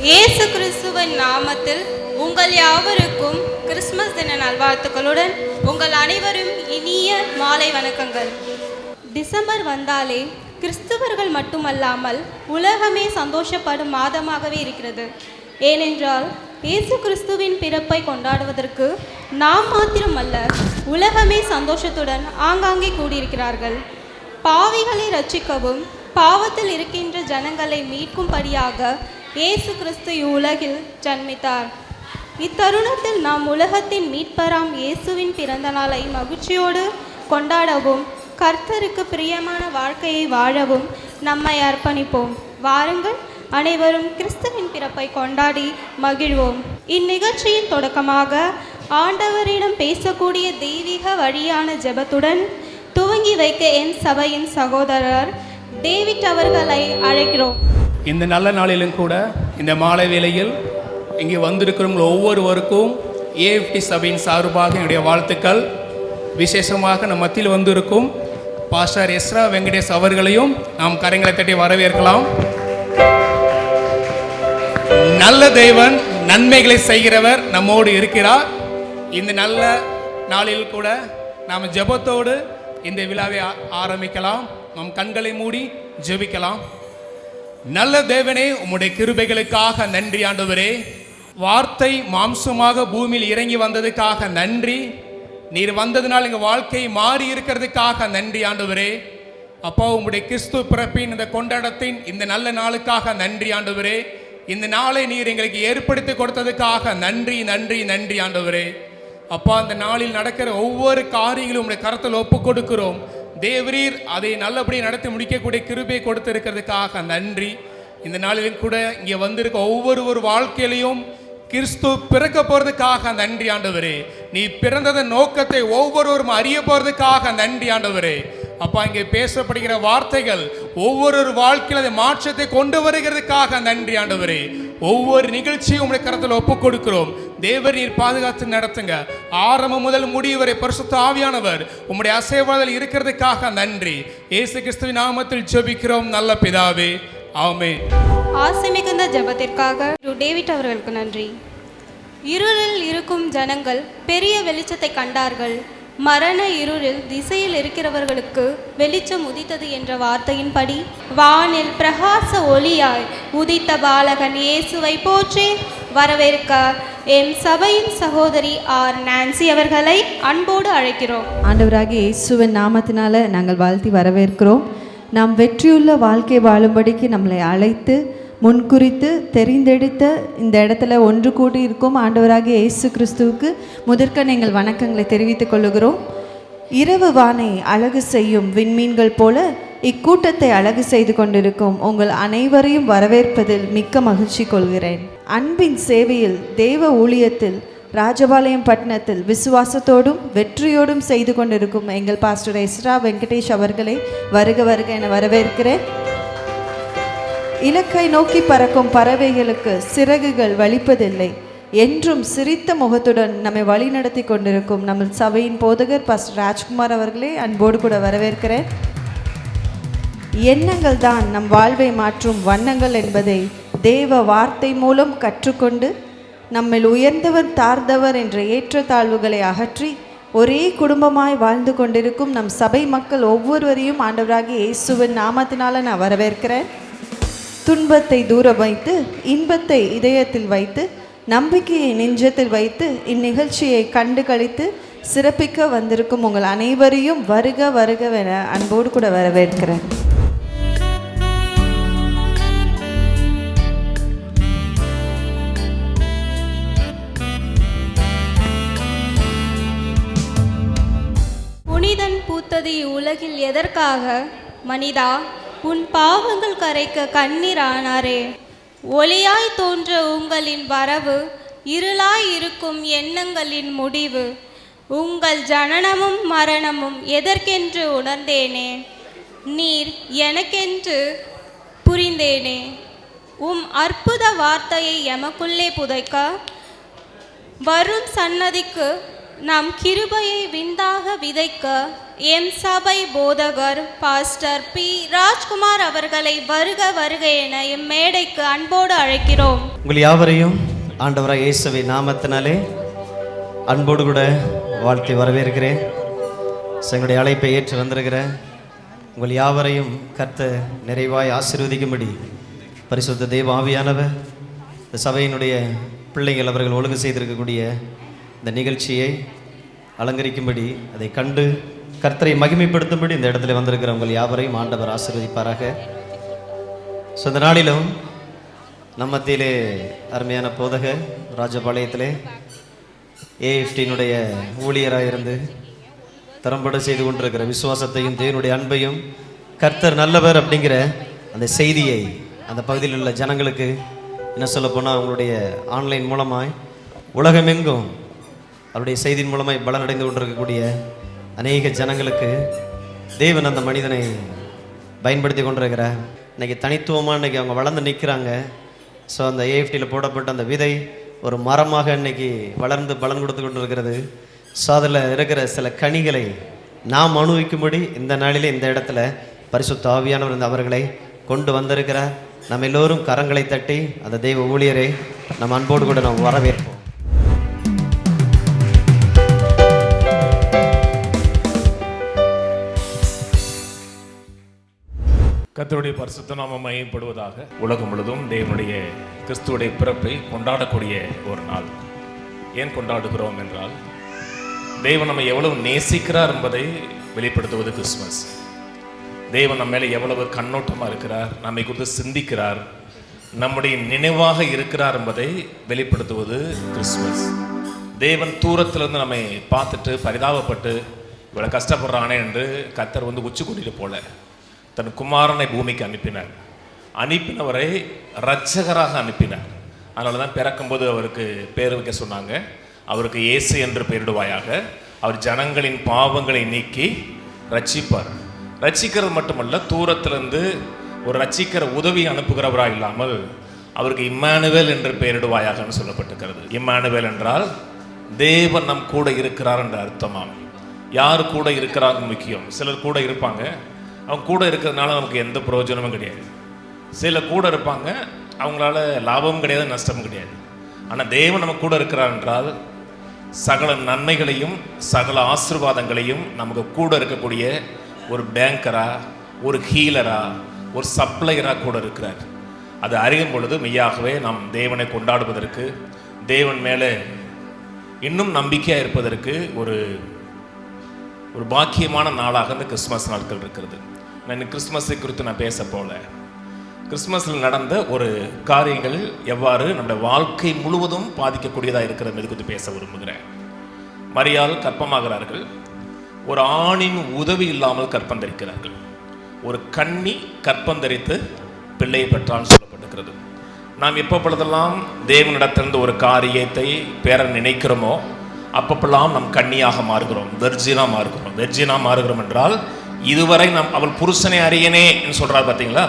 இயேசு கிறிஸ்துவின் நாமத்தில் உங்கள் யாவருக்கும் கிறிஸ்துமஸ் தின நல்வாழ்த்துக்களுடன் உங்கள் அனைவரும் இனிய மாலை வணக்கங்கள். டிசம்பர் வந்தாலே கிறிஸ்துவர்கள் மட்டுமல்லாமல் உலகமே சந்தோஷப்படும் மாதமாகவே இருக்கிறது. ஏனென்றால் இயேசு கிறிஸ்துவின் பிறப்பை கொண்டாடுவதற்கு நாம் மாத்திரமல்ல, உலகமே சந்தோஷத்துடன் ஆங்காங்கே கூடியிருக்கிறார்கள். பாவிகளை ரட்சிக்கவும் பாவத்தில் இருக்கின்ற ஜனங்களை மீட்கும்படியாக இயேசு கிறிஸ்து உலகில் ஜன்மித்தார். இத்தருணத்தில் நாம் உலகத்தின் மீட்பராம் இயேசுவின் பிறந்த நாளை மகிழ்ச்சியோடு கொண்டாடவும் கர்த்தருக்கு பிரியமான வாழ்க்கையை வாழவும் நம்மை அர்ப்பணிப்போம். வாருங்கள், அனைவரும் கிறிஸ்துவின் பிறப்பை கொண்டாடி மகிழ்வோம். இந்நிகழ்ச்சியின் தொடக்கமாக ஆண்டவரிடம் பேசக்கூடிய தெய்வீக வழியான ஜெபத்துடன் துவங்கி வைக்க என் சபையின் சகோதரர் டேவிட் அவர்களை அழைக்கிறோம். இந்த நல்ல நாளிலும் கூட இந்த மாலை வேளையில் இங்கே வந்திருக்கிறவங்க ஒவ்வொருவருக்கும் ஏஎஃப்டி சபையின் சார்பாக என்னுடைய வாழ்த்துக்கள். விசேஷமாக நம் மத்தியில் வந்திருக்கும் பாஸ்டர் எஸ்ரா வெங்கடேஷ் அவர்களையும் நாம் கரங்களை தட்டி வரவேற்கலாம். நல்ல தேவன் நன்மைகளை செய்கிறவர் நம்மோடு இருக்கிறார். இந்த நல்ல நாளில் கூட நாம் ஜெபத்தோடு இந்த விழாவை ஆரம்பிக்கலாம். நம் கண்களை மூடி ஜெபிக்கலாம். நல்ல தேவனே, உம்முடைய கிருபைகளுக்காக நன்றி ஆண்டவரே. வார்த்தை மாம்சமாக பூமியில் இறங்கி வந்ததுக்காக நன்றி. நீர் வந்ததுனால் எங்கள் வாழ்க்கை மாறி இருக்கிறதுக்காக நன்றி ஆண்டவரே. அப்பா, உம்முடைய கிறிஸ்து பிறப்பின் இந்த கொண்டாட்டத்தின் இந்த நல்ல நாளுக்காக நன்றி ஆண்டவரே. இந்த நாளை நீர் எங்களுக்கு ஏற்படுத்தி கொடுத்ததுக்காக நன்றி நன்றி நன்றி ஆண்டவரே. அப்பா, இந்த நாளில் நடக்கிற ஒவ்வொரு காரியங்களும் உம்முடைய கரத்தில் ஒப்பு கொடுக்கிறோம். தேவரீர் அதை நல்லபடியாக நடத்தி முடிக்கக்கூடிய கிருபை கொடுத்திருக்கிறதுக்காக நன்றி. இந்த நாளிலும் கூட இங்கே வந்திருக்க ஒவ்வொரு வாழ்க்கையிலையும் கிறிஸ்து பிறக்க போகிறதுக்காக நன்றி ஆண்டவரே. நீ பிறந்ததன் நோக்கத்தை ஒவ்வொருவரும் அறிய போகிறதுக்காக நன்றி ஆண்டவரே. அப்பா, இங்கே பேசப்படுகிற வார்த்தைகள் ஒவ்வொரு வாழ்க்கையில் அதை மாற்றத்தை கொண்டு வருகிறதுக்காக நன்றி ஆண்டவரே. ஒவ்வொரு நிகழ்ச்சியும் உங்களுடைய கரத்தில் ஒப்பு கொடுக்கிறோம். தேவர் நீர் பாதுகாத்து நடத்துங்க. ஆரம்பம் முதல் முடிவு வரை பரிசுத்த ஆவியானவர் உம்முடைய அசைவாதல் இருக்கிறதுக்காக நன்றி. இயேசு கிறிஸ்துவின் நாமத்தில் ஜெபிக்கிறோம் நல்ல பிதாவே, ஆமென். ஆசை மிகுந்த ஜெபத்திற்காக டேவிட் அவர்களுக்கு நன்றி. இருளில் இருக்கும் ஜனங்கள் பெரிய வெளிச்சத்தை கண்டார்கள். மரண இருளில் திசையில் இருக்கிறவர்களுக்கு வெளிச்சம் உதித்தது என்ற வார்த்தையின்படி வானில் பிரகாச ஒளியாய் உதித்த பாலகன் இயேசுவை போற்றி வரவேற்க என் சபையின் சகோதரி ஆர் நான்சி அவர்களை அன்போடு அழைக்கிறோம். ஆண்டவராகிய இயேசுவின் நாமத்தினால நாங்கள் வாழ்த்தி வரவேற்கிறோம். நாம் வெற்றியுள்ள வாழ்க்கை வாழும்படிக்கு நம்மளை அழைத்து முன்குறித்து தெரிந்தெடுத்த இந்த இடத்துல ஒன்று கூடி இருக்கும் ஆண்டவராகிய இயேசு கிறிஸ்துவுக்கு முதற்கண் எங்கள் வணக்கங்களை தெரிவித்துக் கொள்ளுகிறோம். இரவு வானை அழகு செய்யும் விண்மீன்கள் போல இக்கூட்டத்தை அழகு செய்து கொண்டிருக்கும் உங்கள் அனைவரையும் வரவேற்பதில் மிக்க மகிழ்ச்சி கொள்கிறேன். அன்பின் சேவையில் தேவ ஊழியத்தில் ராஜபாளையம் பட்டணத்தில் விசுவாசத்தோடும் வெற்றியோடும் செய்து கொண்டிருக்கும் எங்கள் பாஸ்டர் எஸ்ரா வெங்கடேஷ் அவர்களை வருக வருக என வரவேற்கிறேன். இலக்கை நோக்கி பறக்கும் பறவைகளுக்கு சிறகுகள் வலிப்பதில்லை என்றும் சிரித்த முகத்துடன் நம்மை வழிநடத்தி கொண்டிருக்கும் நம்ம சபையின் போதகர் பாஸ்டர் ராஜ்குமார் அவர்களே அன்போடு கூட வரவேற்கிறேன். எண்ணங்கள் தான் நம் வாழ்வை மாற்றும் வண்ணங்கள் என்பதை தேவ வார்த்தை மூலம் கற்றுக்கொண்டு நம்மில் உயர்ந்தவர் தாழ்ந்தவர் என்ற ஏற்றத்தாழ்வுகளை அகற்றி ஒரே குடும்பமாய் வாழ்ந்து கொண்டிருக்கும் நம் சபை மக்கள் ஒவ்வொருவரையும் ஆண்டவராகிய இயேசுவின் நாமத்தினால நான் வரவேற்கிறேன். துன்பத்தை தூர வைத்து இன்பத்தை இதயத்தில் வைத்து நம்பிக்கையை நெஞ்சத்தில் வைத்து இந்நிகழ்ச்சியை கண்டு கழித்து சிறப்பிக்க வந்திருக்கும் உங்கள் அனைவரையும் வருக வருகவென அன்போடு கூட வரவேற்கிறேன். புனிதன் பூத்தது உலகில் எதற்காக? மனிதா, உன் பாவங்கள் கரைக்க கண்ணீர் ஆனாரே. ஒளியாய் தோன்ற உங்களின் வரவு இருளாய் இருக்கும் எண்ணங்களின் முடிவு. உங்கள் ஜனனமும் மரணமும் எதற்கென்று உணர்ந்தேனே. நீர் எனக்கென்று புரிந்தேனே. அற்புத வார்த்தையை எமக்குள்ளே புதைக்க வரும் சன்னதிக்கு நாம் கிருபையை விந்தாக விதைக்க எம் சபை போதகர் பாஸ்டர் பி ராஜ்குமார் அவர்களை வருக வருக என இம்மேடைக்கு அன்போடு அழைக்கிறோம். உங்கள் யாவரையும் ஆண்டவராக இயேசுவின் நாமத்தினாலே அன்போடு கூட வாழ்த்தி வரவேற்கிறேன். எங்களுடைய அழைப்பை ஏற்று வந்திருக்கிற உங்கள் யாவரையும் கர்த்தர் நிறைவாய் ஆசீர்வதிக்கும்படி பரிசுத்த தேவ ஆவியானவர் இந்த சபையினுடைய பிள்ளைகள் அவர்கள் ஒழுங்கு செய்திருக்கக்கூடிய இந்த நிகழ்ச்சியை அலங்கரிக்கும்படி அதை கண்டு கர்த்தரை மகிமைப்படுத்தும்படி இந்த இடத்துல வந்திருக்கிற உங்கள் யாவரையும் ஆண்டவர் ஆசீர்வதிப்பாராக. ஸோ இந்த நாளிலும் நம்ம மத்தியிலே அருமையான போதகர் ராஜபாளையத்திலே ஏஎஃப்டியினுடைய ஊழியராக இருந்து திறம்பட செய்து கொண்டிருக்கிற விசுவாசத்தையும் தேவனுடைய அன்பையும் கர்த்தர் நல்லவர் அப்படிங்கிற அந்த செய்தியை அந்த பகுதியில் உள்ள ஜனங்களுக்கு என்ன சொல்ல போனால் அவங்களுடைய ஆன்லைன் மூலமாய் உலகமெங்கும் அவருடைய செய்தியின் மூலமாய் பலனடைந்து கொண்டிருக்கக்கூடிய அநேக ஜனங்களுக்கு தேவன் அந்த மனிதனை பயன்படுத்தி கொண்டிருக்கிறார். இன்றைக்கி தனித்துவமாக இன்றைக்கி அவங்க வளர்ந்து நிற்கிறாங்க. ஸோ அந்த ஏஎஃப்டியில் போடப்பட்ட அந்த விதை ஒரு மரமாக இன்றைக்கி வளர்ந்து பலன் கொடுத்து கொண்டு இருக்கிறது. ஸோ அதில் இருக்கிற சில கனிகளை நாம் அனுபவிக்கும்படி இந்த நாளிலே இந்த இடத்துல பரிசுத்த ஆவியானவர் இந்த அவர்களை கொண்டு வந்திருக்கிறார். நம்ம எல்லோரும் கரங்களை தட்டி அந்த தெய்வ ஊழியரை நம்ம அன்போடு கூட நாம் வரவேற்போம். கர்த்தருடைய பரிசுத்த நாமம் மகிமைப்படுவதாக. உலகம் முழுவதும் தேவனுடைய கிறிஸ்துவுடைய பிறப்பை கொண்டாடக்கூடிய ஒரு நாள். ஏன் கொண்டாடுகிறோம் என்றால் தேவன் நம்மை எவ்வளவு நேசிக்கிறார் என்பதை வெளிப்படுத்துவது கிறிஸ்துமஸ். தேவன் நம்ம மேலே எவ்வளவு கண்ணோட்டமாக இருக்கிறார், நம்மை குறித்து சிந்திக்கிறார், நம்முடைய நினைவாக இருக்கிறார் என்பதை வெளிப்படுத்துவது கிறிஸ்துமஸ். தேவன் தூரத்திலிருந்து நம்மை பார்த்துட்டு பரிதாபப்பட்டு இவ்வளோ கஷ்டப்படுறானே என்று கர்த்தர் உச்சி கூட்டிட்டு போல தன் குமாரனை பூமிக்கு அனுப்பினார். அனுப்பினவரை இரட்சகராக அனுப்பினார். அதனால தான் பிறக்கும்போது அவருக்கு பேர் வைக்க சொன்னாங்க. அவருக்கு இயேசு என்று பெயரிடுவாயாக. அவர் ஜனங்களின் பாவங்களை நீக்கி ரட்சிப்பார். ரட்சிக்கிறது மட்டுமல்ல, தூரத்திலிருந்து ஒரு ரட்சிக்கிற உதவி அனுப்புகிறவராக இல்லாமல் அவருக்கு இம்மானுவேல் என்று பெயரிடுவாயாகன்னு சொல்லப்பட்டிருக்கிறது. இம்மானுவேல் என்றால் தேவன் நம் கூட இருக்கிறார் என்ற அர்த்தமாம். யார் கூட இருக்கிறாங்க முக்கியம். சிலர் கூட இருப்பாங்க, அவங்க கூட இருக்கிறதுனால நமக்கு எந்த பிரயோஜனமும் கிடையாது. சில கூட இருப்பாங்க, அவங்களால லாபமும் கிடையாது, நஷ்டமும் கிடையாது. ஆனால் தேவன் நம்ம கூட இருக்கிறார் என்றால் சகல நன்மைகளையும் சகல ஆசீர்வாதங்களையும் நமக்கு கூட இருக்கக்கூடிய ஒரு பேங்கரா, ஒரு ஹீலரா, ஒரு சப்ளையராக கூட இருக்கிறார். அது அறியும் பொழுது மெய்யாகவே நாம் தேவனை கொண்டாடுவதற்கு, தேவன் மேலே இன்னும் நம்பிக்கையாக இருப்பதற்கு ஒரு பாக்கியமான நாளாக இந்த கிறிஸ்துமஸ் நாட்கள் இருக்கிறது. நான் கிறிஸ்துமஸை குறித்து நான் பேச போல, கிறிஸ்துமஸில் நடந்த ஒரு காரியங்கள் எவ்வாறு நம்முடைய வாழ்க்கை முழுவதும் பாதிக்கக்கூடியதாக இருக்கிறது இது குறித்து பேச விரும்புகிறேன். மரியாள் கர்ப்பமாகிறார்கள். ஒரு ஆணின் உதவி இல்லாமல் கற்பந்தரிக்கிறார்கள். ஒரு கன்னி கற்பந்தரித்து பிள்ளையை பெற்றான்னு சொல்லப்பட்டிருக்கிறது. நாம் எப்பொழுதெல்லாம் தேவனிடத்திலிருந்து ஒரு காரியத்தை பெற நினைக்கிறோமோ அப்பப்பெல்லாம் நம் கன்னியாக மாறுகிறோம், வெர்ஜினாக மாறுகிறோம். வெர்ஜினாக மாறுகிறோம் என்றால் இதுவரை நாம் அவள் புருஷனை அறியனே என்று சொல்கிறார். பார்த்தீங்களா,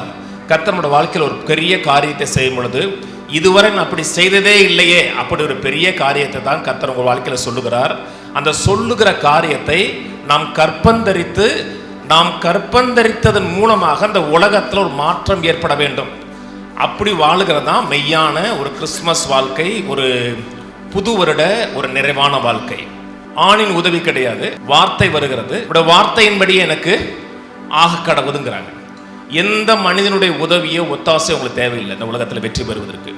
கர்த்தருடைய வாழ்க்கையில் ஒரு பெரிய காரியத்தை செய்யும் பொழுது இதுவரை நான் அப்படி செய்ததே இல்லையே, அப்படி ஒரு பெரிய காரியத்தை தான் கர்த்தர் உங்கள் வாழ்க்கையில் சொல்லுகிறார். அந்த சொல்லுகிற காரியத்தை நாம் கற்பந்தரித்ததன் மூலமாக அந்த உலகத்தில் ஒரு மாற்றம் ஏற்பட வேண்டும். அப்படி வாழுகிறதா மெய்யான ஒரு கிறிஸ்துமஸ் வாழ்க்கை, ஒரு புது வருட ஒரு நிறைவான வாழ்க்கை. ஆணின் உதவி கிடையாது, வார்த்தை வருகிறது. வார்த்தையின்படியே எனக்கு ஆக கடவுதுங்கிறாங்க. எந்த மனிதனுடைய உதவியோ ஒத்தாசையோ உங்களுக்கு தேவையில்லை இந்த உலகத்தில் வெற்றி பெறுவதற்கு.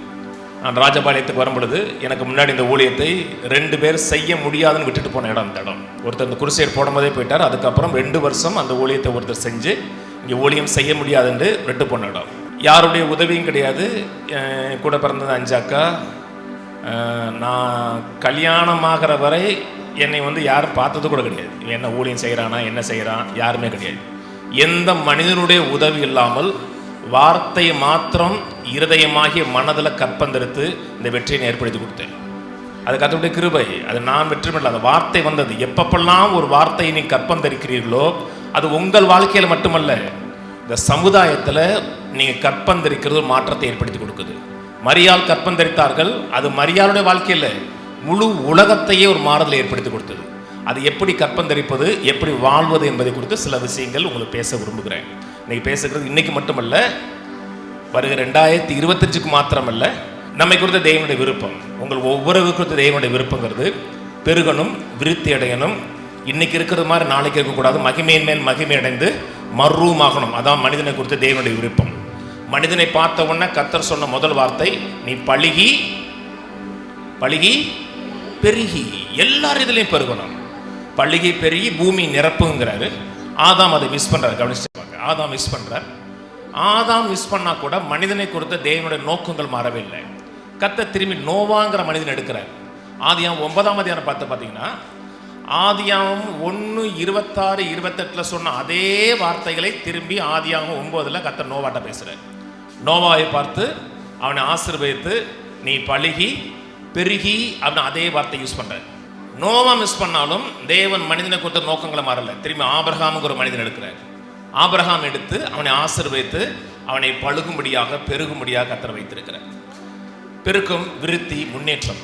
நான் ராஜபாளையத்துக்கு வரும் பொழுது எனக்கு முன்னாடி இந்த ஊழியத்தை 2 பேர் செய்ய முடியாதுன்னு விட்டுட்டு போன இடம் இந்த இடம். ஒருத்தர் இந்த குருசேர் போடும்போதே போயிட்டார். அதுக்கப்புறம் 2 வருஷம் அந்த ஊழியத்தை ஒருத்தர் செஞ்சு இங்கே ஊழியம் செய்ய முடியாதுன்னு விட்டு போன இடம். யாருடைய உதவியும் கிடையாது. கூட பிறந்தது 5 அக்கா. நான் கல்யாணமாகிற வரை என்னை யாரும் பார்த்தது கூட கிடையாது. என்ன ஊழியம் செய்கிறானா, என்ன செய்கிறான், யாருமே கிடையாது. எந்த மனிதனுடைய உதவி இல்லாமல் வார்த்தையை மாத்திரம் இருதயமாகிய மனதில் கற்பந்தெடுத்து இந்த வெற்றியை ஏற்படுத்தி கொடுத்தேன். அது கர்த்தருடைய கிருபை. அது நான் வெற்றி பெறல, அந்த வார்த்தை வந்தது. எப்பப்பெல்லாம் ஒரு வார்த்தையை நீ கற்பந்தரிக்கிறீர்களோ அது உங்கள் வாழ்க்கையில் மட்டுமல்ல, இந்த சமுதாயத்தில் நீங்கள் கற்பந்தரிக்கிறது மாற்றத்தை ஏற்படுத்தி கொடுக்குது. மரியாள் கற்பந்தரித்தார்கள். அது மரியாளுடைய வாழ்க்கையில் முழு உலகத்தையே ஒரு மாறுதலை ஏற்படுத்தி கொடுத்தது. அது எப்படி கற்பந்தரிப்பது, எப்படி வாழ்வது என்பதை குறித்து சில விஷயங்கள் உங்களுக்கு பேச விரும்புகிறேன். இன்னைக்கு பேசுகிறது இன்னைக்கு மட்டுமல்ல, வருகிற 2025க்கு மாத்திரமல்ல, நம்மை குறித்த தேவனுடைய விருப்பம். உங்கள் ஒவ்வொரு குறித்த தேவனுடைய விருப்பங்கிறது பெருகணும், விருத்தி அடையணும். இன்னைக்கு இருக்கிறது மாதிரி நாளைக்கு இருக்கக்கூடாது, மகிமையின் மேல் மகிமை அடைந்து மர்ரூமாகணும். அதான் மனிதனை குறித்த தேவனுடைய விருப்பம். மனிதனை பார்த்த உடனே கர்த்தர் சொன்ன முதல் வார்த்தை, நீ பழுகி பெருகி, எல்லாரும் இதுலையும் பெருகணும். பழுகி பெருகி பூமி நிரப்புங்கிறாரு. ஆதாம் அதை மிஸ் பண்றாரு. கவனிச்சு ஆதாம் மிஸ் பண்றார். ஆதாம் மிஸ் பண்ணா கூட மனிதனை குறித்த தேவனுடைய நோக்கங்கள் மாறவில்லை. கர்த்தர் திரும்பி நோவாங்கிற மனிதன் எடுக்கிறார். ஆதியாகமம் 9ஆம் அதிகாரம் பார்த்தீங்கன்னா, ஆதியாகமம் 1:26, 28 சொன்ன அதே வார்த்தைகளை திரும்பி ஆதியாகமம் 9 கர்த்தர் நோவாட்ட பேசுறார். நோவாவை பார்த்து அவனை ஆசீர்வதித்து நீ பழுகி பெருகி அப்படின்னு அதே வார்த்தை யூஸ் பண்றார். நோவா மிஸ் பண்ணாலும் தேவன் மனிதனை கொடுத்த நோக்கங்களை மாறல. திரும்பி ஆபிரகாமுக்கு ஒரு மனிதன் எடுக்கிறார். ஆபிரகாம் எடுத்து அவனை ஆசீர்வதித்து அவனை பழுகும்படியாக பெருகும்படியாக கர்த்தர் வைத்திருக்கிறார். பெருக்கம், விருத்தி, முன்னேற்றம்.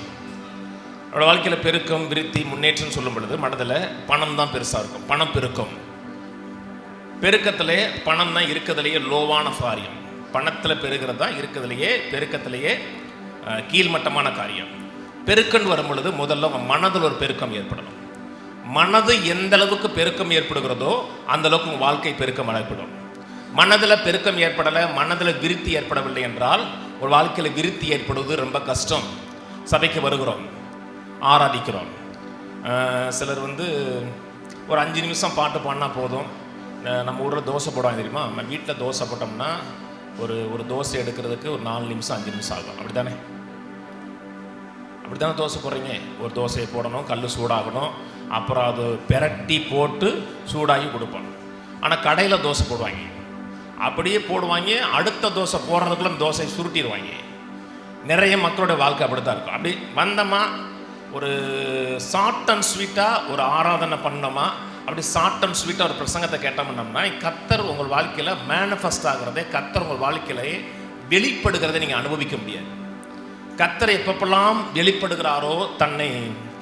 அவரோட வாழ்க்கையில் பெருக்கம், விருத்தி, முன்னேற்றம் சொல்லும் பொழுது மனதில் பணம் தான் பெருசாக இருக்கும். பணம் பெருக்கம். பெருக்கத்திலே பணம் தான் இருக்கிறதுலையே லோவான காரியம். பணத்தில் பெருகிறது தான் இருக்கிறதுலையே பெருக்கத்திலேயே கீழ்மட்டமான காரியம். பெருக்கன்னு வரும் பொழுது முதல்ல உங்கள் மனதில் ஒரு பெருக்கம் ஏற்படணும். மனது எந்த அளவுக்கு பெருக்கம் ஏற்படுகிறதோ அந்த அளவுக்கு உங்கள் வாழ்க்கை பெருக்கம் ஏற்படும். மனதில் பெருக்கம் ஏற்படலை, மனதில் விருத்தி ஏற்படவில்லை என்றால் ஒரு வாழ்க்கையில் விருத்தி ஏற்படுவது ரொம்ப கஷ்டம். சபைக்கு வருகிறோம், ஆராதிக்கிறோம். சிலர் ஒரு 5 நிமிஷம் பாட்டு பாடினா போதும். நம்ம ஊரில் தோசை போடுவாங்க தெரியுமா? நம்ம வீட்டில் தோசை போட்டோம்னா ஒரு தோசை எடுக்கிறதுக்கு ஒரு 4 நிமிஷம் 5 நிமிஷம் ஆகும். அப்படி தானே தோசை போடுறீங்க? ஒரு தோசையை போடணும், கல் சூடாகணும், அப்புறம் அது பெரட்டி போட்டு சூடாகி கொடுப்போம். ஆனால் கடையில் தோசை போடுவாங்க, அப்படியே போடுவாங்க, அடுத்த தோசை போடுறதுக்குள்ள தோசை சுருட்டிடுவாங்க. நிறைய மக்களுடைய வாழ்க்கை அப்படி தான் இருக்கும். அப்படி வந்தோமா, ஒரு ஷார்ட் அண்ட் ஸ்வீட்டாக ஒரு ஆராதனை பண்ணோமா, அப்படி ஷார்ட் அண்ட் ஸ்வீட்டாக ஒரு பிரசங்கத்தை கேட்டோம்னா கர்த்தர் உங்கள் வாழ்க்கையில் மேனிஃபெஸ்ட் ஆகிறதே, கர்த்தர் உங்கள் வாழ்க்கையிலே வெளிப்படுகிறதை நீங்கள் அனுபவிக்க முடியாது. கர்த்தர் எப்பப்பெல்லாம் வெளிப்படுகிறாரோ, தன்னை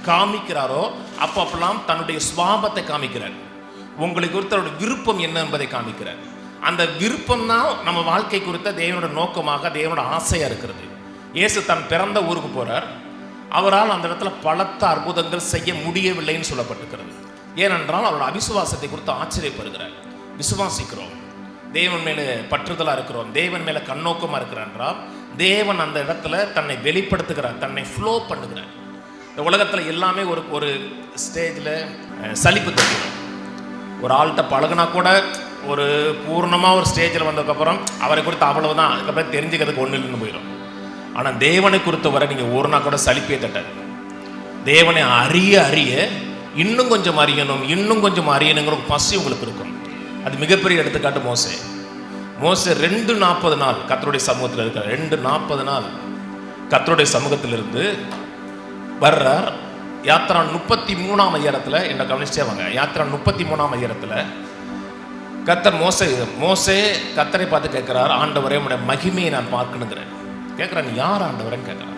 காமிக்கிறாரோ, அப்பப்பெல்லாம் தன்னுடைய சுவாபத்தை காமிக்கிறார். உங்களை குறித்த அவருடைய விருப்பம் என்ன என்பதை காமிக்கிறார். அந்த விருப்பம் தான் நம்ம வாழ்க்கை குறித்த தேவனோட நோக்கமாக, தேவனோட ஆசையாக இருக்கிறது. இயேசு தன் பிறந்த ஊருக்கு போகிறார். அவரால் அந்த இடத்துல பலத்த அற்புதங்கள் செய்ய முடியவில்லைன்னு சொல்லப்பட்டிருக்கிறது. ஏனென்றால் அவரோட அவிசுவாசத்தை குறித்து ஆச்சரியப்படுகிறார். விசுவாசிக்கிறோம், தேவன் மேலே பற்றுதலாக இருக்கிறோம், தேவன் மேலே கண்ணோக்கமாக இருக்கிறார் என்றால் தேவன் அந்த இடத்துல தன்னை வெளிப்படுத்துகிறார், தன்னை ஃப்ளோ பண்ணுகிறார். இந்த உலகத்தில் எல்லாமே ஒரு ஸ்டேஜில் சலிப்பு தட்டிடும். ஒரு ஆள்கிட்ட பழகுனா கூட ஒரு பூர்ணமாக ஒரு ஸ்டேஜில் வந்ததுக்கப்புறம் அவரை குறித்து அவ்வளவுதான், அதுக்கப்புறம் தெரிஞ்சுக்கிறதுக்கு ஒன்று இல்லைன்னு போயிடும். ஆனால் தேவனை குறித்த வரை நீங்கள் ஒரு நாள் கூட சலிப்பே தட்டாது. தேவனை அறிய இன்னும் கொஞ்சம் அறியணும், இன்னும் கொஞ்சம் அறியணுங்கிற பசி உங்களுக்கு இருக்கும். அது மிகப்பெரிய எடுத்துக்காட்டு மோசே. 240 நாள் கர்த்தருடைய சமூகத்தில் இருக்கார். 240 நாள் கர்த்தருடைய சமூகத்திலிருந்து வர்றார். யாத்திரா 33ஆம் அதிகாரத்தில் என்ன கவனிச்சே வாங்க. யாத்திரா 33ஆம் அதிகாரத்தில் கர்த்தர் மோசே கர்த்தரை பார்த்து கேட்கிறார், ஆண்டவரே உம்முடைய மகிமையை நான் பார்க்கணுங்கிறேன். கேட்குறான், நீ யார் ஆண்டவரன்னு கேட்குறான்.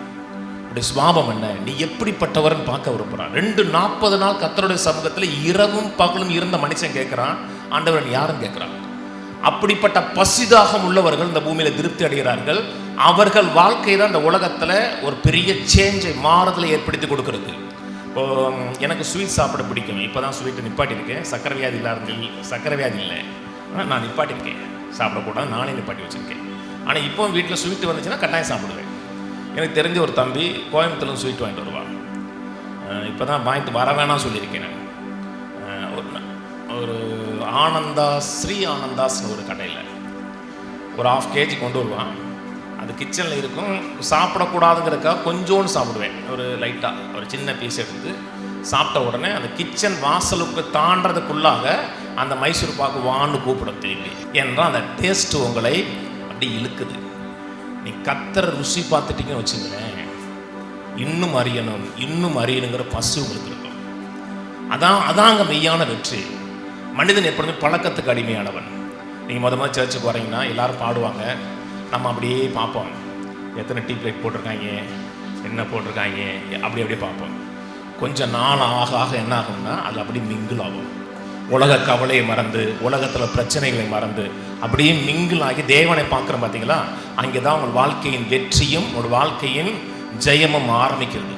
உடைய சுபாவம் என்ன, நீ எப்படிப்பட்டவர்னு பார்க்க விரும்புகிறான். 240 நாள் கர்த்தருடைய சமூகத்தில் இரவும் பகலும் இருந்த மனுஷன் கேட்குறான், ஆண்டவரன் யாருன்னு கேட்குறான். அப்படிப்பட்ட பசிதாகம் உள்ளவர்கள் இந்த பூமியில் திருப்தி அடைகிறார்கள். அவர்கள் வாழ்க்கை தான் இந்த உலகத்தில் ஒரு பெரிய சேஞ்சை, மாறுதலை ஏற்படுத்தி கொடுக்கறது. இப்போ எனக்கு ஸ்வீட் சாப்பிட பிடிக்கும். இப்போ தான் ஸ்வீட்டை நிப்பாட்டியிருக்கேன். சக்கரை வியாதி இல்லை, ஆனால் நான் நிப்பாட்டியிருக்கேன். சாப்பிடக்கூடாது, நானே நிப்பாட்டி வச்சுருக்கேன். ஆனால் இப்போ வீட்டில் ஸ்வீட்டு வந்துச்சுன்னா கட்டாயம் சாப்பிடுவேன். எனக்கு தெரிஞ்ச ஒரு தம்பி கோயம்புத்தூர்ல ஸ்வீட் வாங்கிட்டு வருவான். இப்போ தான் வாங்கிட்டு வர வேணாம் சொல்லியிருக்கேன். ஒரு ஸ்ரீ ஆனந்தாஸ்னு ஒரு கடையில் ஒரு 1/2 kg கொண்டு வருவான். அது கிச்சனில் இருக்கும். சாப்பிடக்கூடாதுங்கிறதுக்காக கொஞ்சோன்னு சாப்பிடுவேன். ஒரு லைட்டாக ஒரு சின்ன பீஸ் எடுத்து சாப்பிட்ட உடனே அந்த கிச்சன் வாசலுக்கு தாண்டறதுக்குள்ளாக அந்த மைசூர் பாக்கு வான்னு கூப்பிடும் திரும்பி. என்றால் அந்த டேஸ்ட்டு உங்களை அப்படி இழுக்குது. நீ கர்த்தரை ருசி பார்த்துட்டீங்கன்னு வச்சுங்களேன், இன்னும் அறியணுங்கிற பசு உங்களுக்கு இருக்கும். அதாங்க மெய்யான வெற்றி. மனிதன் எப்பொழுதுமே பழக்கத்துக்கு அடிமையானவன். நீங்கள் முதல்ல சர்ச்சுக்கு வரீங்கன்னா எல்லாரும் பாடுவாங்க, நம்ம அப்படியே பார்ப்போம். எத்தனை டீ பிளேட் போட்டிருக்காங்க, என்ன போட்டிருக்காங்க, அப்படியே பார்ப்போம். கொஞ்சம் நாள் ஆக ஆக என்ன ஆகும்னா அது அப்படி மிங்கிள் ஆகும். உலக கவலையை மறந்து, உலகத்தில் பிரச்சனைகளை மறந்து அப்படியே மிங்கிள் ஆகி தேவனை பார்க்குறோம் பார்த்தீங்களா, அங்கே தான் உங்கள் வாழ்க்கையின் வெற்றியும் ஒரு வாழ்க்கையின் ஜெயமும் ஆரம்பிக்கிறது.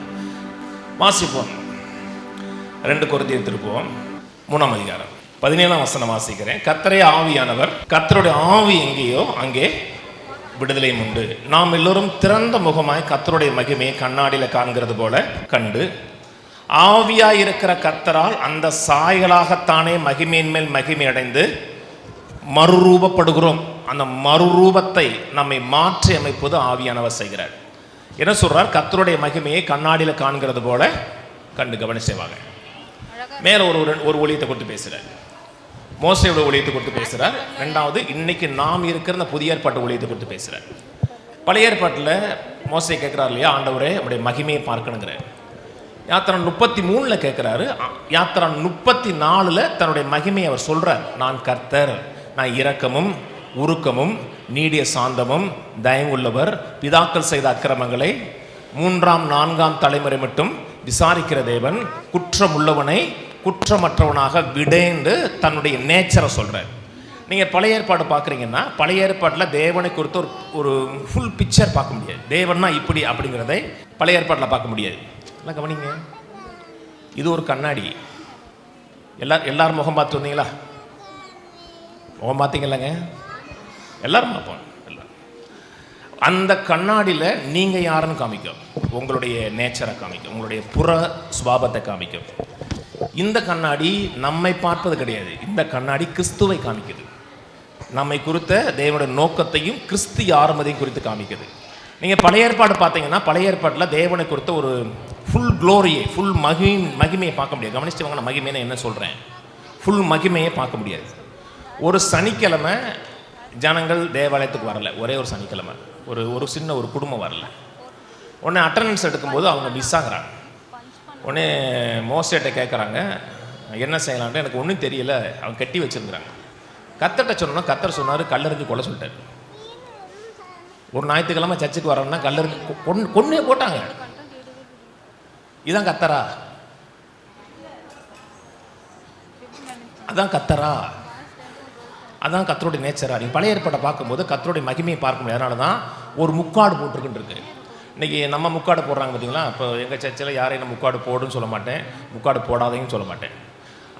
வாசிப்போம் 2 கொரிந்தியர் திருப்போம் 3ஆம் அதிகாரம் 17ஆம் வசனம் வாசிக்கிறேன். கர்த்தரே ஆவியானவர், கர்த்தருடைய ஆவி எங்கேயோ அங்கே விடுதலையும் உண்டு. நாம் எல்லோரும் திறந்த முகமாய் கர்த்தருடைய மகிமையை கண்ணாடியில் காண்கிறது போல கண்டு, ஆவியாய் இருக்கிற கர்த்தரால் அந்த சாயலாகத்தானே மகிமையின் மேல் மகிமை அடைந்து மறுரூபப்படுகிறோம். அந்த மறுரூபத்தை நம்மை மாற்றி அமைப்பது ஆவியானவர் செய்கிறார். என்ன சொல்றார்? கர்த்தருடைய மகிமையை கண்ணாடியில் காண்கிறது போல கண்டு. கவனிச்சேவாங்க. மேல ஒரு ஒளியத்தை கொடுத்து பேசுறார். மோசையோட ஒளியத்தை கொடுத்து பேசுறார். 2வது இன்னைக்கு நாம் இருக்கிற இந்த புதிய ஏற்பாட்டு ஒளியத்தை கொடுத்து பேசுறார். பழைய ஏற்பாட்டில் மோசை கேட்கிறார் இல்லையா, ஆண்டவரே நம்முடைய மகிமையை பார்க்கணுங்கிறார். யாத்திரான் 33 கேட்கிறாரு. யாத்திரான் 34 தன்னுடைய மகிமையை அவர் சொல்றார். நான் கர்த்தர், நான் இரக்கமும் உருக்கமும் நீடிய சாந்தமும் தயவுள்ளவர், பிதாக்கள் செய்த அக்கிரமங்களை 3ஆம் 4ஆம் தலைமுறை மட்டும் விசாரிக்கிற தேவன், குற்றம் உள்ளவனை குற்றமற்றவனாக விடேன்னு தன்னுடைய நேச்சரை சொல்றார். நீங்க பழைய ஏற்பாடு பார்க்குறீங்கன்னா, பழைய ஏற்பாட்டில் தேவனை குறித்து ஒரு ஃபுல் பிக்சர் பார்க்க முடியாது. தேவன்னா இப்படி அப்படிங்கிறதை பழைய ஏற்பாட்டில் பார்க்க முடியாது. எல்லாம் கவனிங்க, இது ஒரு கண்ணாடி. எல்லாரும் முகம் பார்த்து வந்தீங்களா? முகம் பார்த்தீங்கல்லங்க, எல்லாரும் பார்ப்போம். அந்த கண்ணாடியில் நீங்கள் யாருன்னு காமிக்கும், உங்களுடைய நேச்சரை காமிக்கும், உங்களுடைய புற சுபாவத்தை காமிக்கும். இந்த கண்ணாடி நம்மை பார்ப்பது கிடையாது. இந்த கண்ணாடி கிறிஸ்துவை காமிக்குது. நம்மை குறித்த தேவனுடைய நோக்கத்தையும் கிறிஸ்து யாருமதையும் குறித்து காமிக்குது. நீங்கள் பழைய ஏற்பாடு பார்த்தீங்கன்னா, பழைய ஏற்பாட்டில் தேவனை குறித்த ஒரு ஃபுல் க்ளோரியை, ஃபுல் மகிமையை பார்க்க முடியாது. கவனிச்சுவாங்க, நான் மகிமையை என்ன சொல்கிறேன், ஃபுல் மகிமையை பார்க்க முடியாது. ஒரு சனிக்கிழமை ஜனங்கள் தேவாலயத்துக்கு வரல, ஒரே ஒரு சனிக்கிழமை ஒரு சின்ன ஒரு குடும்பம் வரல. உடனே அட்டண்டன்ஸ் எடுக்கும்போது அவங்க மிஸ் ஆகுறாங்க. உடனே மோசேட்ட கேட்குறாங்க, என்ன செய்யலான்ட்டு. எனக்கு ஒன்றும் தெரியல, அவங்க கட்டி வச்சுருக்குறாங்க. கத்தர்கிட்ட சொன்னோன்னா கத்தர் சொன்னார், கல்லறிஞ்சு கொலை சொல்லிட்டார். ஒரு ஞாயிற்றுக்கிழமை சர்ச்சுக்கு வரோன்னா கல்லறிஞ்சு கொன்னே போட்டாங்க. இதான் கத்தரா? அதான் கத்தரா? அதான் கத்தருடைய நேச்சரா? நீங்கள் பழைய ஏற்பாட்டை பார்க்கும்போது கத்தருடைய மகிமையை பார்க்க முடியாது. அதனால தான் ஒரு முக்காடு போட்டிருக்குன்னு இருக்கு. இன்றைக்கி நம்ம முக்காடு போடுறாங்க பார்த்தீங்களா. இப்போ எங்கள் சர்ச்சில் யாரையும் நான் முக்காடு போடுன்னு சொல்ல மாட்டேன், முக்காடு போடாதீங்கன்னு சொல்ல மாட்டேன்.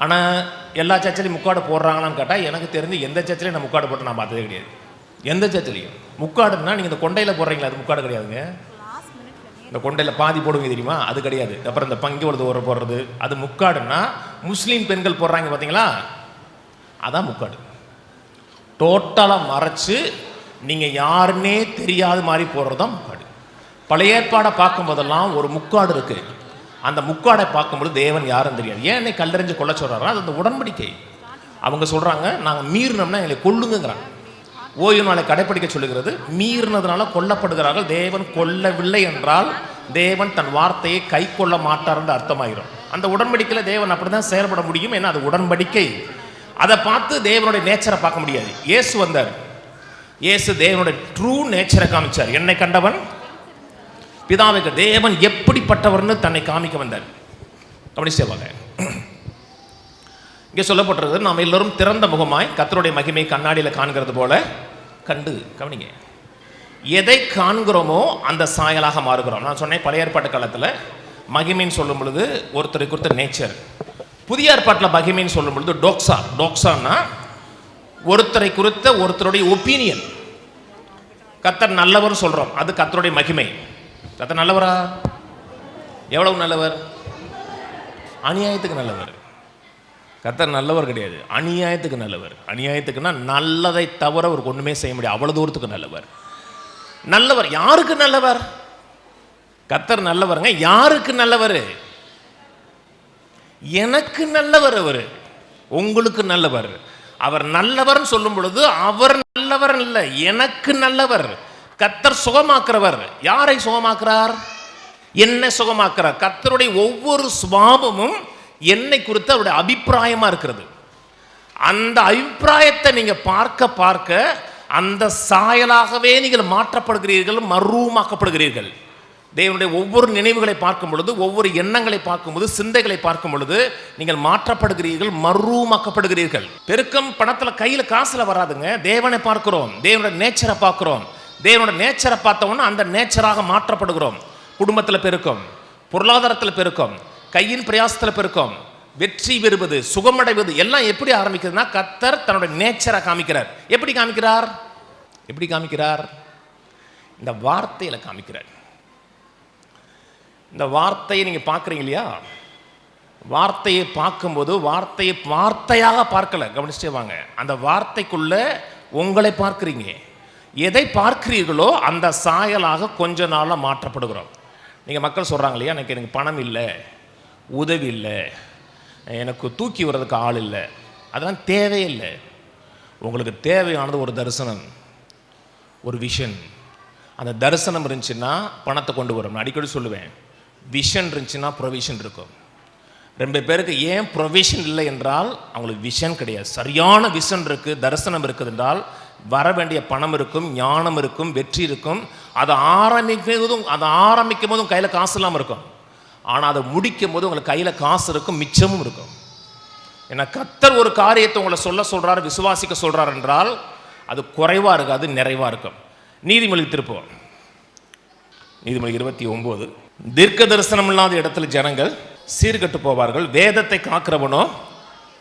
ஆனால் எல்லா சர்ச்சிலையும் முக்காடு போடுறாங்களான்னு கேட்டால் எனக்கு தெரிஞ்சு எந்த சர்ச்சிலையும் நான் முக்காடு போட்டு நான் பார்த்ததே கிடையாது. எந்த சர்ச்சிலையும் முக்காடுன்னா நீங்கள் இந்த கொண்டையில் போடுறீங்களா, அது முக்காடு கிடையாதுங்க. இந்த கொண்டையில் பாதி போடுவீங்க தெரியுமா, அது கிடையாது. அப்புறம் இந்த பங்கு ஒரு போடுறது அது முக்காடுன்னா, முஸ்லீம் பெண்கள் போடுறாங்க பார்த்தீங்களா, அதான் முக்காடு. டோட்டலாக மறைச்சு நீங்கள் யாருன்னே தெரியாத மாதிரி போடுறது தான் முக்காடு. பழைய ஏற்பாடை பார்க்கும் போதெல்லாம் ஒரு முக்காடு இருக்குது. அந்த முக்காடை பார்க்கும்போது தேவன் யாரும் தெரியாது. ஏன் என்னை கல்லறிஞ்சு கொல்ல சொல்கிறாரா? அது அந்த உடன்படிக்கை. அவங்க சொல்கிறாங்க, நாங்கள் மீறினோம்னா எங்களை கொல்லுங்கிறாங்க. ஓய்வு நாளை கடைப்பிடிக்க சொல்லுகிறது. மீறினதுனால கொல்லப்படுகிறார்கள். தேவன் கொல்லவில்லை என்றால் தேவன் தன் வார்த்தையை கை கொள்ள மாட்டார் என்று அர்த்தமாகிடும். அந்த உடன்படிக்கையில் தேவன் அப்படி தான் செயல்பட முடியும். ஏன்னா அது உடன்படிக்கை. அதை பார்த்து தேவனுடைய நேச்சரை பார்க்க முடியாது. இயேசு வந்தார். இயேசு தேவனுடைய ட்ரூ நேச்சரை காமிச்சார். என்னை கண்டவன் பிதாவுக்கு, தேவன் எப்படிப்பட்டவர்னு தன்னை காமிக்க வந்தார். அப்படி செய்வாங்க. இங்கே சொல்லப்பட்டிருக்கிறது, நாம் எல்லோரும் திறந்த முகமாய் கர்த்தருடைய மகிமை கண்ணாடியில் காண்கிறது போல கண்டு. கவனிங்க, எதை காண்கிறோமோ அந்த சாயலாக மாறுகிறோம். நான் சொன்னேன், பழைய ஏற்பாட்டு காலத்தில் மகிமைன்னு சொல்லும் பொழுது ஒருத்தரை குறித்த நேச்சர். புதிய ஏற்பாட்டில் மகிமைன்னு சொல்லும் பொழுது டோக்ஸா. டோக்ஸான்னா ஒருத்தரை குறித்த ஒருத்தருடைய ஒப்பீனியன். கர்த்தர் நல்லவர் சொல்கிறோம், அது கர்த்தருடைய மகிமை. கர்த்தர் நல்லவரா? எவ்வளவு நல்லவர்? அநியாயத்துக்கு நல்லவர். கர்த்தர் நல்லவர் கிடையாது, அநியாயத்துக்கு நல்லவர். அநியாயத்துக்குன்னா நல்லதை தவிர அவருக்கு ஒன்றுமே செய்ய முடியாது, அவ்வளோ தூரத்துக்கு நல்லவர். நல்லவர் யாருக்கு நல்லவர்? கர்த்தர் நல்லவருங்க. யாருக்கு நல்லவர்? எனக்கு நல்லவர். அவர் உங்களுக்கு நல்லவர். அவர் நல்லவர்னு சொல்லும் பொழுது அவர் நல்லவர் இல்லை, எனக்கு நல்லவர். கர்த்தர் சுகமாக்குறவர். யாரை சுகமாக்குறார்? என்ன சுகமாக்குறார்? கர்த்தருடைய ஒவ்வொரு சுபாவமும் என்னை குறித்து அவருடைய அபிப்பிராயமா இருக்கிறது. அந்த அபிப்பிராயத்தை நீங்க பார்க்க பார்க்க அந்த சாயலாகவே நீங்கள் மாற்றப்படுகிறீர்கள், மறுரூபமாக்கப்படுகிறீர்கள். தேவனுடைய ஒவ்வொரு நினைவுகளை பார்க்கும் பொழுது, ஒவ்வொரு எண்ணங்களை பார்க்கும்போது, சிந்தைகளை பார்க்கும் பொழுது நீங்கள் மாற்றப்படுகிறீர்கள், மறுரூமாக்கப்படுகிறீர்கள். பெருக்கம் பணத்தில் கையில் காசில் வராதுங்க. தேவனை பார்க்கிறோம், தேவனுடைய நேச்சரை பார்க்கிறோம். தேவனுடைய நேச்சரை பார்த்தோன்னா அந்த நேச்சராக மாற்றப்படுகிறோம். குடும்பத்தில் பெருக்கம், பொருளாதாரத்தில் பெருக்கம், கையின் பிரயாசத்தில் பெருக்கம், வெற்றி பெறுவது, சுகமடைவது எல்லாம் எப்படி ஆரம்பிக்குதுன்னா கர்த்தர் தன்னுடைய நேச்சரை காமிக்கிறார். எப்படி காமிக்கிறார்? எப்படி காமிக்கிறார்? இந்த வார்த்தையில் காமிக்கிறார். இந்த வார்த்தையை நீங்கள் பார்க்குறீங்க இல்லையா? வார்த்தையை பார்க்கும்போது வார்த்தையை வார்த்தையாக பார்க்கல, கவனிச்சுட்டே வாங்க. அந்த வார்த்தைக்குள்ள உங்களை பார்க்குறீங்க. எதை பார்க்கிறீர்களோ அந்த சாயலாக கொஞ்ச நாளாக மாற்றப்படுகிறோம். நீங்கள் மக்கள் சொல்கிறாங்க இல்லையா, எனக்கு பணம் இல்லை, உதவி இல்லை, எனக்கு தூக்கி வர்றதுக்கு ஆள் இல்லை, அதெல்லாம் தேவையில்லை. உங்களுக்கு தேவையானது ஒரு தரிசனம், ஒரு விஷன். அந்த தரிசனம் இருந்துச்சுன்னா பணத்தை கொண்டு வரும். நான் அடிக்கடி சொல்லுவேன், விஷன் இருந்துச்சுன்னா ப்ரொவிஷன் இருக்கும். ரொம்ப பேருக்கு ஏன் ப்ரொவிஷன் இல்லை என்றால் அவங்களுக்கு விஷன் கிடையாது. சரியான விஷன் இருக்குது, தரிசனம் இருக்குது என்றால் வர வேண்டிய பணம் இருக்கும், ஞானம் இருக்கும், வெற்றி இருக்கும். அதை ஆரம்பிக்கும் போதும் கையில் காசு இல்லாமல் இருக்கும். ஆனால் அதை முடிக்கும் போது உங்களுக்கு கையில் காசு இருக்கும், மிச்சமும் இருக்கும். ஏன்னா கர்த்தர் ஒரு காரியத்தை உங்களை சொல்கிறார், விசுவாசிக்க சொல்கிறார் என்றால் அது குறைவாக இருக்காது, நிறைவாக இருக்கும். நீதிமொழி திருப்பம், நீதிமொழி 29. தீர்க்க தரிசனம் இல்லாத இடத்துல ஜனங்கள் சீர்கட்டு போவார்கள், வேதத்தை காக்கிறவனோ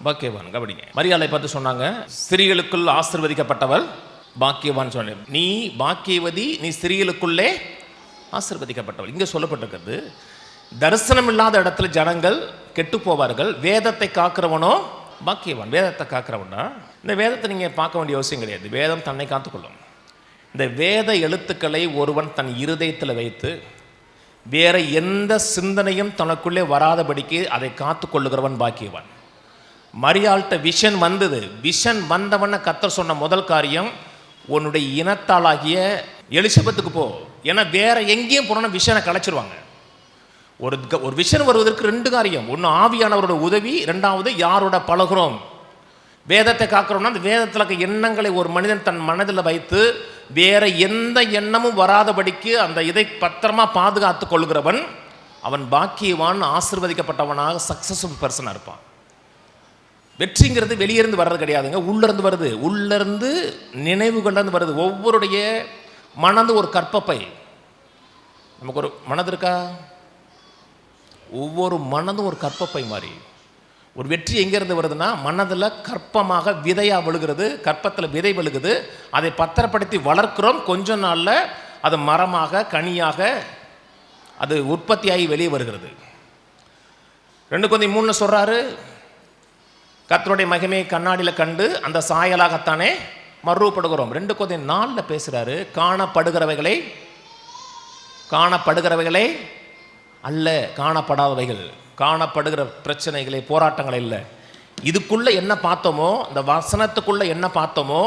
பாக்கியவான். கபடிங்க. மரியாதை பார்த்து சொன்னாங்க, ஸ்திரீகளுக்குள் ஆசீர்வதிக்கப்பட்டவள் பாக்கியவான் சொன்னேன். நீ பாக்கியவதி, நீ ஸ்திரீகளுக்குள்ளே ஆசீர்வதிக்கப்பட்டவள். இங்கே சொல்லப்பட்டிருக்கிறது, தரிசனம் இல்லாத இடத்துல ஜனங்கள் கெட்டு போவார்கள், வேதத்தை காக்கிறவனோ பாக்கியவான். வேதத்தை காக்கிறவனா, இந்த வேதத்தை நீங்கள் பார்க்க வேண்டிய அவசியம் கிடையாது. வேதம் தன்னை காத்துக்கொள்ளும். இந்த வேத எழுத்துக்களை ஒருவன் தன் இருதயத்தில் வைத்து வேற எந்த சிந்தனையும் தனக்குள்ளே வராதபடிக்கு அதை காத்து கொள்ளுகிறவன் பாக்கியவான். மரியாள்கிட்ட விஷன் வந்தது. விஷன் வந்தவன கர்த்தர் சொன்ன முதல் காரியம், உன்னுடைய இனத்தாளாகிய எலிசபெத்துக்கு போ. ஏன்னா வேற எங்கேயும் போனோன்னா விஷனை கலைச்சிருவாங்க. ஒரு விஷன் வருவதற்கு ரெண்டு காரியம், ஒன்று ஆவியானவரோட உதவி, ரெண்டாவது யாரோட பழகிறோம். வேதத்தை காக்கிறோம்னா அந்த வேதத்தில் இருக்க எண்ணங்களை ஒரு மனிதன் தன் மனதில் வைத்து வேற எந்த எண்ணமும் வராதபடிக்கு அந்த இதை பத்திரமா பாதுகாத்து கொள்கிறவன் அவன் பாக்கியவான், ஆசீர்வதிக்கப்பட்டவனாக சக்சஸ்ஃபுல் பர்சனாக இருப்பான். வெற்றிங்கிறது வெளியிருந்து வர்றது கிடையாதுங்க, உள்ளிருந்து வருது. உள்ளிருந்து நினைவுகள்லேருந்து வருது. ஒவ்வொருடைய மனது ஒரு கற்பப்பை. நமக்கு ஒரு மனது இருக்கா? ஒவ்வொரு மனதும் ஒரு கற்பப்பை மாதிரி. ஒரு வெற்றி எங்கேருந்து வருதுன்னா மனதில் கற்பமாக விதையாக விழுகிறது, கற்பத்தில் விதை விழுகுது, அதை பத்திரப்படுத்தி வளர்க்கிறோம். கொஞ்ச நாளில் அது மரமாக, கனியாக அது உற்பத்தியாகி வெளியே வருகிறது. 2 Corinthians 3 சொல்கிறாரு, கர்த்தருடைய மகிமையை கண்ணாடியில் கண்டு அந்த சாயலாகத்தானே மறுரூபப்படுகிறோம். 2 Corinthians 4 பேசுகிறாரு, காணப்படுகிறவைகளை அல்ல, காணப்படாதவைகள். காணப்படுகிற பிரச்சனைகளை, போராட்டங்களை இல்லை. இதுக்குள்ளே என்ன பார்த்தோமோ, இந்த வசனத்துக்குள்ளே என்ன பார்த்தோமோ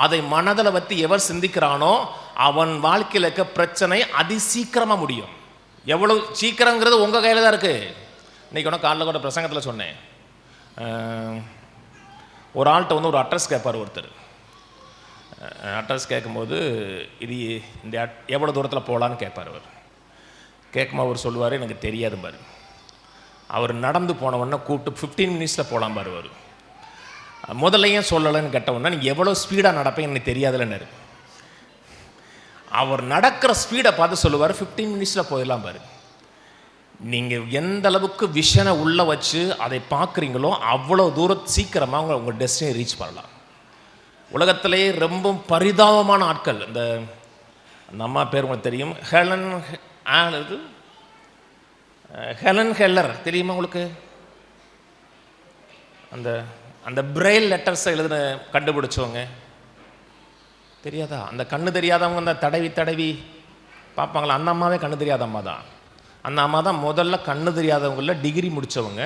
அதை மனதில் வச்சு எவர் சிந்திக்கிறானோ அவன் வாழ்க்கையில் இருக்க பிரச்சனை அதிசீக்கிரமாக முடியும். எவ்வளோ சீக்கிரங்கிறது உங்கள் கையில் தான் இருக்குது. இன்றைக்கி ஒன்று காலையில் கூட பிரசங்கத்தில் சொன்னேன், ஒரு ஆள்கிட்ட ஒரு அட்ரஸ் கேட்பார். ஒருத்தர் அட்ரஸ் கேட்கும்போது இது இந்த எவ்வளோ தூரத்தில் போகலான்னு கேட்பார். அவர் கேட்கும்போது அவர் சொல்லுவார், எனக்கு தெரியாது பாரு. அவர் நடந்து போனவொன்னே கூப்பிட்டு 15 minutesல போகலாம் பாரு. அவர் முதல்ல ஏன் சொல்லலைன்னு கேட்டவொன்னா, நீங்கள் எவ்வளோ ஸ்பீடாக நடப்பேன் எனக்கு தெரியாதுல்லன்னாரு. அவர் நடக்கிற ஸ்பீடை பார்த்து சொல்லுவார், 15 minutesல போயிடலாம் பாரு. நீங்கள் எந்த அளவுக்கு விஷனை உள்ளே வச்சு அதை பார்க்குறீங்களோ அவ்வளோ தூரம் சீக்கிரமாக உங்கள் டெஸ்டினி ரீச் பண்ணலாம். உலகத்திலே ரொம்ப பரிதாபமான ஆட்கள், இந்த அம்மா பேர் உங்களுக்கு தெரியும், ஹெலன் கெல்லர் தெரியுமா உங்களுக்கு? அந்த அந்த பிரெயில் லெட்டர்ஸை கண்டுபிடிச்சவங்க தெரியாதா? அந்த கண்ணு தெரியாதவங்க அந்த தடவி பார்ப்பாங்களா, அந்த அம்மாவே கண்ணு தெரியாத அம்மா தான். அந்த அம்மா தான் முதல்ல கண்ணு தெரியாதவங்கள டிகிரி முடித்தவங்க.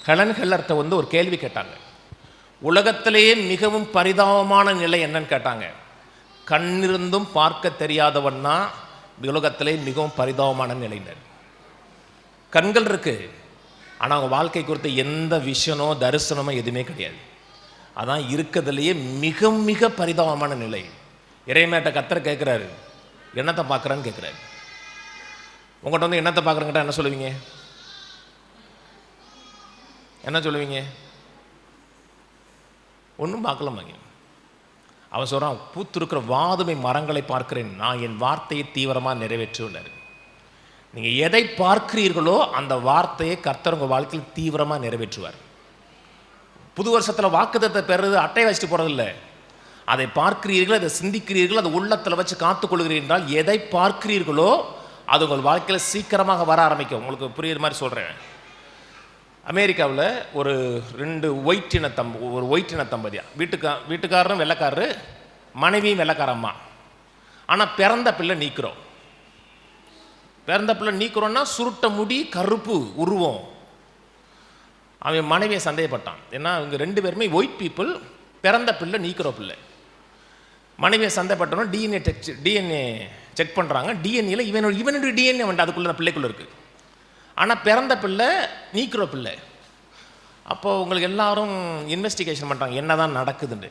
ஹெலன் கெல்லர்கிட்ட ஒரு கேள்வி கேட்டாங்க. உலகத்திலேயே மிகவும் பரிதாபமான நிலை என்னன்னு கேட்டாங்க. கண்ணிருந்தும் பார்க்க தெரியாதவன்னா உலகத்திலே மிகவும் பரிதாபமான நிலையினர். கண்கள் இருக்கு, ஆனால் அவங்க வாழ்க்கை குறித்த எந்த விஷனோ தரிசனமோ எதுவுமே கிடையாது. அதான் இருக்கிறதுலையே மிக மிக பரிதாபமான நிலை. இறைமையாட்ட கர்த்தர் கேட்குறாரு, என்னத்தை பார்க்குறான்னு கேட்குறாரு. உங்கள்கிட்ட வந்து என்னத்தை பார்க்குறங்கிட்ட என்ன சொல்லுவீங்க? என்ன சொல்லுவீங்க? ஒன்றும் பார்க்கலாமாங்க. அவன் சொல்கிறான், பூத்திருக்கிற வாதுமை மரங்களை பார்க்கிறேன், நான் என் வார்த்தையை தீவிரமாக நிறைவேற்றுள்ளார். நீங்கள் எதை பார்க்கிறீர்களோ அந்த வார்த்தையை கர்த்தர் உங்கள் வாழ்க்கையில் தீவிரமாக நிறைவேற்றுவார். புது வருஷத்தில் வாக்குத்தத்தத்தை பெறுறது அட்டை வச்சுட்டு போகிறதில்ல. அதை பார்க்கிறீர்கள், அதை சிந்திக்கிறீர்கள், அதை உள்ளத்தில் வச்சு காத்துக்கொள்கிறீர்கள் என்றால் எதை பார்க்கிறீர்களோ அது உங்கள் வாழ்க்கையில் சீக்கிரமாக வர ஆரம்பிக்கும். உங்களுக்கு புரியுற மாதிரி சொல்கிறேன். அமெரிக்காவில் ஒரு ஒயிட் இன தம்பதியா, வீட்டுக்காரரும் வெள்ளைக்காரரு, மனைவியும் வெள்ளைக்காரம்மா. ஆனால் பிறந்த பிள்ளை நீக்கிறோம். பிறந்த பிள்ளை நீக்கிறோன்னா சுருட்ட முடி, கருப்பு உருவம். அவன் மனைவியை சந்தேகப்பட்டான். ஏன்னா இவங்க 2 பேருமே ஒயிட் பீப்புள், பிறந்த பிள்ளை நீக்கிற பிள்ளை. மனைவியை சந்தேகப்பட்டோன்னா டிஎன்ஏ செக் பண்ணுறாங்க. டிஎன்ஏல இவனுடைய டிஎன்ஏ வந்துட்டு அதுக்குள்ளே பிள்ளைக்குள்ளே இருக்குது. ஆனால் பிறந்த பிள்ளை நீக்கிற பிள்ளை. அப்போது உங்களுக்கு எல்லாரும் இன்வெஸ்டிகேஷன் பண்ணுறாங்க என்ன தான் நடக்குதுன்னு.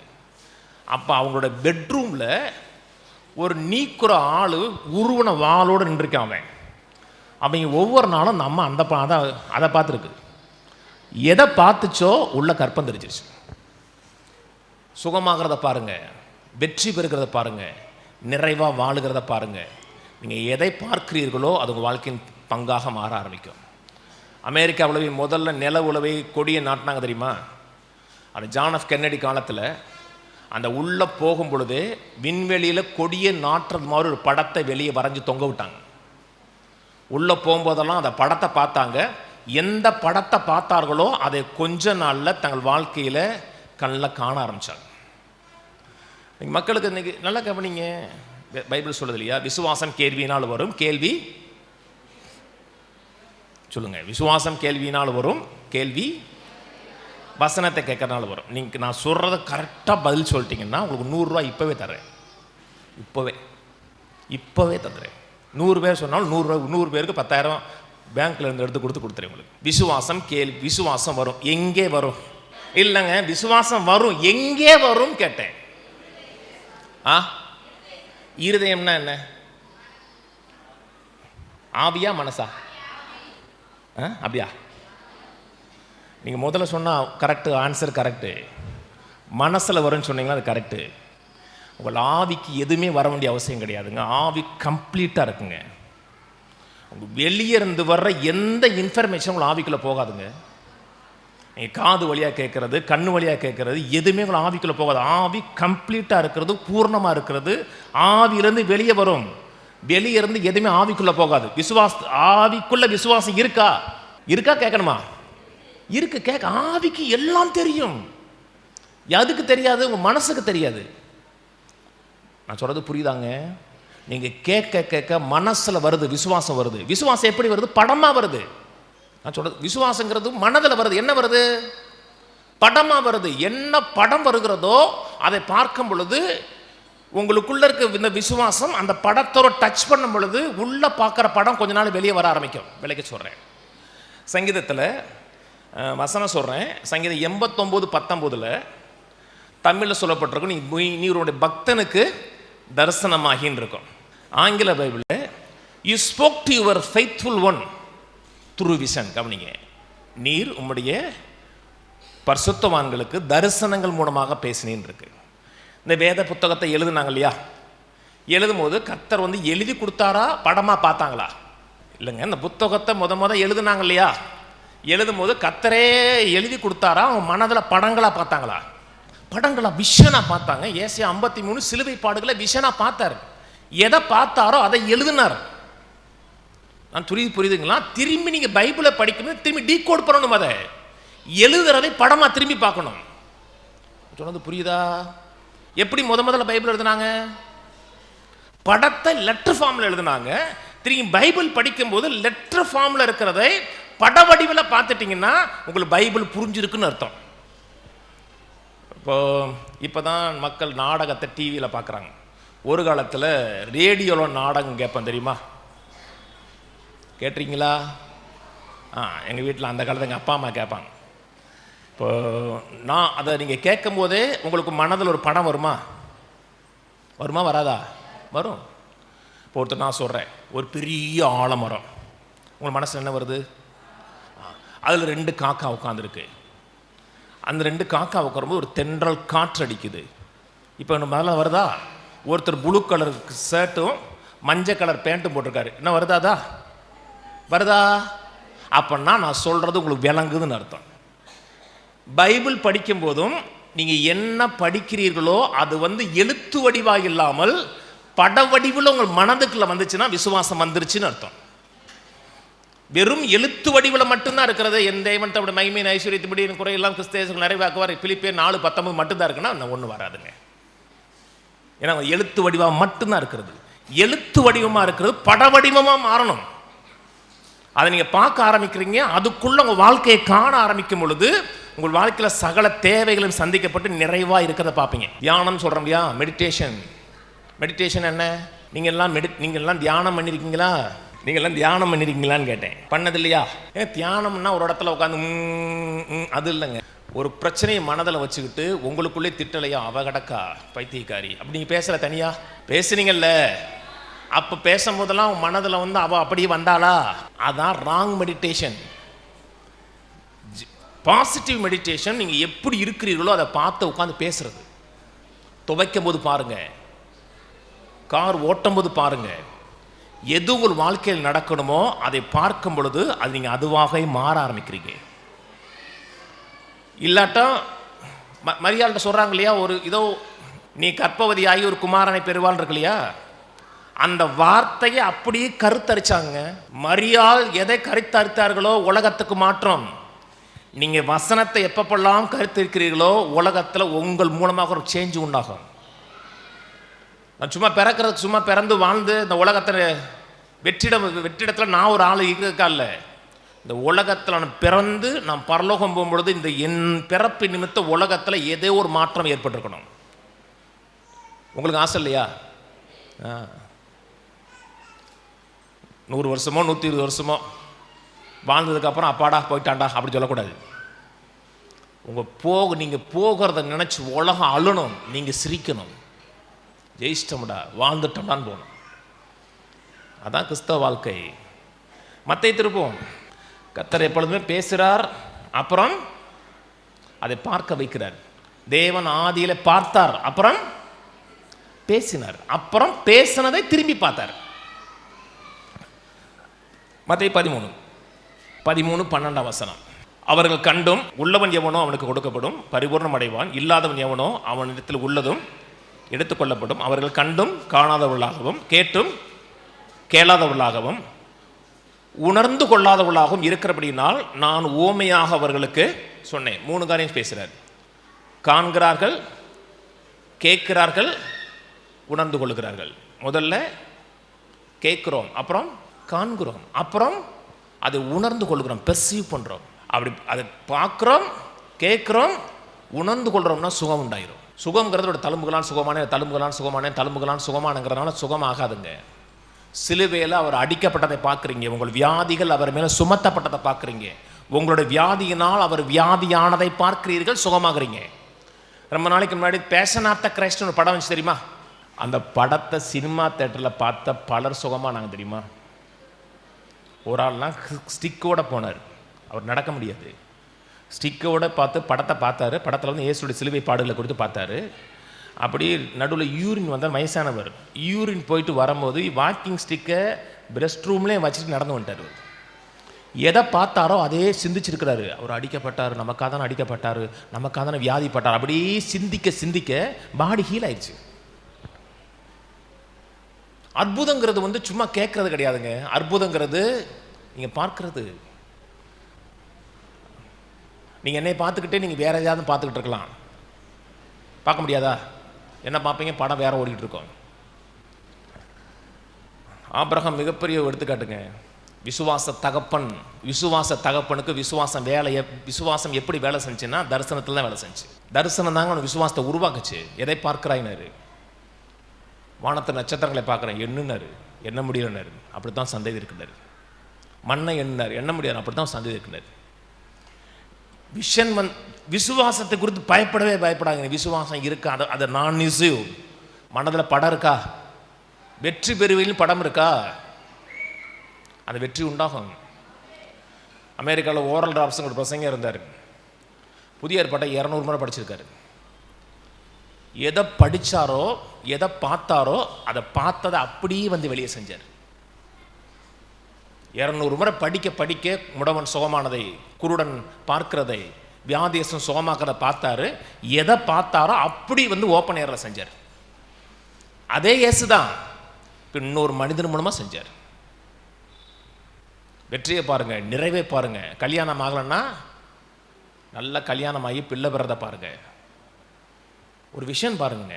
அப்போ அவங்களோட பெட்ரூமில் ஒரு நீக்கிற ஆள் உருவன வாளோடு நின்றுருக்கான். அவங்க ஒவ்வொரு நாளும் அந்த அம்மா அதை பார்த்துருக்கு. எதை பார்த்துச்சோ உள்ள கற்பம் தெரிஞ்சிருச்சு. சுகமாகிறத பாருங்கள், வெற்றி பெறுகிறத பாருங்கள், நிறைவாக வாழுகிறத பாருங்கள். நீங்கள் எதை பார்க்கிறீர்களோ அது உங்கள் வாழ்க்கையின் பங்காக மாற ஆரம்பிக்கும். அமெரிக்காவில் முதல்ல நில உளவை கொடியை நாட்டினாங்க தெரியுமா? அது ஜான் எஃப் கென்னடி காலத்தில் அந்த உள்ளே போகும் பொழுது விண்வெளியில் கொடியை நாட்டுறது மாதிரி ஒரு படத்தை வெளியே வரைஞ்சி தொங்க விட்டாங்க. உள்ளே போகும்போதெல்லாம் அந்த படத்தை பார்த்தாங்க. எந்த படத்தை பார்த்தார்களோ அதை கொஞ்ச நாளில் தங்கள் வாழ்க்கையில் கண்ணில் காண ஆரம்பித்தாங்க. மக்களுக்கு இன்றைக்கி நல்லா கவனிங்க, பைபிள் சொல்லுது இல்லையா, விசுவாசம் கேள்வியினால் வரும், கேள்வி சொல்லுங்கள், விசுவாசம் கேள்வியினால் வரும், கேள்வி வசனத்தை கேட்கறனால வரும். நீங்கள் நான் சொல்கிறத கரெக்டாக பதில் சொல்லிட்டீங்கன்னா உங்களுக்கு 100 ரூபா இப்போவே தர்றேன். இப்போவே தந்துடுறேன். 100 பேர் சொன்னாலும் 100 ரூபா, 100 பேருக்கு 10,000 பேங்க்ல இருந்து எடுத்து கொடுத்துறேன் உங்களுக்கு. விசுவாசம் விசுவாசம் வரும், எங்கே வரும்? இல்லைங்க, விசுவாசம் வரும், எங்கே வரும் கேட்டேன். இருதயம்னா என்ன? ஆவியா மனசா? அப்படியா? நீங்கள் முதல்ல சொன்னால் கரெக்டு, ஆன்சர் கரெக்டு. மனசில் வரும்னு சொன்னீங்களா, அது கரெக்டு. உங்கள் ஆவிக்கு எதுவுமே வர வேண்டிய அவசியம் கிடையாதுங்க. ஆவி கம்ப்ளீட்டாக இருக்குங்க. உங்கள் வெளியே இருந்து வர்ற எந்த இன்ஃபர்மேஷன் உங்கள் ஆவிக்குள்ளே போகாதுங்க. நீங்கள் காது வழியாக கேட்குறது, கண்ணு வழியாக கேட்குறது எதுவுமே உங்கள் ஆவிக்குள்ளே போகாது. ஆவி கம்ப்ளீட்டாக இருக்கிறது, பூர்ணமாக இருக்கிறது. ஆவியிலேருந்து வெளியே வரும், வெளியே இருந்து எதுவுமே ஆவிக்குள்ளே போகாது. ஆவிக்குள்ள விசுவாசம் இருக்கா கேட்கணுமா? இருக்கு, கேட்க. ஆவிக்கு எல்லாம் தெரியும். எதுக்கு தெரியாது? உங்கள் மனசுக்கு தெரியாது. நான் சொல்கிறது புரியுதாங்க? நீங்கள் கேட்க கேட்க மனசில் வருது, விசுவாசம் வருது. விசுவாசம் எப்படி வருது? படமாக வருது. நான் சொல்கிறது விசுவாசங்கிறது மனதில் வருது. என்ன வருது? படமாக வருது. என்ன படம் வருகிறதோ அதை பார்க்கும் பொழுது உங்களுக்குள்ள இருக்க இந்த விசுவாசம் அந்த படத்தோட டச் பண்ணும் பொழுது உள்ள பார்க்குற படம் கொஞ்ச நாள் வெளியே வர ஆரம்பிக்கும். விலைக்கு சொல்கிறேன். சங்கீதத்தில் வசனம் சொல்கிறேன். சங்கீதம் 89:19 தமிழில் சொல்லப்பட்டிருக்கும், நீ உன்னுடைய பக்தனுக்கு தரிசனமாகின்னு இருக்கும். ஆங்கில பைபிளில் you spoke to your faithful one through vision. கவனிங்க, நீர் உம்முடைய பரிசுத்தவான்களுக்கு தரிசனங்கள் மூலமாக பேசினேன்னு இருக்கு. இந்த வேத புத்தகத்தை எழுதுனாங்க இல்லையா, எழுதும் போது கர்த்தர் எழுதி கொடுத்தாரா, படமாக பார்த்தாங்களா? இல்லைங்க, இந்த புத்தகத்தை முத எழுதுனாங்க இல்லையா, எழுதும் போது கர்த்தரே எழுதி கொடுத்தாரா, அவங்க மனதில் படங்களாக பார்த்தாங்களா? படங்களா, விஷனாக பார்த்தாங்க. ஏசியா 53 சிலுவை பாடுகளை விஷனாக பார்த்தார். எதை பார்த்தாரோ அதை எழுதினார். நான் புரியுதுங்களா? திரும்பி நீங்கள் பைபிளை படிக்கணும், திரும்பி டீகோட் பண்ணணும். அதை எழுதுறதை படமாக திரும்பி பார்க்கணும். சொன்னது புரியுதா? எப்படி முதல்ல பைபிள் எழுதினாங்க? படத்தை லெட்டர் ஃபார்மில் எழுதினாங்க. திரும்பி பைபிள் படிக்கும்போது லெட்டர் ஃபார்மில் இருக்கிறதை பட வடிவில் பார்த்துட்டிங்கன்னா உங்களுக்கு பைபிள் புரிஞ்சிருக்குன்னு அர்த்தம். இப்போ தான் மக்கள் நாடகத்தை டிவியில் பார்க்குறாங்க. ஒரு காலத்தில் ரேடியோவில் நாடகம் கேட்பேன், தெரியுமா? கேட்டிருக்கீங்களா? எங்கள் வீட்டில் அந்த காலத்தில் எங்கள் அப்பா அம்மா கேட்பாங்க. நான் அதை நீங்கள் கேட்கும் போதே உங்களுக்கு மனதில் ஒரு படம் வருமா வராதா? வரும். இப்போ ஒருத்தர் நான் சொல்கிறேன், ஒரு பெரிய ஆலமரம், உங்கள் மனசில் என்ன வருது? அதில் 2 காக்கா உட்காந்துருக்கு. அந்த 2 காக்கா உட்காரும்போது ஒரு தென்றல் காற்று அடிக்குது. இப்போ நம்ம முதல்ல வருதா? ஒருத்தர் ப்ளூ கலர் ஷர்ட்டும் மஞ்சள் கலர் பேண்ட்டும் போட்டிருக்காரு. என்ன வருதா? வருதா? அப்படின்னா நான் சொல்கிறது உங்களுக்கு விளங்குதுன்னு அர்த்தம். பைபிள் படிக்கும் போதும் நீங்கள் என்ன படிக்கிறீர்களோ அது எழுத்து வடிவாக இல்லாமல் பட வடிவில் உங்கள் மனதுக்குள்ள வந்துச்சுன்னா விசுவாசம் வந்துருச்சுன்னு அர்த்தம். வெறும் எழுத்து வடிவில் மட்டும்தான் இருக்கிறது. என் தேவன் தம்முடைய மகிமையின் ஐஸ்வரியத்தின்படி குறையெல்லாம் கிறிஸ்தேசர்கள் நிறைவாக்குவார். பிலிப்பியர் 4:19 மட்டும்தான் இருக்குன்னா ஒன்றும் வராதுங்க. ஏன்னா எழுத்து வடிவாக மட்டும்தான் இருக்கிறது. எழுத்து வடிவமாக இருக்கிறது பட வடிவமாக மாறணும். அதை நீங்கள் பார்க்க ஆரம்பிக்கிறீங்க. அதுக்குள்ள உங்கள் வாழ்க்கையை காண ஆரம்பிக்கும் பொழுது உங்கள் வாழ்க்கையில் சகல தேவைகளும் சந்திக்கப்பட்டு நிறைவாக இருக்கிறத பார்ப்பீங்க. தியானம் சொல்கிறோம் இல்லையா? மெடிடேஷன் என்ன? நீங்கள் எல்லாம் தியானம் பண்ணியிருக்கீங்களா? நீங்கள் எல்லாம் தியானம் பண்ணியிருக்கீங்களான்னு கேட்டேன். பண்ணது இல்லையா? ஏன் தியானம்னா ஒரு இடத்துல உட்காந்து அது இல்லைங்க. ஒரு பிரச்சனையை மனதில் வச்சுக்கிட்டு உங்களுக்குள்ளே திட்டலையா, அவ கடக்கா பைத்தியக்காரி அப்படி நீங்கள் பேசல, தனியாக பேசுனீங்கல்ல, அப்போ பேசும்போதெல்லாம் மனதில் அவள் அப்படியே வந்தாளா? அதான் ராங் மெடிடேஷன். பாசிட்டிவ் மெடிடேஷன் நீங்கள் எப்படி இருக்கிறீர்களோ அதை பார்த்து உட்காந்து பேசுறது. துவைக்கும் போது பாருங்க, கார் ஓட்டும் போது பாருங்க, எது உங்கள் வாழ்க்கையில் நடக்கணுமோ அதை பார்க்கும் பொழுது அது நீங்கள் அதுவாக மாற ஆரம்பிக்கிறீங்க. இல்லாட்டா மரியாதை சொல்கிறாங்க இல்லையா, ஒரு இதோ நீ கர்ப்பவதியாகி ஒரு குமாரனை பெறுவாள் இருக்கு இல்லையா, அந்த வார்த்தையை அப்படியே கருத்தரிச்சாங்க. மரியாள் எதை கருத்தரித்தார்களோ உலகத்துக்கு மாற்றம். நீங்கள் வசனத்தை எப்பப்பெல்லாம் கருத்திருக்கிறீர்களோ உலகத்தில் உங்கள் மூலமாக ஒரு சேஞ்ச் உண்டாகும். நான் சும்மா பிறந்து வாழ்ந்து இந்த உலகத்தில் வெற்றிடத்தில் நான் ஒரு ஆள் இருக்கா இல்லை, இந்த உலகத்தில் நான் பிறந்து நான் பரலோகம் போகும்பொழுது இந்த என் பிறப்பு நிமித்த உலகத்தில் ஏதோ ஒரு மாற்றம் ஏற்பட்டிருக்கணும். உங்களுக்கு ஆசை இல்லையா? 100 வருஷமோ 120 வருஷமோ வாழ்ந்ததுக்கப்புறம் அப்பாடா போயிட்டாண்டா அப்படி சொல்லக்கூடாது. நீங்கள் போகிறத நினச்சி உலகம் அழணும், நீங்கள் சிரிக்கணும். ஜெயிச்சிட்டோம்டா, வாழ்ந்துட்டோம்டான்னு போகணும். அதான் கிறிஸ்தவ வாழ்க்கை. மத்தை திருப்போம். கர்த்தர் எப்பொழுதுமே பேசுகிறார், அப்புறம் அதை பார்க்க வைக்கிறார். தேவன் ஆதியில் பார்த்தார், அப்புறம் பேசினார், அப்புறம் பேசினதை திரும்பி பார்த்தார். மத்தேயு 13:12 வசனம். அவர்கள் கண்டும் உள்ளவன் எவனோ அவனுக்கு கொடுக்கப்படும், பரிபூர்ணம் அடைவான். இல்லாதவன் எவனோ அவனிடத்தில் உள்ளதும் எடுத்துக்கொள்ளப்படும். அவர்கள் கண்டும் காணாதவர்களாகவும் கேட்டும் கேளாதவர்களாகவும் உணர்ந்து கொள்ளாதவர்களாகவும் இருக்கிறபடினால் நான் ஓமையாக அவர்களுக்கு சொன்னேன். 3 காரியம் பேசுகிறார். காண்கிறார்கள், கேட்கிறார்கள், உணர்ந்து கொள்கிறார்கள். முதல்ல கேட்குறோம், அப்புறம் காண்கிறோம், அப்புறம் அதை உணர்ந்து கொள்கிறோம், பெர்சீவ் பண்ணுறோம். அப்படி அதை பார்க்குறோம், கேட்குறோம், உணர்ந்து கொள்கிறோம்னா சுகம் உண்டாயிரும். சுகம்ங்கிறதோட தழும்புகளான் சுகமானங்கிறதுனால சுகம் ஆகாதுங்க. சிலுவையில் அவர் அடிக்கப்பட்டதை பார்க்குறீங்க, உங்கள் வியாதிகள் அவர் மேலே சுமத்தப்பட்டதை பார்க்குறீங்க, உங்களுடைய வியாதியினால் அவர் வியாதியானதை பார்க்கிறீர்கள், சுகமாகறீங்க. ரொம்ப நாளைக்கு முன்னாடி பேஷன் ஆஃப் த கிரைஸ்ட்னு ஒரு படம் வந்துச்சு தெரியுமா? அந்த படத்தை சினிமா தேட்டரில் பார்த்த பலர் சுகமானாங்க தெரியுமா? ஒரு ஆள்லாம் ஸ்டிக்கோட போனார், அவர் நடக்க முடியாது, ஸ்டிக்கோட பார்த்து படத்தை பார்த்தாரு. படத்தில் இயேசுடைய சிலுவை பாடுகளை கொடுத்து பார்த்தாரு. அப்படி நடுவில் யூரின் வந்தால் வயசானவர் யூரின் போயிட்டு வரும்போது வாக்கிங் ஸ்டிக்கை ரெஸ்ட் ரூம்லேயே வச்சுட்டு நடந்து வந்துட்டார். எதை பார்த்தாரோ அதே சிந்திச்சிருக்கிறாரு. அவர் அடிக்கப்பட்டார், நமக்காக தானே அடிக்கப்பட்டார், நமக்காக தானே வியாதிப்பட்டார். அப்படியே சிந்திக்க சிந்திக்க பாடி ஹீல் ஆயிடுச்சு. அற்புதங்கிறது சும்மா கேட்கறது கிடையாதுங்க. அற்புதங்கிறது நீங்கள் பார்க்கறது. நீங்கள் என்னை பார்த்துக்கிட்டே நீங்கள் வேற எதாவது பார்த்துக்கிட்டு இருக்கலாம், பார்க்க முடியாதா? என்ன பார்ப்பீங்க? படம் வேற ஓடிக்கிட்டு இருக்கோம். ஆபிரகாம் மிகப்பெரிய எடுத்துக்காட்டுங்க. விசுவாச தகப்பனுக்கு விசுவாசம் எப்படி வேலை செஞ்சுன்னா தரிசனத்தில் தான் வேலை செஞ்சு. தரிசனம் தாங்க அவன் விசுவாசத்தை உருவாக்குச்சு. எதை பார்க்கிறாயினாரு? வானத்து நட்சத்திரங்களை பார்க்குறேன் எண்ணுனாரு, எண்ண முடியலனாரு. அப்படி தான் சந்தேகம் இருக்கிறார். மண்ணை எண்ணினார், எண்ண முடியாது. அப்படி தான் சந்தேகம் இருக்கிறார். விசுவாசத்தை குறித்து பயப்படாங்க. விசுவாசம் இருக்கா? அதை நான் நியூஸு மனதில் படம் இருக்கா? வெற்றி பெறுவதில் படம் இருக்கா? அந்த வெற்றி உண்டாகும். அமெரிக்காவில் ஓரல் ராப்ஸுங்க ஒரு பிரசங்க இருந்தார். புதிய ஏற்பாட்டை 200 முறை படிச்சிருக்காரு. எதை படித்தாரோ எதை பார்த்தாரோ அதை பார்த்ததை அப்படியே வந்து வெளியே செஞ்சார். 200 முறை படிக்க படிக்க முடவன் சுகமானதை, குருடன் பார்க்கிறதை, வியாதியசம் சுகமாக்கிறத பார்த்தாரு. எதை பார்த்தாரோ அப்படி வந்து ஓப்பன் ஏரில் செஞ்சார். அதே இயேசு தான் இன்னொரு மனிதன் மூலமாக செஞ்சார். வெற்றியை பாருங்க, நிறைவே பாருங்க. கல்யாணம் ஆகலைன்னா நல்ல கல்யாணம் ஆகி பிள்ளை பெறதை பாருங்க. ஒரு விஷயம் பாருங்க,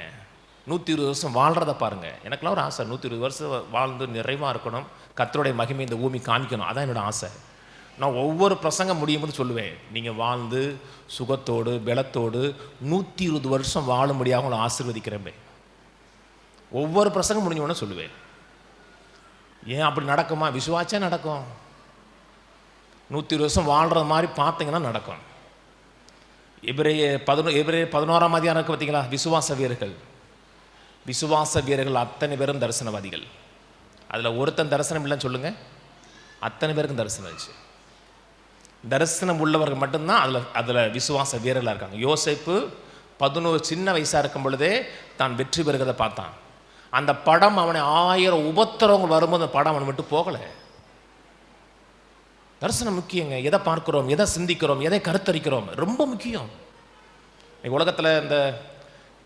120 வருஷம் வாழ்கிறத பாருங்க. எனக்குலாம் ஒரு ஆசை, 120 வருஷம் வாழ்ந்து நிறைவாக இருக்கணும், கர்த்தருடைய மகிமை இந்த பூமி காமிக்கணும். அதான் என்னோட ஆசை. நான் ஒவ்வொரு பிரசங்கம் முடியும் போது சொல்லுவேன், நீங்கள் வாழ்ந்து சுகத்தோடு பலத்தோடு 120 வருஷம் வாழும்படியாக உங்களை ஆசீர்வதிக்கிறேன். ஒவ்வொரு பிரசங்கம் முடிஞ்சோன்னு சொல்லுவேன். ஏன் அப்படி நடக்குமா? விசுவாச்சா நடக்கும். 120 வருஷம் வாழ்கிற மாதிரி பார்த்தீங்கன்னா நடக்கும். எபிரேயர் 11ஆம் அதிகாரம் இருக்கு பார்த்தீங்களா? விசுவாச வீரர்கள் அத்தனை பேரும் தரிசனவாதிகள். அதில் ஒருத்தன் தரிசனம் இல்லைன்னு சொல்லுங்கள், அத்தனை பேருக்கும் தரிசனம் இருந்துச்சு. தரிசனம் உள்ளவர்கள் மட்டும்தான் அதில் விசுவாச வீரர்களாக இருக்காங்க. யோசேப்பு 11 சின்ன வயசாக இருக்கும் பொழுதே தான் வெற்றி பெறுகிறத பார்த்தான். அந்த படம் அவனை 1000 உபத்திரவங்கள் வரும்போது அந்த படம் அவனை விட்டு போகலை. தரிசனம் முக்கியங்க. எதை பார்க்கிறோம், எதை சிந்திக்கிறோம், எதை கருத்தரிக்கிறோம் ரொம்ப முக்கியம். உலகத்தில் இந்த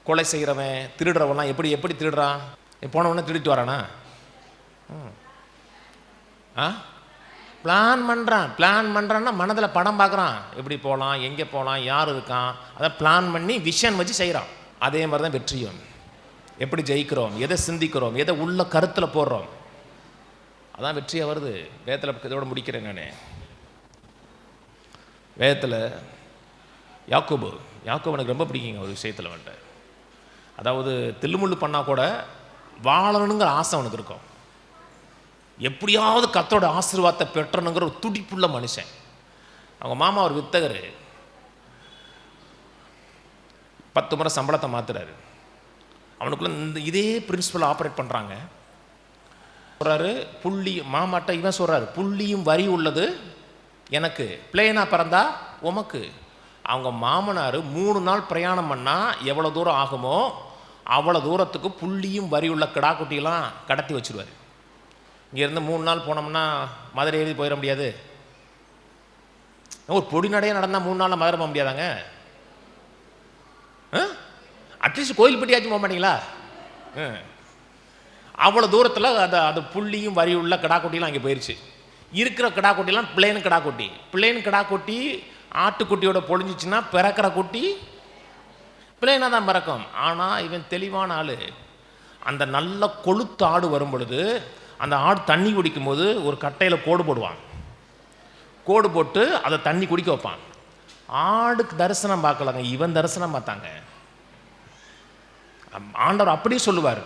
கொலை செய்கிறவன், திருடுறவன்லாம் எப்படி திருடுறான்? போனவொடனே திருடிட்டு வரானா? பிளான் பண்ணுறான்னா மனதில் படம் பார்க்குறான், எப்படி போகலாம், எங்கே போகலாம், யார் இருக்கான், அதை பிளான் பண்ணி விஷன் வச்சு செய்கிறான். அதே மாதிரி தான் வெற்றியும். எப்படி ஜெயிக்கிறோம், எதை சிந்திக்கிறோம், எதை உள்ள கருத்தில் போடுறோம், அதான் வெற்றியாக வருது. வேதத்தில் இதோட முடிக்கிறேன் நான். வேதத்தில் யாக்கோபு எனக்கு ரொம்ப பிடிக்குங்க ஒரு விஷயத்தில் வந்துட்டு. அதாவது தில்லுமுள்ளு பண்ணால் கூட வாழணுங்கிற ஆசை அவனுக்கு இருக்கும். எப்படியாவது கர்த்தரோட ஆசீர்வாதத்தை பெற்றணுங்கிற ஒரு துடிப்புள்ள மனுஷன். அவங்க மாமா ஒரு வித்தகர் 10 முறை சம்பளத்தை மாற்றுறாரு. அவனுக்குள்ள இதே பிரின்சிபல் ஆப்ரேட் பண்ணுறாங்க. சொல்கிறாரு புள்ளி மாமாட்ட, இவன் சொல்கிறாரு புள்ளியும் வரி உள்ளது எனக்கு, பிளேனாக பிறந்தா உமக்கு. அவங்க மாமனார் 3 நாள் பிரயாணம் பண்ணால் எவ்வளோ தூரம் ஆகுமோ அவ்வளோ தூரத்துக்கு புள்ளியும் வரி உள்ள கிடாக்குட்டியெல்லாம் கடத்தி வச்சுருவார். இங்கேருந்து 3 நாள் போனோம்னா மதுரை எழுதி போயிட முடியாது. ஒரு பொடி நடையாக நடந்தால் 3 நாளில் மதுரை போக முடியாதாங்க? அட்லீஸ்ட் கோயில்பட்டியாச்சும் போக மாட்டீங்களா? அவ்வளோ தூரத்தில் அது புள்ளியும் வரி உள்ள கிடாக்குட்டியெல்லாம் அங்கே போயிடுச்சு. இருக்கிற கிடாக்குட்டியெல்லாம் பிளேன் கிடாக்குட்டி ஆட்டுக்குட்டியோட பொழிஞ்சிச்சுன்னா பிறக்கிற குட்டி பிளேனாக தான் பிறக்கும். ஆனால் இவன் தெளிவான ஆள். அந்த நல்ல கொளுத்து ஆடு வரும் பொழுது அந்த ஆடு தண்ணி குடிக்கும் போது ஒரு கட்டையில் கோடு போடுவான். கோடு போட்டு அதை தண்ணி குடிக்க வைப்பான். ஆடுக்கு தரிசனம் பார்க்கலாங்க, இவன் தரிசனம் பார்த்தாங்க. ஆண்டவர் அப்படியே சொல்லுவார்,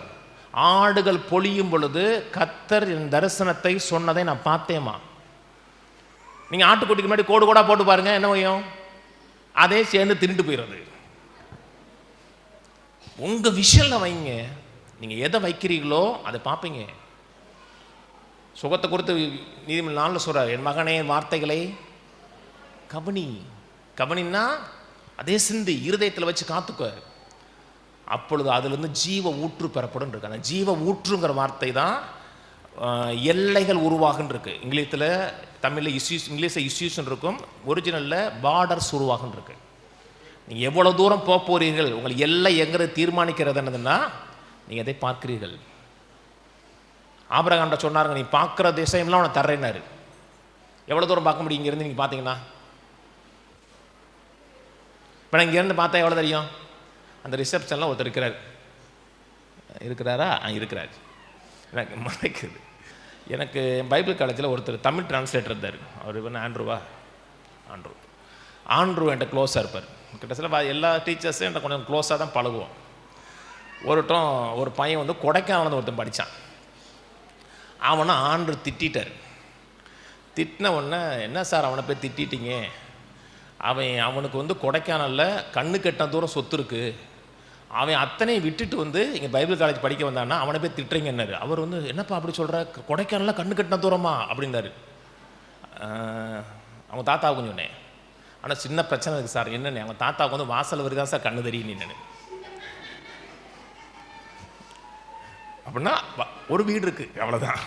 ஆடுகள் பொழியும் பொழுது கர்த்தர் என் தரிசனத்தை சொன்னதை நான் பார்த்தேமா. நீங்கள் ஆட்டுக்குட்டிக்கு முன்னாடி கோடு கோடாக போட்டு பாருங்க, என்ன வையும்? அதே சேர்ந்து தின்னுட்டு போயிடுறது. உங்கள் விஷயம் வைங்க. நீங்கள் எதை வைக்கிறீங்களோ அதை பார்ப்பீங்க. சுகத்தை கொடுத்து நீதிமன்ற நாளில் சொல்கிறார், என் மகனே வார்த்தைகளை கவனின்னா அதே சிந்தி இருதயத்தில் வச்சு காத்துக்க. அப்பொழுது அதிலிருந்து ஜீவ ஊற்று பெறப்படும் இருக்கு. அந்த ஜீவ ஊற்றுங்கிற வார்த்தை தான் எல்லைகள் உருவாகுன்னு இருக்கு. தமிழில் இங்கிலீஷில் இஷ்யூஷன் இருக்கும், ஒரிஜினலில் பார்டர்ஸ் உருவாகுன்னு இருக்கு. நீங்கள் எவ்வளோ தூரம் போக போகிறீர்கள், உங்கள் எல்லை எங்கிறது தீர்மானிக்கிறது என்னதுன்னா நீங்கள் எதை பார்க்கிறீர்கள். ஆபிரகாம்கிட்ட சொன்னாருங்க, நீ பார்க்குற திசையெல்லாம் உனக்கு தர்றேன்னாரு. எவ்வளோ தூரம் பார்க்க முடியும் இங்கேருந்து? நீங்கள் பார்த்தீங்கன்னா இப்போ நான் இங்கேருந்து பார்த்தா எவ்வளோ தெரியும்? அந்த ரிசப்ஷனில் ஒருத்தர் இருக்கிறாரா? இருக்கிறார். எனக்கு மறைக்குது. எனக்கு பைபிள் காலேஜில் ஒருத்தர் தமிழ் டிரான்ஸ்லேட்டர் இருந்தார். அவர் ஆண்ட்ரூ என்கிட்ட க்ளோஸாக இருப்பார். கிட்டத்தட்ட எல்லா டீச்சர்ஸும் என்கிட்ட கொஞ்சம் க்ளோஸாக தான் பழகுவோம். ஒரு பையன் வந்து கொடைக்கானல் ஒருத்தன் படித்தான். அவனை ஆண்ட்ரூ திட்டார். திட்டின உடனே, என்ன சார் அவனை போய் திட்டிட்டீங்க, அவனுக்கு வந்து கொடைக்கானலில் கண்ணு கெட்ட தூரம் சொத்து இருக்குது, அவன் அத்தனையும் விட்டுட்டு வந்து இங்கே பைபிள் காலேஜ் படிக்க வந்தான்னா அவனை போய் திட்டுறீங்கன்னாரு. அவர் வந்து, என்னப்பா அப்படி சொல்கிற, கொடைக்கானலில் கண்ணு கட்டின தூரமா அப்படின்னாரு. அவங்க அவங்க தாத்தாவுக்கு சொன்னேன். ஆனால் சின்ன பிரச்சனை இருக்குது சார். என்னென்ன, அவங்க தாத்தாவுக்கு வந்து வாசல் வரி தான் சார் கண்ணு தெரியும் நின்று. அப்படின்னா ஒரு வீடு இருக்குது, அவ்வளோதான்.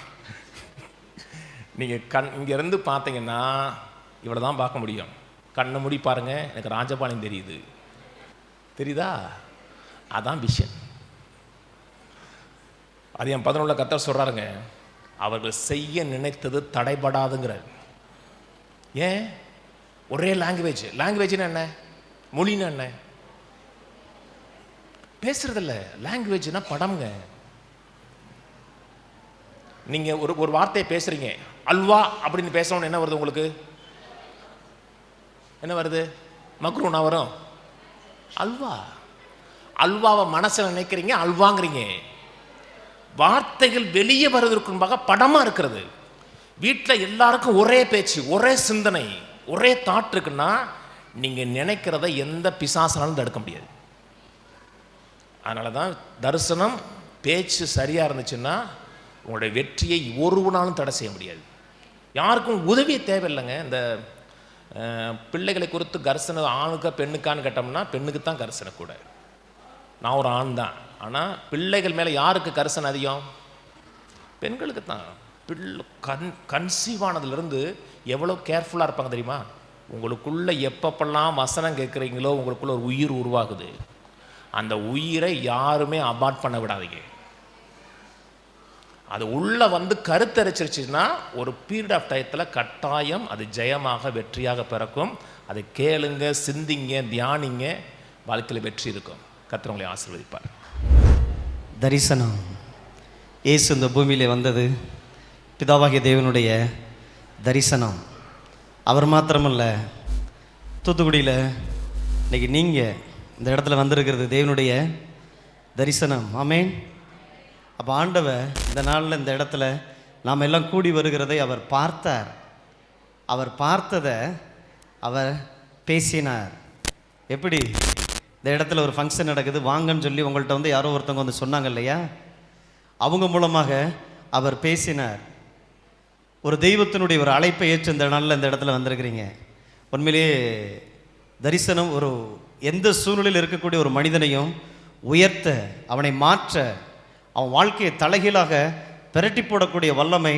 நீங்கள் இங்கேருந்து பார்த்தீங்கன்னா இவ்வளோ தான் பார்க்க முடியும். கண்ணை மூடி பாருங்கள், எனக்கு ராஜபாளையம் தெரியுது. தெரியுதா? அதான் விஷன். அது என் 11 கர்த்தர் சொல்கிறாருங்க, அவர்கள் செய்ய நினைத்தது தடைபடாதுங்கிறார். ஏன்? ஒரே லாங்குவேஜ்னா என்ன? மொழின்னா என்ன? பேசுறதில்ல. லாங்குவேஜ்னா படம்ங்க. நீங்கள் ஒரு வார்த்தையை பேசுகிறீங்க, அல்வா அப்படின்னு பேசணும்னு என்ன வருது உங்களுக்கு? என்ன வருது? மக்ரூனா வரும். அல்வாவை மனசில் நினைக்கிறீங்க, அல்வாங்கிறீங்க. வார்த்தைகள் வெளியே வருவதற்கும்பாக படமாக இருக்கிறது. வீட்டில் எல்லாருக்கும் ஒரே பேச்சு, ஒரே சிந்தனை, ஒரே தாட் இருக்குன்னா நீங்கள் நினைக்கிறத எந்த பிசாசனாலும் தடுக்க முடியாது. அதனால தான் தரிசனம் பேச்சு சரியாக இருந்துச்சுன்னா உங்களுடைய வெற்றியை ஒருவனாலும் தடை செய்ய முடியாது. யாருக்கும் உதவி தேவையில்லைங்க. இந்த பிள்ளைகளை குறித்து கர்சனை ஆணுக்கா பெண்ணுக்கான்னு கேட்டோம்னா பெண்ணுக்கு தான் கர்சனை கூட. நான் ஒரு ஆண் தான். ஆனால் பிள்ளைகள் மேலே யாருக்கு கர்சனை அதிகம்? பெண்களுக்கு தான். கன்சீவ் ஆனதுலேருந்து எவ்வளோ கேர்ஃபுல்லாக இருப்பாங்க தெரியுமா? உங்களுக்குள்ளே எப்பப்பெல்லாம் வசனம் கேட்குறீங்களோ உங்களுக்குள்ள ஒரு உயிர் உருவாகுது. அந்த உயிரை யாருமே அபார்ட் பண்ண விடாதீங்க. அது உள்ளே வந்து கருத்தரிச்சிருச்சுன்னா ஒரு பீரியட் ஆஃப் டயத்தில் கட்டாயம் அது ஜெயமாக வெற்றியாக பிறக்கும். அதை கேளுங்க, சிந்திங்க, தியானிங்க, வாழ்க்கையில் வெற்றி இருக்கும். கர்த்தர் உங்களை ஆசீர்வதிப்பார். தரிசனம். இயேசு இந்த பூமியிலே வந்தது பிதாவாகிய தேவனுடைய தரிசனம். அவர் மாத்திரமல்ல, தூத்துக்குடியில் இன்னைக்கு நீங்கள் இந்த இடத்துல வந்திருக்கிறது தேவனுடைய தரிசனம். ஆமேன். அப்போ ஆண்டவர் இந்த நாளில் இந்த இடத்துல நாம் எல்லாம் கூடி வருகிறதை அவர் பார்த்தார். அவர் பார்த்ததை அவர் பேசினார். எப்படி? இந்த இடத்துல ஒரு ஃபங்க்ஷன் நடக்குது, வாங்கன்னு சொல்லி உங்கள்கிட்ட வந்து யாரோ ஒருத்தவங்க வந்து சொன்னாங்க இல்லையா? அவங்க மூலமாக அவர் பேசினார். ஒரு தெய்வத்தினுடைய ஒரு அழைப்பை ஏற்று இந்த நாளில் இந்த இடத்துல வந்திருக்கிறீங்க. உண்மையிலேயே தரிசனம் ஒரு எந்த சூழ்நிலையில் இருக்கக்கூடிய ஒரு மனிதனையும் உயர்த்த, அவனை மாற்ற, அவன் வாழ்க்கையை தலைகீழாக பிரட்டி போடக்கூடிய வல்லமை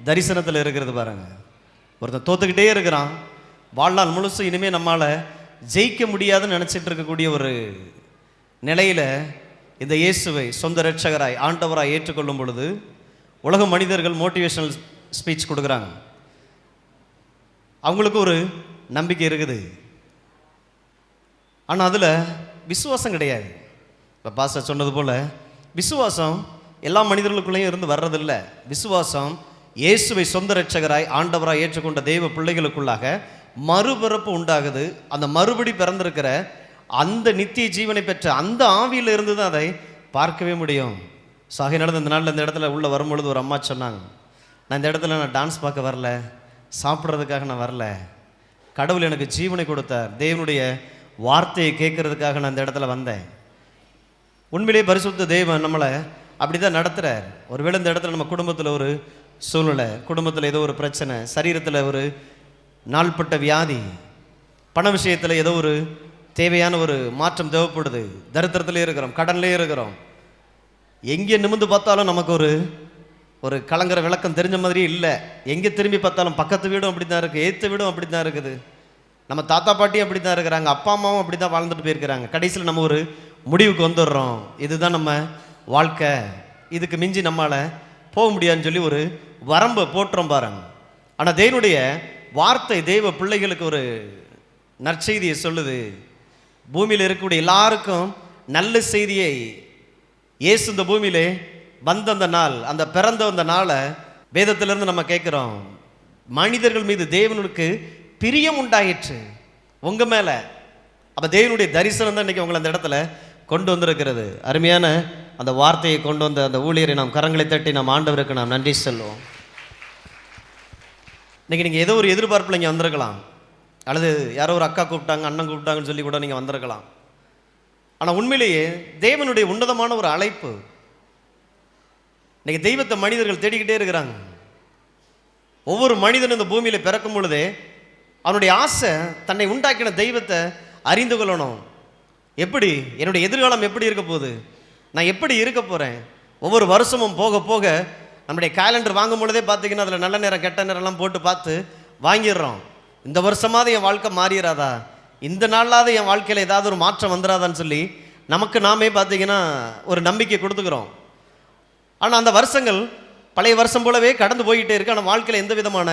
தரிசனத்தில் இருக்கிறது பாருங்க. ஒருத்தன் தோத்துக்கிட்டே இருக்கிறான், வாழ்நாள் முழுசும் இனிமேல் நம்மளால் ஜெயிக்க முடியாதுன்னு நினச்சிட்டு இருக்கக்கூடிய ஒரு நிலையில் இந்த இயேசுவை சொந்த இரட்சகராய் ஆண்டவராய் ஏற்றுக்கொள்ளும் பொழுது உலக மனிதர்கள் மோட்டிவேஷனல் ஸ்பீச் கொடுக்குறாங்க. அவங்களுக்கு ஒரு நம்பிக்கை இருக்குது, ஆனால் அதில் விசுவாசம் கிடையாது. இப்போ பாஸ்டர் சொன்னது போல் விசுவாசம் எல்லா மனிதர்களுக்குள்ளேயும் இருந்து வர்றதில்லை. விசுவாசம் இயேசுவை சொந்த இரட்சகராய் ஆண்டவராய் ஏற்றுக்கொண்ட தெய்வ பிள்ளைகளுக்குள்ளாக மறுபிறப்பு உண்டாகுது. அந்த மறுபடி பிறந்திருக்கிற அந்த நித்திய ஜீவனை பெற்ற அந்த ஆவியில் இருந்து தான் அதை பார்க்கவே முடியும். சாகை நடந்த இந்த நாளில் இந்த இடத்துல உள்ளே வரும்பொழுது ஒரு அம்மா சொன்னாங்க, நான் இந்த இடத்துல நான் டான்ஸ் பார்க்க வரல, சாப்பிட்றதுக்காக நான் வரல, கடவுள் எனக்கு ஜீவனை கொடுத்தார், தேவனுடைய வார்த்தையை கேட்கறதுக்காக நான் இந்த இடத்துல வந்தேன். உண்மையிலேயே பரிசுத்த தேவன் நம்மளை அப்படி தான் நடத்துகிறார். ஒருவேளை இந்த இடத்துல நம்ம குடும்பத்தில் ஒரு சூழ்நிலை, குடும்பத்தில் ஏதோ ஒரு பிரச்சனை, சரீரத்தில் ஒரு நாள்பட்ட வியாதி, பண விஷயத்தில் ஏதோ ஒரு தேவையான ஒரு மாற்றம் தேவைப்படுது, தரித்திரத்திலே இருக்கிறோம், கடன்லேயே இருக்கிறோம், எங்கே நிமிர்ந்து பார்த்தாலும் நமக்கு ஒரு கலங்கிற விளக்கம் தெரிஞ்ச மாதிரி இல்லை. எங்கே திரும்பி பார்த்தாலும் பக்கத்து வீடும் அப்படி தான் இருக்குது, ஏற்ற வீடும் அப்படி தான் இருக்குது, நம்ம தாத்தா பாட்டியும் அப்படி தான் இருக்கிறாங்க, அப்பா அம்மாவும் அப்படி தான் வாழ்ந்துட்டு போயிருக்கிறாங்க. கடைசியில் நம்ம ஒரு முடிவுக்கு வந்துடுறோம், இதுதான் நம்ம வாழ்க்கை, இதுக்கு மிஞ்சி நம்மளால் போக முடியாதுன்னு சொல்லி ஒரு வரம்பை போட்டுறோம் பாருங்க. ஆனால் தேவனுடைய வார்த்தை தெய்வ பிள்ளைகளுக்கு ஒரு நற்செய்தியை சொல்லுது. பூமியில் இருக்கக்கூடிய எல்லாருக்கும் நல்ல செய்தியை இயேசு இந்த பூமியிலே வந்த அந்த நாள், அந்த பிறந்த அந்த நாளை வேதத்திலிருந்து நம்ம கேட்குறோம். மனிதர்கள் மீது தேவனுக்கு பிரியம் உண்டாயிற்று உங்க மேல. அப்போ தேவனுடைய தரிசனம் தான் இன்னைக்கு உங்களை அந்த இடத்துல கொண்டு வந்திருக்கிறது. அருமையான அந்த வார்த்தையை கொண்டு வந்த அந்த ஊழியரை நாம் கரங்களை தட்டி நாம் ஆண்டவருக்கு நாம் நன்றி சொல்லுவோம். இன்னைக்கு நீங்கள் ஏதோ ஒரு எதிர்பார்ப்பில் இங்கே வந்திருக்கலாம், அல்லது யாரோ ஒரு அக்கா கூப்பிட்டாங்க, அண்ணன் கூப்பிட்டாங்கன்னு சொல்லி கூட நீங்கள் வந்திருக்கலாம். ஆனால் உண்மையிலேயே தேவனுடைய உன்னதமான ஒரு அழைப்பு. இன்னைக்கு தெய்வத்தை மனிதர்கள் தேடிக்கிட்டே இருக்கிறாங்க. ஒவ்வொரு மனிதனும் இந்த பூமியில் பிறக்கும் பொழுதே அவனுடைய ஆசை தன்னை உண்டாக்கின தெய்வத்தை அறிந்து கொள்ளணும். எப்படி என்னுடைய எதிர்காலம் எப்படி இருக்க போகுது, நான் எப்படி இருக்க போகிறேன். ஒவ்வொரு வருஷமும் போக போக நம்முடைய கேலண்டர் வாங்கும் பொழுதே பார்த்தீங்கன்னா அதில் நல்ல நேரம் கெட்ட நேரம்லாம் போட்டு பார்த்து வாங்கிடுறோம். இந்த வருஷமாவது என் வாழ்க்கை மாறிடாதா, இந்த நாளாவது என் வாழ்க்கையில் ஏதாவது ஒரு மாற்றம் வந்துடாதான்னு சொல்லி நமக்கு நாமே பார்த்தீங்கன்னா ஒரு நம்பிக்கை கொடுத்துக்கிறோம். ஆனால் அந்த வருஷங்கள் பழைய வருஷம் போலவே கடந்து போய்கிட்டே இருக்கு. ஆனால் வாழ்க்கையில் எந்த விதமான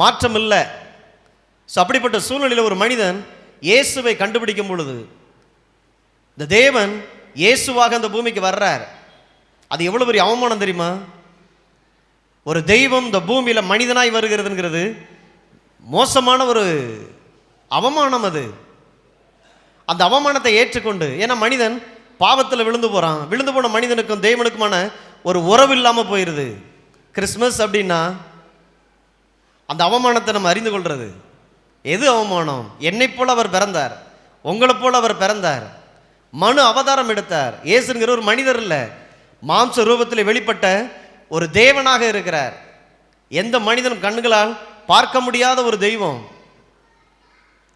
மாற்றம் இல்லை. ஸோ அப்படிப்பட்ட சூழ்நிலையில் ஒரு மனிதன் இயேசுவை கண்டுபிடிக்கும் பொழுது இந்த தேவன் இயேசுவாக அந்த பூமிக்கு வர்றார். அது எவ்வளவு பெரிய அவமானம் தெரியுமா? ஒரு தெய்வம் இந்த பூமியில் மனிதனாய் வருகிறதுங்கிறது மோசமான ஒரு அவமானம். அது அந்த அவமானத்தை ஏற்றுக்கொண்டு, ஏன்னா மனிதன் பாவத்தில் விழுந்து போகிறான். விழுந்து போன மனிதனுக்கும் தேவனுக்குமான ஒரு உறவு இல்லாமல் போயிடுது. கிறிஸ்மஸ் அப்படின்னா அந்த அவமானத்தை நம்ம அறிந்து கொள்வது. எது அவமானம்? என்னை போல அவர் பிறந்தார், உங்களை போல அவர் பிறந்தார், மனு அவதாரம் எடுத்தார். இயேசுங்கிற ஒரு மனிதர் இல்லை, மாம்ச ரூபத்தில் வெளிப்பட்ட ஒரு தேவனாக இருக்கிறார். எந்த மனிதனும் கண்களால் பார்க்க முடியாத ஒரு தெய்வம்.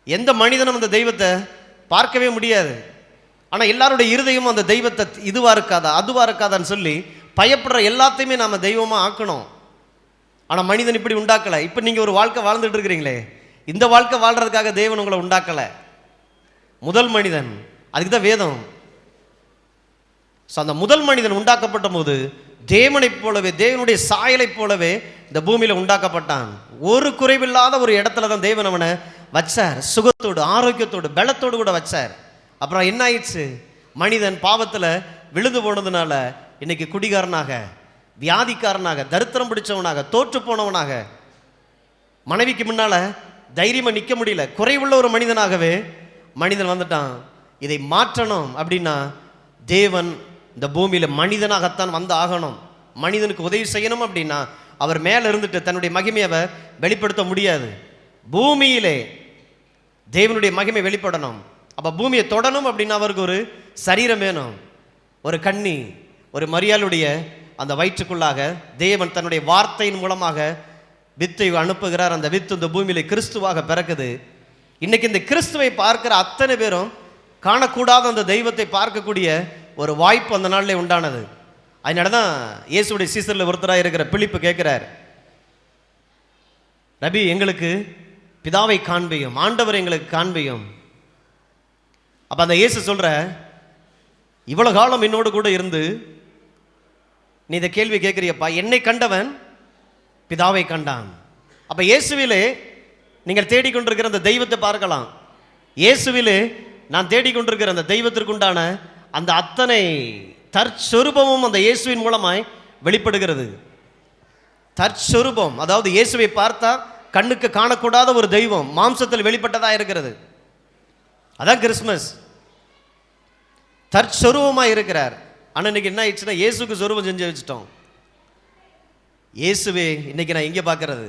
எந்த மனிதனும் அந்த தெய்வத்தை பார்க்கவே முடியாது. ஆனால் எல்லாருடைய இருதயமும் அந்த தெய்வத்தை இதுவா இருக்காதா அதுவா இருக்காதான்னு சொல்லி பயப்படுற எல்லாத்தையுமே நாம் தெய்வமாக ஆக்கணும். ஆனால் மனிதன் இப்படி உண்டாக்கலை. இப்போ நீங்கள் ஒரு வாழ்க்கை வாழ்ந்துட்டு இருக்கிறீங்களே, இந்த வாழ்க்கை வாழ்றதுக்காக தேவன் உங்களை உண்டாக்கலை. முதல் மனிதன், அதுக்கு தான் வேதம். ஸோ அந்த முதல் மனிதன் உண்டாக்கப்பட்ட போது தேவனைப் போலவே, தேவனுடைய சாயலைப் போலவே இந்த பூமியில் உண்டாக்கப்பட்டான். ஒரு குறைவில்லாத ஒரு இடத்துல தான் தேவன் அவனை வச்சார். சுகத்தோடு, ஆரோக்கியத்தோடு, பலத்தோடு கூட வச்சார். அப்புறம் என்ன ஆயிடுச்சு? மனிதன் பாவத்தில் விழுந்து போனதுனால இன்னைக்கு குடிகாரனாக, வியாதிக்காரனாக, தரித்திரம் பிடிச்சவனாக, தோற்று போனவனாக, மனைவிக்கு முன்னால் தைரியமாக நிற்க முடியல, குறைவுள்ள ஒரு மனிதனாகவே மனிதன் வந்துட்டான். இதை மாற்றணும் அப்படின்னா தேவன் இந்த பூமியில் மனிதனாகத்தான் வந்து ஆகணும். மனிதனுக்கு உதவி செய்யணும் அப்படின்னா அவர் மேலே இருந்துட்டு தன்னுடைய மகிமையை வெளிப்படுத்த முடியாது. பூமியிலே தேவனுடைய மகிமை வெளிப்படணும். அப்போ பூமியை தொடணும் அப்படின்னா அவருக்கு ஒரு சரீரம் வேணும். ஒரு கன்னி, ஒரு மரியாளுடைய அந்த வயிற்றுக்குள்ளாக தேவன் தன்னுடைய வார்த்தையின் மூலமாக வித்தை அனுப்புகிறார். அந்த வித்து இந்த பூமியில கிறிஸ்துவாக பிறக்குது. இன்னைக்கு இந்த கிறிஸ்துவை பார்க்கிற அத்தனை பேரும் காணக்கூடாத அந்த தெய்வத்தை பார்க்கக்கூடிய ஒரு வாய்ப்பு அந்த நாளிலே உண்டானது. அதனால தான் இயேசுடைய சீசரில் ஒருத்தராக இருக்கிற பிலிப்பு கேட்கிறார், ரபி எங்களுக்கு பிதாவை காண்பியும், ஆண்டவர் எங்களுக்கு காண்பியும். அப்போ அந்த இயேசு சொல்ற, இவ்வளோ காலம் என்னோடு கூட இருந்து நீ இந்த கேள்வி கேட்குறியப்பா, என்னை கண்டவன் பிதாவை கண்டான். அப்போ இயேசுவிலே நீங்கள் தேடிக்கொண்டிருக்கிற அந்த தெய்வத்தை பார்க்கலாம். இயேசுவிலே நான் தேடிக்கொண்டிருக்கிற அந்த தெய்வத்திற்குண்டான அந்த அத்தனை தற்சொரூபமும் அந்த இயேசுவின் மூலமாய் வெளிப்படுகிறது. தற்சொரூபம், அதாவது இயேசுவை பார்த்தா கண்ணுக்கு காணக்கூடாத ஒரு தெய்வம் மாம்சத்தில் வெளிப்பட்டதாக இருக்கிறது. அதான் கிறிஸ்மஸ். தற்சொரூபமாக இருக்கிறார். ஆனால் இன்னைக்கு என்ன ஆயிடுச்சுன்னா இயேசுக்கு சொரூபம் செஞ்சு வச்சுட்டோம். இயேசுவே இன்னைக்கு நான் எங்கே பார்க்கறது?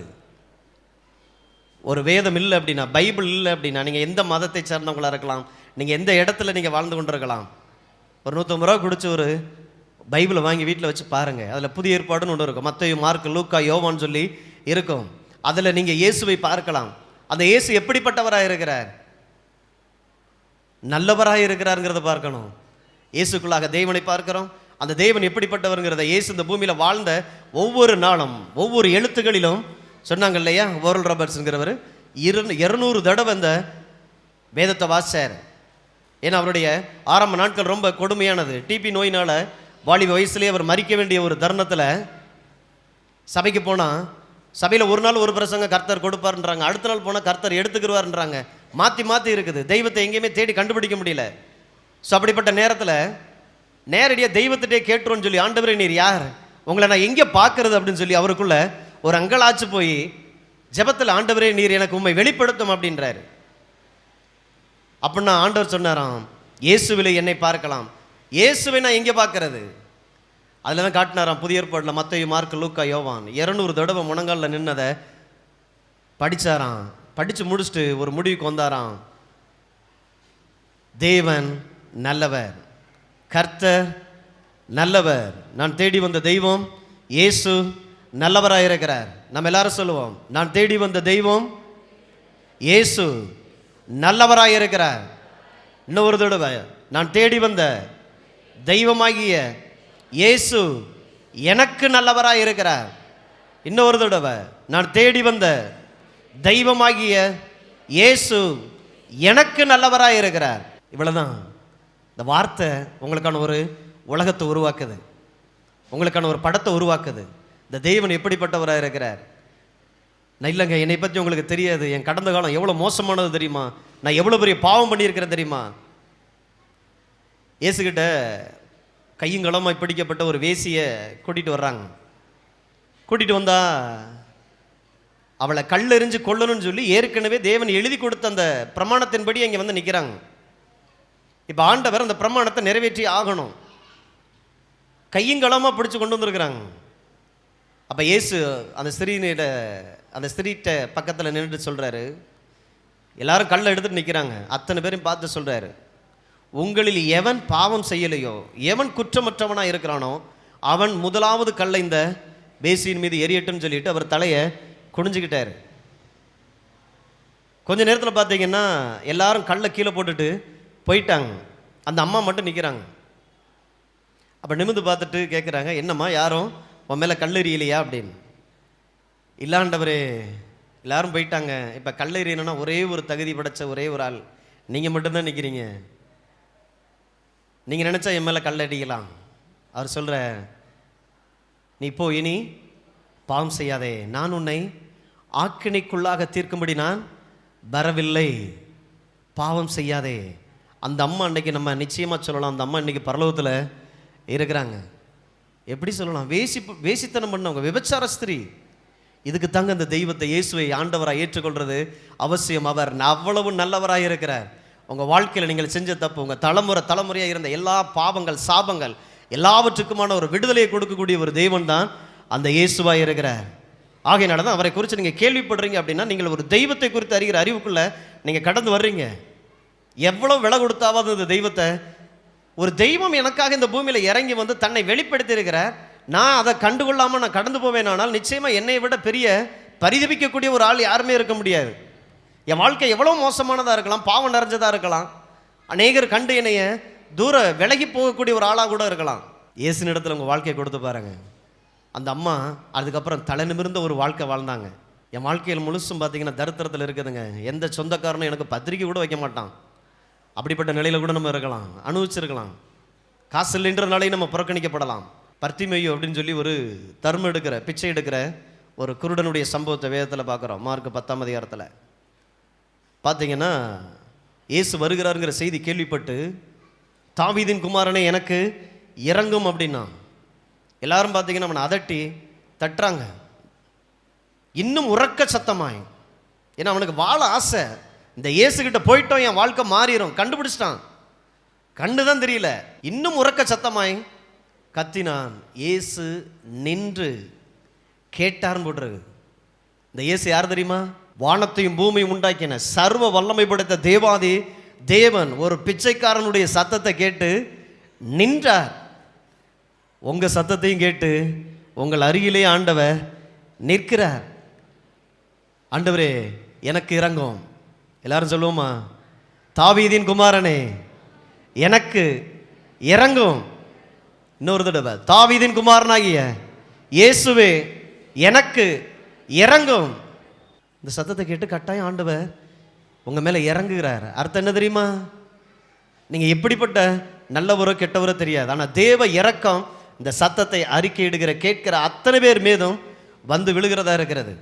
ஒரு வேதம் இல்லை அப்படின்னா, பைபிள் இல்லை அப்படின்னா, நீங்கள் எந்த மதத்தை சேர்ந்தவங்களாக இருக்கலாம், நீங்கள் எந்த இடத்துல நீங்கள் வாழ்ந்து கொண்டிருக்கலாம், ஒரு 150 ரூபா கொடுத்து ஒரு பைபிளை வாங்கி வீட்டில் வச்சு பாருங்கள். அதில் புதிய ஏற்பாடுன்னு ஒன்று இருக்கும். மத்தேயு, மார்க்கு, லூக்கா, யோவான்னு சொல்லி இருக்கும். அதில் நீங்கள் இயேசுவை பார்க்கலாம். அந்த இயேசு எப்படிப்பட்டவராக இருக்கிறார்? நல்லவராக இருக்கிறாருங்கிறத பார்க்கணும். இயேசுக்குள்ளாக தேவனை பார்க்கிறோம். அந்த தேவன் எப்படிப்பட்டவருங்கிறத இயேசு இந்த பூமியில் வாழ்ந்த ஒவ்வொரு நாளும் ஒவ்வொரு எழுத்துக்களிலும் சொன்னாங்க இல்லையா? ஓரல் ராபர்ட்ஸுங்கிறவர் 200 தடவை இந்த வேதத்தை வாசிச்சார். ஏன்னா அவருடைய ஆரம்ப நாட்கள் ரொம்ப கொடுமையானது. டிபி நோயினால் வாலிப வயசுலேயே அவர் மறிக்க வேண்டிய ஒரு தருணத்தில் சபைக்கு போனால், சபையில் ஒரு நாள் ஒரு பிரசங்க கர்த்தர் கொடுப்பார்ன்றாங்க, அடுத்த நாள் போனால் கர்த்தர் எடுத்துக்கிடுவார்ன்றாங்க. மாற்றி மாற்றி இருக்குது. தெய்வத்தை எங்கேயுமே தேடி கண்டுபிடிக்க முடியல. ஸோ அப்படிப்பட்ட நேரத்தில் நேரடியாக தெய்வத்திட்டே கேட்டுருன்னு சொல்லி, ஆண்டவரே நீர் யார், உங்களை நான் எங்கே பார்க்கறது அப்படின்னு சொல்லி அவருக்குள்ள ஒரு அங்கலாச்சு போய் ஜெபத்தில், ஆண்டவரே நீர் எனக்கு உண்மை வெளிப்படுத்தும் அப்படின்றாரு. அப்படின்னா ஆண்டவர் சொன்னாராம், இயேசுவிலே என்னை பார்க்கலாம். இயேசுவை நான் எங்கே பார்க்கறது? அதில் தான் காட்டினாராம் புதிய ஏற்பாட்டில் மத்தேயு, மார்க்கு, லூக்கா, யோவான் 200 தடவை முழங்காலில் நின்னதை படித்தாராம். படித்து முடிச்சுட்டு ஒரு முடிவுக்கு வந்தாராம், தேவன் நல்லவர், கர்த்தர் நல்லவர், நான் தேடி வந்த தெய்வம் இயேசு நல்லவராக இருக்கிறார். நம்ம எல்லாரும் சொல்லுவோம், நான் தேடி வந்த தெய்வம் இயேசு நல்லவராய் இருக்கிறார். இன்னொரு தடவை, நான் தேடி வந்த தெய்வமாகிய இயேசு எனக்கு நல்லவராய் இருக்கிறார். இன்னொரு தடவை, நான் தேடி வந்த தெய்வமாகிய இயேசு எனக்கு நல்லவராய் இருக்கிறார். இவ்வளவுதான். இந்த வார்த்தை உங்களுக்கான ஒரு உலகத்தை உருவாக்குது, உங்களுக்கான ஒரு படத்தை உருவாக்குது. இந்த தெய்வன் எப்படிப்பட்டவராக இருக்கிறார். நான் இல்லைங்க, என்னை பற்றி உங்களுக்கு தெரியாது, என் கடந்த காலம் எவ்வளோ மோசமானது தெரியுமா, நான் எவ்வளோ பெரிய பாவம் பண்ணியிருக்கிறேன் தெரியுமா. இயேசுகிட்ட கையுங்களமாக பிடிக்கப்பட்ட ஒரு வேசியை கூட்டிகிட்டு வர்றாங்க. கூட்டிகிட்டு வந்தா அவளை கல்லெறிஞ்சு கொல்லணும்னு சொல்லி ஏற்கனவே தேவன் எழுதி கொடுத்த அந்த பிரமாணத்தின்படி அங்கே வந்து நிற்கிறாங்க. இப்போ ஆண்டவர் அந்த பிரமாணத்தை நிறைவேற்றி ஆகணும். கையுங்களமாக பிடிச்சி கொண்டு வந்துருக்குறாங்க. அப்போ இயேசு அந்த ஸ்திரீட்ட பக்கத்தில் நின்றுட்டு சொல்கிறாரு, எல்லாரும் கல்லை எடுத்துகிட்டு நிற்கிறாங்க. அத்தனை பேரும் பார்த்து சொல்கிறாரு, உங்களில் எவன் பாவம் செய்யலையோ, எவன் குற்றமற்றவனாக இருக்கிறானோ அவன் முதலாவது கல்லை இந்த பேசியின் மீது எரியட்டும்னு சொல்லிட்டு அவர் தலையை குனிஞ்சுக்கிட்டார். கொஞ்ச நேரத்தில் பார்த்தீங்கன்னா எல்லாரும் கல்லை கீழே போட்டுட்டு போயிட்டாங்க. அந்த அம்மா மட்டும் நிற்கிறாங்க. அப்போ நிமிந்து பார்த்துட்டு கேட்குறாங்க, என்னம்மா யாரும் உன் மேலே கல்லெறியலையா அப்படின்னு. இல்லாண்டவரே, எல்லாரும் போயிட்டாங்க, இப்போ கல்லெறியணும்னா ஒரே ஒரு தகுதி படைச்ச ஒரே ஒரு ஆள் நீங்கள் மட்டும்தான் நிற்கிறீங்க, நீங்கள் நினச்சா என் மேலே கல்லடிக்கலாம். அவர் சொல்கிற, நீ இப்போ இனி பாவம் செய்யாதே, நான் உன்னை ஆக்கினைக்குள்ளாக தீர்க்கும்படி நான் வரவில்லை, பாவம் செய்யாதே. அந்த அம்மா அன்னைக்கு நம்ம நிச்சயமாக சொல்லலாம், அந்த அம்மா இன்னைக்கு பரலோகத்தில் இருக்கிறாங்க. எப்படி சொல்லலாம், வேசித்தனம் பண்ணவங்க, விபச்சார ஸ்திரீ. இதுக்கு தாங்க அந்த தெய்வத்தை, இயேசுவை ஆண்டவராக ஏற்றுக்கொள்வது அவசியம். அவர் அவ்வளவு நல்லவராக இருக்கிறார். உங்கள் வாழ்க்கையில் நீங்கள் செஞ்ச தப்பு, உங்கள் தலைமுறையாக இருந்த எல்லா பாவங்கள், சாபங்கள் எல்லாவற்றுக்குமான ஒரு விடுதலையை கொடுக்கக்கூடிய ஒரு தெய்வம் தான் அந்த இயேசுவாக இருக்கிறார். ஆகையினால தான் அவரை குறித்து நீங்கள் கேள்விப்படுறீங்க அப்படின்னா, நீங்கள் ஒரு தெய்வத்தை குறித்து அறிகிற அறிவுக்குள்ளே நீங்கள் கடந்து வர்றீங்க. எவ்வளோ விலை கொடுத்தாவது இந்த தெய்வத்தை, ஒரு தெய்வம் எனக்காக இந்த பூமியில் இறங்கி வந்து தன்னை வெளிப்படுத்தி இருக்கிறார், நான் அதை கண்டுகொள்ளாமல் நான் கடந்து போவேனானால் நிச்சயமாக என்னை விட பெரிய பரிதபிக்கக்கூடிய ஒரு ஆள் யாருமே இருக்க முடியாது. என் வாழ்க்கை எவ்வளோ மோசமானதாக இருக்கலாம், பாவம் நிறைஞ்சதாக இருக்கலாம், அநேகர் கண்டு என்னைய தூர விலகி போகக்கூடிய ஒரு ஆளாக கூட இருக்கலாம். இயேசுவின் இடத்துல உங்கள் வாழ்க்கையை கொடுத்து பாருங்க. அந்த அம்மா அதுக்கப்புறம் தலை நிமிர்ந்த ஒரு வாழ்க்கை வாழ்ந்தாங்க. என் வாழ்க்கையில் முழுசும் பார்த்தீங்கன்னா தரித்திரத்தில் இருக்குதுங்க. எந்த சொந்தக்காரனும் எனக்கு பத்திரிக்கை கூட வைக்க மாட்டான். அப்படிப்பட்ட நிலையில் கூட நம்ம இருக்கலாம், அனுபவிச்சிருக்கலாம். காசு இல்லைன்றனாலே நம்ம புறக்கணிக்கப்படலாம். பர்த்திமேயு அப்படின்னு சொல்லி ஒரு தர்மம் எடுக்கிற, பிச்சை எடுக்கிற ஒரு குருடனுடைய சம்பவத்தை வேதத்தில் பார்க்குறோம். மார்க் 10ஆம் அதிகாரத்தில் பார்த்தீங்கன்னா, இயேசு வருகிறாருங்கிற செய்தி கேள்விப்பட்டு, தாவீதின் குமாரனே எனக்கு இறங்கும் அப்படின்னா எல்லாரும் பார்த்தீங்கன்னா அவனை அதட்டி தட்டுறாங்க, இன்னும் உறக்க சத்தமாய். ஏன்னா அவனுக்கு வாழ ஆசை. இந்த இயேசுகிட்ட போயிட்டோம் என் வாழ்க்கை மாறிடும், கண்டுபிடிச்சிட்டான், கண்டுதான் தெரியல. இன்னும் உறக்க சத்தமாய் கத்தினான். இயேசு நின்று கேட்டார்னு போட்டுருக்கு. இந்த இயேசு யார் தெரியுமா? வானத்தையும் பூமியும் உண்டாக்கின சர்வ வல்லமை படைத்த தேவாதி தேவன் ஒரு பிச்சைக்காரனுடைய சத்தத்தை கேட்டு நின்றார். உங்கள் சத்தத்தையும் கேட்டு உங்கள் அருகிலே ஆண்டவர் நிற்கிறார். ஆண்டவரே எனக்கு இறங்கும். எல்லாரும் சொல்லுவோமா? தாவீதின் குமாரனே எனக்கு இறங்கும். இன்னொரு தடவை, தாவீதின் குமாரனாகிய இயேசுவே எனக்கு இறங்கும். இந்த சத்தத்தை கேட்டு கட்டாயம் ஆண்டவர் உங்கள் மேலே இறங்குகிறார். அர்த்தம் என்ன தெரியுமா? நீங்கள் எப்படிப்பட்ட நல்லவரோ கெட்டவரோ தெரியாது, ஆனால் தேவ இறக்கம் இந்த சத்தத்தை அறிக்கையிடுகிற கேட்கிற அத்தனை பேர் மீதும் வந்து விழுகிறதா இருக்கிறது.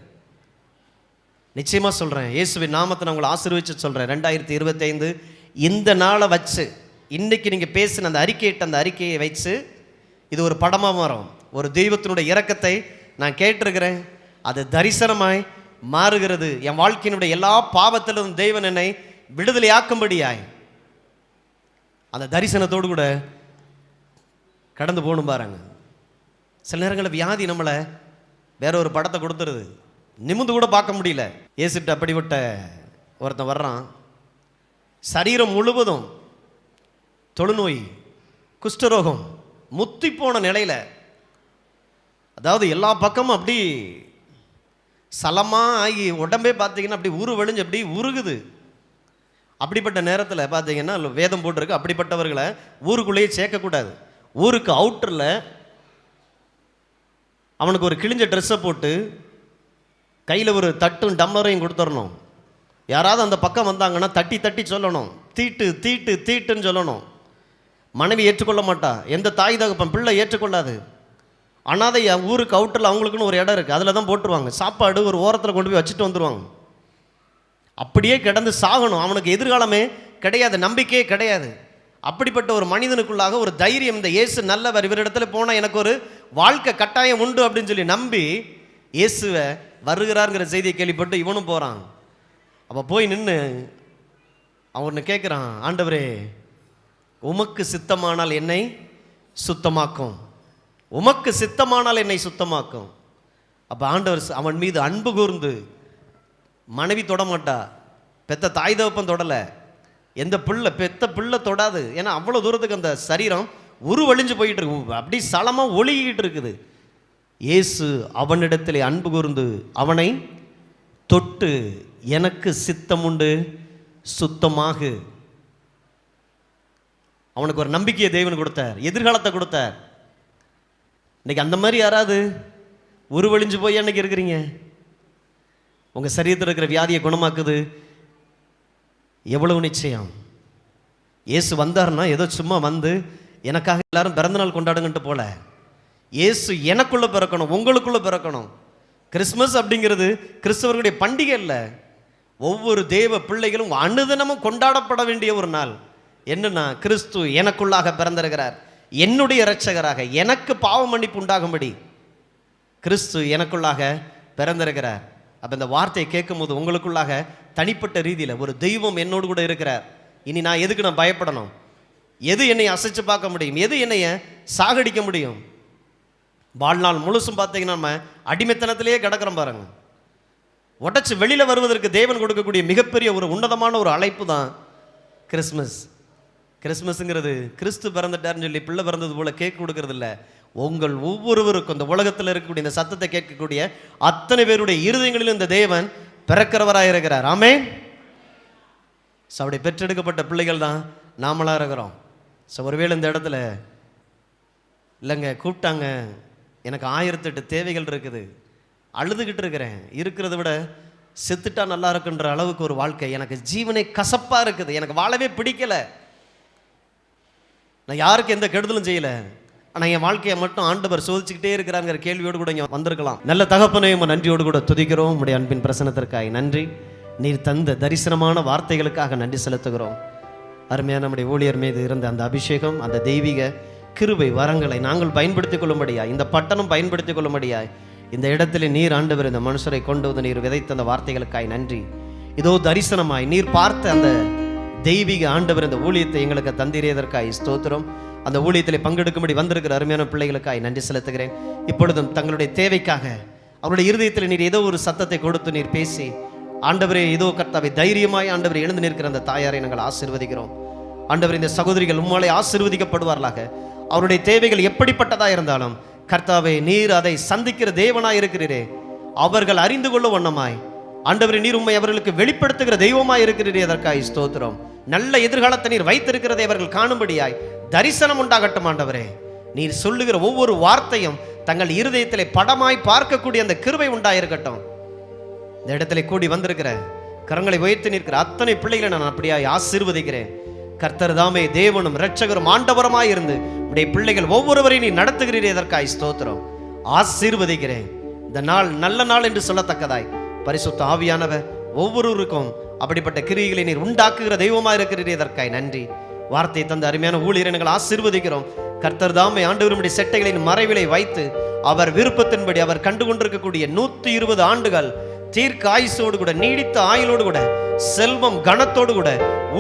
நிச்சயமாக சொல்கிறேன், இயேசுவின் நாமத்தை நான் உங்களை ஆசீர்வதிச்சு சொல்கிறேன். 2025 இந்த நாளை வச்சு, இன்றைக்கி நீங்கள் பேசின அந்த அறிக்கையை வச்சு இது ஒரு படமாக வரும். ஒரு தெய்வத்தினுடைய இரக்கத்தை நான் கேட்டிருக்கிறேன், அது தரிசனமாய் மாறுகிறது. என் வாழ்க்கையினுடைய எல்லா பாவத்திலும் தெய்வன் என்னை விடுதலையாக்கும்படியாய் அந்த தரிசனத்தோடு கூட கடந்து போகணும் பாருங்க. சில நேரங்களில் வியாதி நம்மளை வேற ஒரு படத்தை கொடுத்துருது, நிமிந்து கூட பார்க்க முடியல. ஏசிட்டு அப்படிப்பட்ட ஒருத்தன் வர்றான், சரீரம் முழுவதும் தொழுநோய், குஷ்டரோகம், முத்தி போன நிலையில், அதாவது எல்லா பக்கமும் அப்படி சலமாக ஆகி உடம்பே பார்த்தீங்கன்னா அப்படி வழிஞ்சு அப்படி உருகுது. அப்படிப்பட்ட நேரத்தில் பார்த்தீங்கன்னா வேதம் போட்டிருக்கு, அப்படிப்பட்டவர்களை ஊருக்குள்ளேயே சேர்க்கக்கூடாது. ஊருக்கு அவுட்டரில் அவனுக்கு ஒரு கிழிஞ்ச ட்ரெஸ்ஸை போட்டு கையில் ஒரு தட்டும் டம்ளரையும் கொடுத்துடணும். யாராவது அந்த பக்கம் வந்தாங்கன்னா தட்டி தட்டி சொல்லணும், தீட்டு தீட்டு தீட்டுன்னு சொல்லணும். மனைவி ஏற்றுக்கொள்ள மாட்டா, எந்த தாய் தகப்பன் பிள்ளை ஏற்றுக்கொள்ளாது. அனாதை ஊருக்கு அவுட்டரில் அவங்களுக்குன்னு ஒரு இடம் இருக்குது, அதில் தான் போட்டுருவாங்க. சாப்பாடு ஒரு ஓரத்தில் கொண்டு போய் வச்சுட்டு வந்துடுவாங்க. அப்படியே கிடந்து சாகணும். அவனுக்கு எதிர்காலமே கிடையாது, நம்பிக்கையே கிடையாது. அப்படிப்பட்ட ஒரு மனிதனுக்குள்ளாக ஒரு தைரியம், இந்த இயேசு நல்லவர், இவரிடத்துல போனால் எனக்கு ஒரு வாழ்க்கை கட்டாயம் உண்டு அப்படின்னு சொல்லி நம்பி இயேசுவை வருகிறாருங்கிற செய்தியை கேள்விப்பட்டு இவனும் போகிறான். அப்போ போய் நின்று அவனை கேட்குறான், ஆண்டவரே உமக்கு சித்தமானால் என்னை சுத்தமாக்கும், உமக்கு சித்தமானால் என்னை சுத்தமாக்கும். அப்போ ஆண்டவர் அவன் மீது அன்பு கூர்ந்து, மனைவி தொடமாட்டா, பெத்த தாய் தகப்பன் தொடலை, எந்த பிள்ளை பெத்த பிள்ளை தொடாது. ஏன்னா அவ்வளோ தூரத்துக்கு அந்த சரீரம் உருவழிஞ்சு போயிட்டு இருக்கு, அப்படி சலமாக ஒழுகிட்டு இருக்குது. இயேசு அவனிடத்திலே அன்பு கூர்ந்து அவனை தொட்டு, எனக்கு சித்தம் உண்டு சுத்தமாக. அவனுக்கு ஒரு நம்பிக்கையை தேவன் கொடுத்தார், எதிர்காலத்தை கொடுத்தார். இன்னைக்கு அந்த மாதிரி யாராவது உருவழிஞ்சு போய் அன்னைக்கு இருக்கிறீங்க, உங்கள் சரீரத்தில் இருக்கிற வியாதியை குணமாக்குது எவ்வளவு நிச்சயம். இயேசு வந்தார்னா ஏதோ சும்மா வந்து எனக்காக எல்லாரும் பிறந்தநாள் கொண்டாடுங்கன்ட்டு போல, இயேசு எனக்குள்ளே பிறக்கணும், உங்களுக்குள்ளே பிறக்கணும். கிறிஸ்மஸ் அப்படிங்கிறது கிறிஸ்தவர்களுடைய பண்டிகை இல்லை, ஒவ்வொரு தேவ பிள்ளைகளும் அனுதினமும் கொண்டாடப்பட வேண்டிய ஒரு நாள். என்னன்னா, கிறிஸ்து எனக்குள்ளாக பிறந்திருக்கிறார், என்னுடைய இரட்சகராக, எனக்கு பாவ மன்னிப்பு உண்டாகும்படி கிறிஸ்து எனக்குள்ளாக பிறந்திருக்கிறார். அப்போ இந்த வார்த்தையை கேட்கும் போது உங்களுக்குள்ளாக தனிப்பட்ட ரீதியில் ஒரு தெய்வம் என்னோடு கூட இருக்கிறார். இனி நான் எதுக்கு நான் பயப்படணும்? எது என்னை அசைச்சு பார்க்க முடியும்? எது என்னைய சாகடிக்க முடியும்? வாழ்நாள் முழுசும் பார்த்தீங்கன்னா நம்ம அடிமைத்தனத்திலேயே கிடக்கிறோம் பாருங்க. உடச்சி வெளியில் வருவதற்கு தேவன் கொடுக்கக்கூடிய மிகப்பெரிய ஒரு உன்னதமான ஒரு அழைப்பு தான் கிறிஸ்மஸ். கிறிஸ்மஸுங்கிறது கிறிஸ்து பிறந்துட்டார்னு சொல்லி பிள்ளை பிறந்தது போல கேக் கொடுக்கறது இல்லை. உங்கள் ஒவ்வொருவருக்கும் இந்த உலகத்தில் இருக்கக்கூடிய இந்த சத்தத்தை கேட்கக்கூடிய அத்தனை பேருடைய இருதயங்களிலும் இந்த தேவன் பிறக்கிறவராக இருக்கிறார். ஆமென். ஸோ அப்படி பெற்றெடுக்கப்பட்ட பிள்ளைகள் தான் நாமளாக இருக்கிறோம். ஸோ ஒருவேளை இந்த இடத்துல இல்லைங்க கூப்பிட்டாங்க, எனக்கு 1008 தேவைகள் இருக்குது, அழுதுகிட்டு இருக்கிறேன், இருக்கிறத விட செத்துட்டா நல்லா இருக்குன்ற அளவுக்கு ஒரு வாழ்க்கை, எனக்கு ஜீவனை கசப்பாக இருக்குது, எனக்கு வாழவே பிடிக்கலை, நான் யாருக்கு எந்த கெடுதலும் செய்யலை, ஆனால் என் வாழ்க்கையை மட்டும் ஆண்டவர் சோதிச்சுக்கிட்டே இருக்கிறாங்கிற கேள்வியோடு கூட இங்கே வந்திருக்கலாம். நல்ல தகப்பனையும் நன்றியோடு கூட துதிக்கிறோம். உங்களுடைய அன்பின் பிரசனத்திற்காக நன்றி. நீர் தந்த தரிசனமான வார்த்தைகளுக்காக நன்றி செலுத்துகிறோம். அருமையான நம்முடைய ஊழியர் மீது இருந்த அந்த அபிஷேகம், அந்த தெய்வீக கிருபை வரங்களை நாங்கள் பயன்படுத்திக் கொள்ளும்படியாய், இந்த பட்டணம் பயன்படுத்திக் கொள்ளும்படியாய் இந்த இடத்துல நீர் ஆண்டவர் இந்த மனுஷரை கொண்டு வந்து நீர் விதைத்த அந்த வார்த்தைகளுக்காய் நன்றி. இதோ தரிசனமாய் நீர் பார்த்த அந்த தெய்வீக ஆண்டவர் இந்த ஊழியத்தை எங்களுக்கு தந்திரியதற்காய் ஸ்தோத்திரம். அந்த ஊழியத்தில் பங்கெடுக்கும்படி வந்திருக்கிற அருமையான பிள்ளைகளுக்காய் நன்றி செலுத்துகிறேன். இப்பொழுதும் தங்களுடைய தேவைக்காக அவருடைய இருதயத்தில் நீர் ஏதோ ஒரு சத்தத்தை கொடுத்து நீர் பேசி, ஆண்டவரே இதோ கர்த்தாவை தைரியமாய் ஆண்டவர் எழுந்து நிற்கிற அந்த தாயாரை நாங்கள் ஆசீர்வதிக்கிறோம். ஆண்டவர் இந்த சகோதரிகள் உம்மாலே ஆசீர்வதிக்கப்படுவார்களாக. அவருடைய தேவைகள் எப்படிப்பட்டதாக இருந்தாலும் கர்த்தாவே நீர் அதை சந்திக்கிற தேவனாய் இருக்கிறீரே, அவர்கள் அறிந்து கொள்ள வண்ணமாய் ஆண்டவரே நீர் உம்மை அவர்களுக்கு வெளிப்படுத்துகிற தெய்வமாய் இருக்கிறீரே, அதற்காய் ஸ்தோத்திரம். நல்ல எதிர்காலத்தை நீர் வைத்திருக்கிறதை அவர்கள் காணும்படியாய் தரிசனம் உண்டாகட்டும். ஆண்டவரே நீர் சொல்லுகிற ஒவ்வொரு வார்த்தையும் தங்கள் இருதயத்திலே படமாய் பார்க்கக்கூடிய அந்த கிருபை உண்டாயிருக்கட்டும். இந்த இடத்துல கூடி வந்திருக்கிற கரங்களை உயர்த்தி நிற்கிற அத்தனை பிள்ளைகளை நான் அப்படியாய் ஆசீர்வதிக்கிறேன். கர்த்தர் தாமே தேவனும் இரட்சகரும் ஆண்டவருமாய் இருந்து உடைய பிள்ளைகள் ஒவ்வொருவரையும் நீ நடத்துகிறீரே, அதற்காய் ஸ்தோத்திரம். ஆசீர்வதிக்கிறேன். இந்த நாள் நல்ல நாள் என்று சொல்லத்தக்கதாய் பரிசுத்த ஆவியானவர் ஒவ்வொருவருக்கும் அப்படிப்பட்ட கிரியைகளை நீர் உண்டாக்குகிற தெய்வமாக இருக்கிறீரே, அதற்காய் நன்றி. வார்த்தையை தந்த அருமையான ஊழியரை நாங்கள் ஆசீர்வதிக்கிறோம். கர்த்தர் தாமே ஆண்டவருடைய செட்டைகளின் மறைவிலை வைத்து அவர் விருப்பத்தின்படி அவர் கண்டு கொண்டிருக்கக்கூடிய 120 ஆண்டுகள் தீர்க்க ஆயுசோடு கூட, நீடித்த ஆயுளோடு கூட, செல்வம் கனத்தோடு கூட,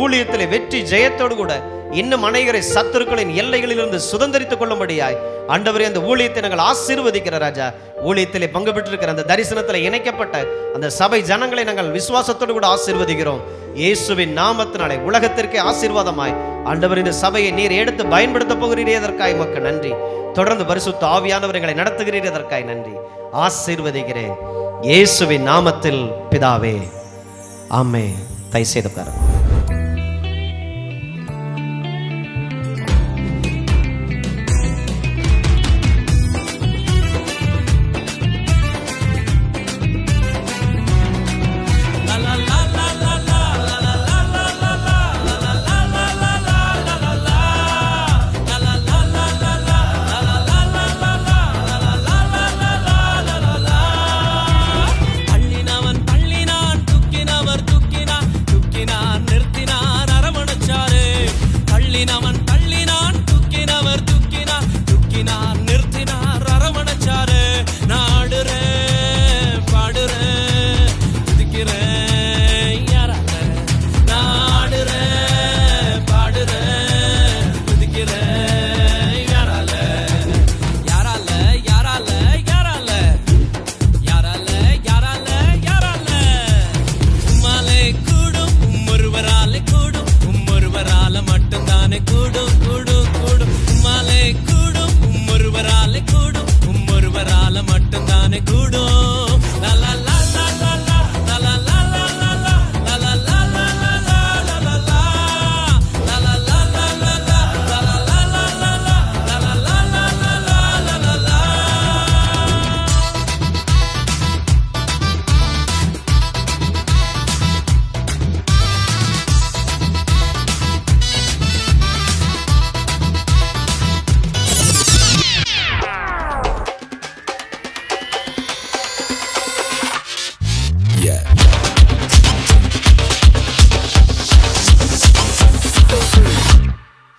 ஊழியத்திலே வெற்றி ஜெயத்தோடு கூட, இன்னும் அநேகரை சத்துருக்களின் எல்லைகளிலிருந்து சுதந்திரித்துக் கொள்ளும்படியாய் ஆண்டவரே அந்த ஊழியத்தை நாங்கள் ஆசீர்வதிக்கிற ராஜா. ஊழியத்திலே பங்கு பெற்றிருக்கிற அந்த தரிசனத்தில் இணைக்கப்பட்ட அந்த சபை ஜனங்களை நாங்கள் விசுவாசத்தோடு கூட ஆசீர்வதிக்கிறோம். இயேசுவின் நாமத்தினாலே உலகத்திற்கே ஆசீர்வாதமாய் ஆண்டவர் இந்த சபையை நீர் எடுத்து பயன்படுத்த போகிறீரே, அதற்காய் உமக்கு நன்றி. தொடர்ந்து பரிசுத்த ஆவியானவர் எங்களை நடத்துகிறீரே, அதற்காய் நன்றி. ஆசீர்வதிக்கிறேன் இயேசுவின் நாமத்தில் பிதாவே, ஆமென். தயவு செய்து உட்காருங்க.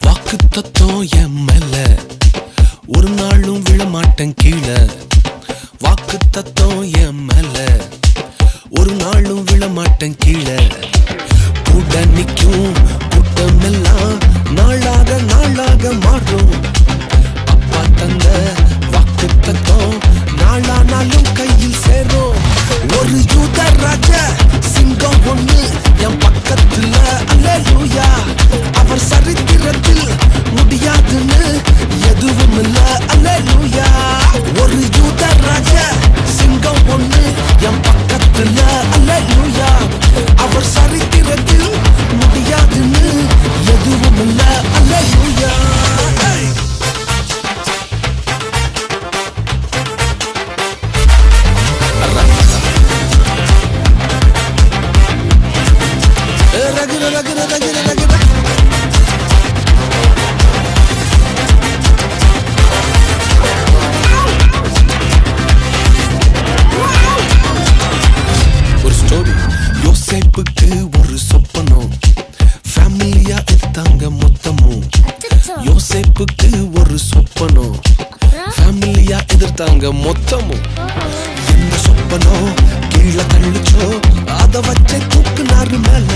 வாக்குத்தத்தம் என் மேல ஒரு நாளும் விழமாட்டேன் கீழே. வாக்குத்தத்தம் என் மேல ஒரு நாளும் விழமாட்டேன் கீழே. கூட நிற்கும் கூட்டம் எல்லாம் நாளாக நாளாக மாறும். அப்பா தந்த வாக்குத்தத்தம் நாளானாலும் கையில் சேரும். ஒரு யூத ராஜ சிங்கம் ஒண்ணு என் பக்கத்துல, அல்லேலூயா. அவர் சரித்திரத்தில் முடியாதுன்னு எதுவும் இல்ல, அல்லேலூயா. ஒரு யூத ராஜ சிங்கம் ஒண்ணு என் பக்கத்துல, அல்லேலூயா. அவர் சரித்திரத்தில் முடியாதுன்னு எதுவும் இல்ல, அல்லேலூயா. ஒரு ஸ்டோரி. யோசேப்புக்கு ஒரு சொப்பனம், ஃபேமிலியா எடுத்தாங்க மொத்தமும். யோசேப்புக்கு ஒரு சொப்பனம், ஃபேமிலியா எதிர்த்தாங்க மொத்தமும். எந்த சொப்பனம் கீழே தள்ளிச்சோ அதை வச்சே தூக்குனாரு மேல.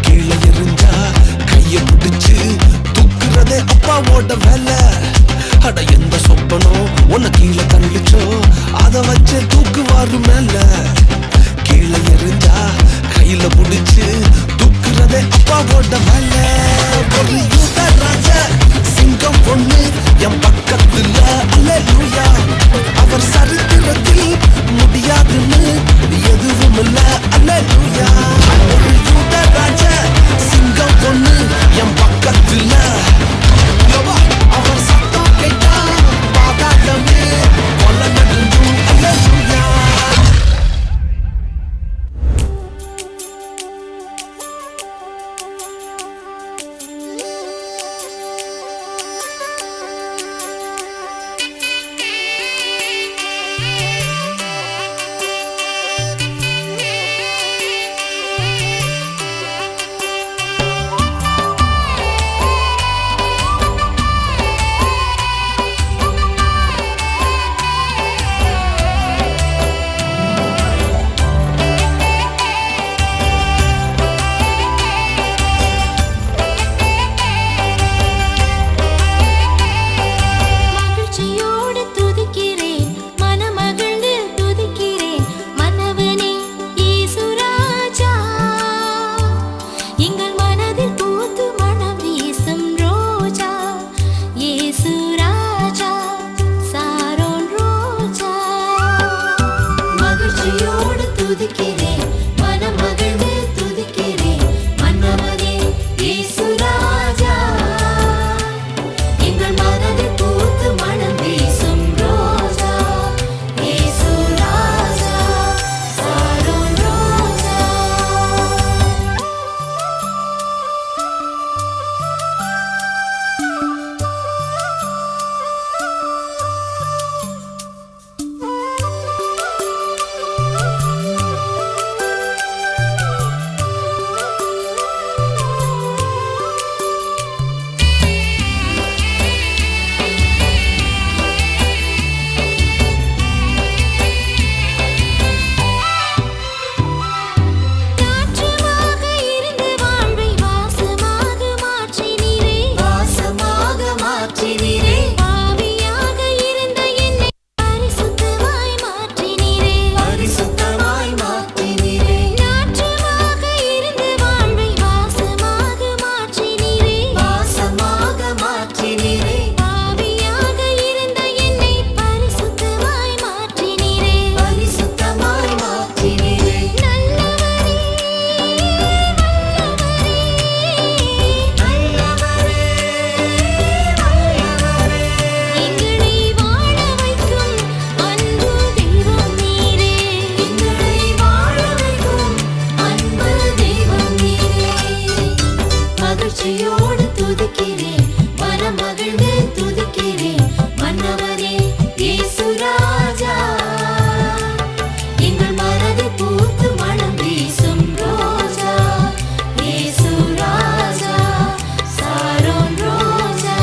கீழே எரிஞ்சா கைய பிடிச்சு தூக்குறதே அப்பாவோட வேலை. அட எந்த சொப்பனம் உன்னை கீழே தள்ளிச்சோ அதை வச்சே தூக்குவாரு மேல. கீழே எரிஞ்சா கையில பிடிச்சு தூக்குறதே அப்பாவோட வேலை. ஒரு யூத ராஜ சிங்கம் பொண்ணு என் பக்கத்துல, அல்லேலூயா. அவர் சரித்திரத்தில் முடியாதுன்னு எதுவும் இல்ல, அல்லேலூயா. ஒரு யூத ராஜ சிங்கம் பொண்ணு என் பக்கத்துல, அவர் சத்தம் கேட்டா பாதாளமே கொல்ல நடுங்கும், அல்லேலூயா. மகிழ்ச்சியோடு துதிக்கிறேன், மனமகிழ்ந்து துதிக்கிறேன், மன்னவரே இயேசு ராஜா. எங்கள் மனது பூத்து மனம் வீசும் ரோஜா, இயேசு ராஜா, சாரோன் ரோஜா.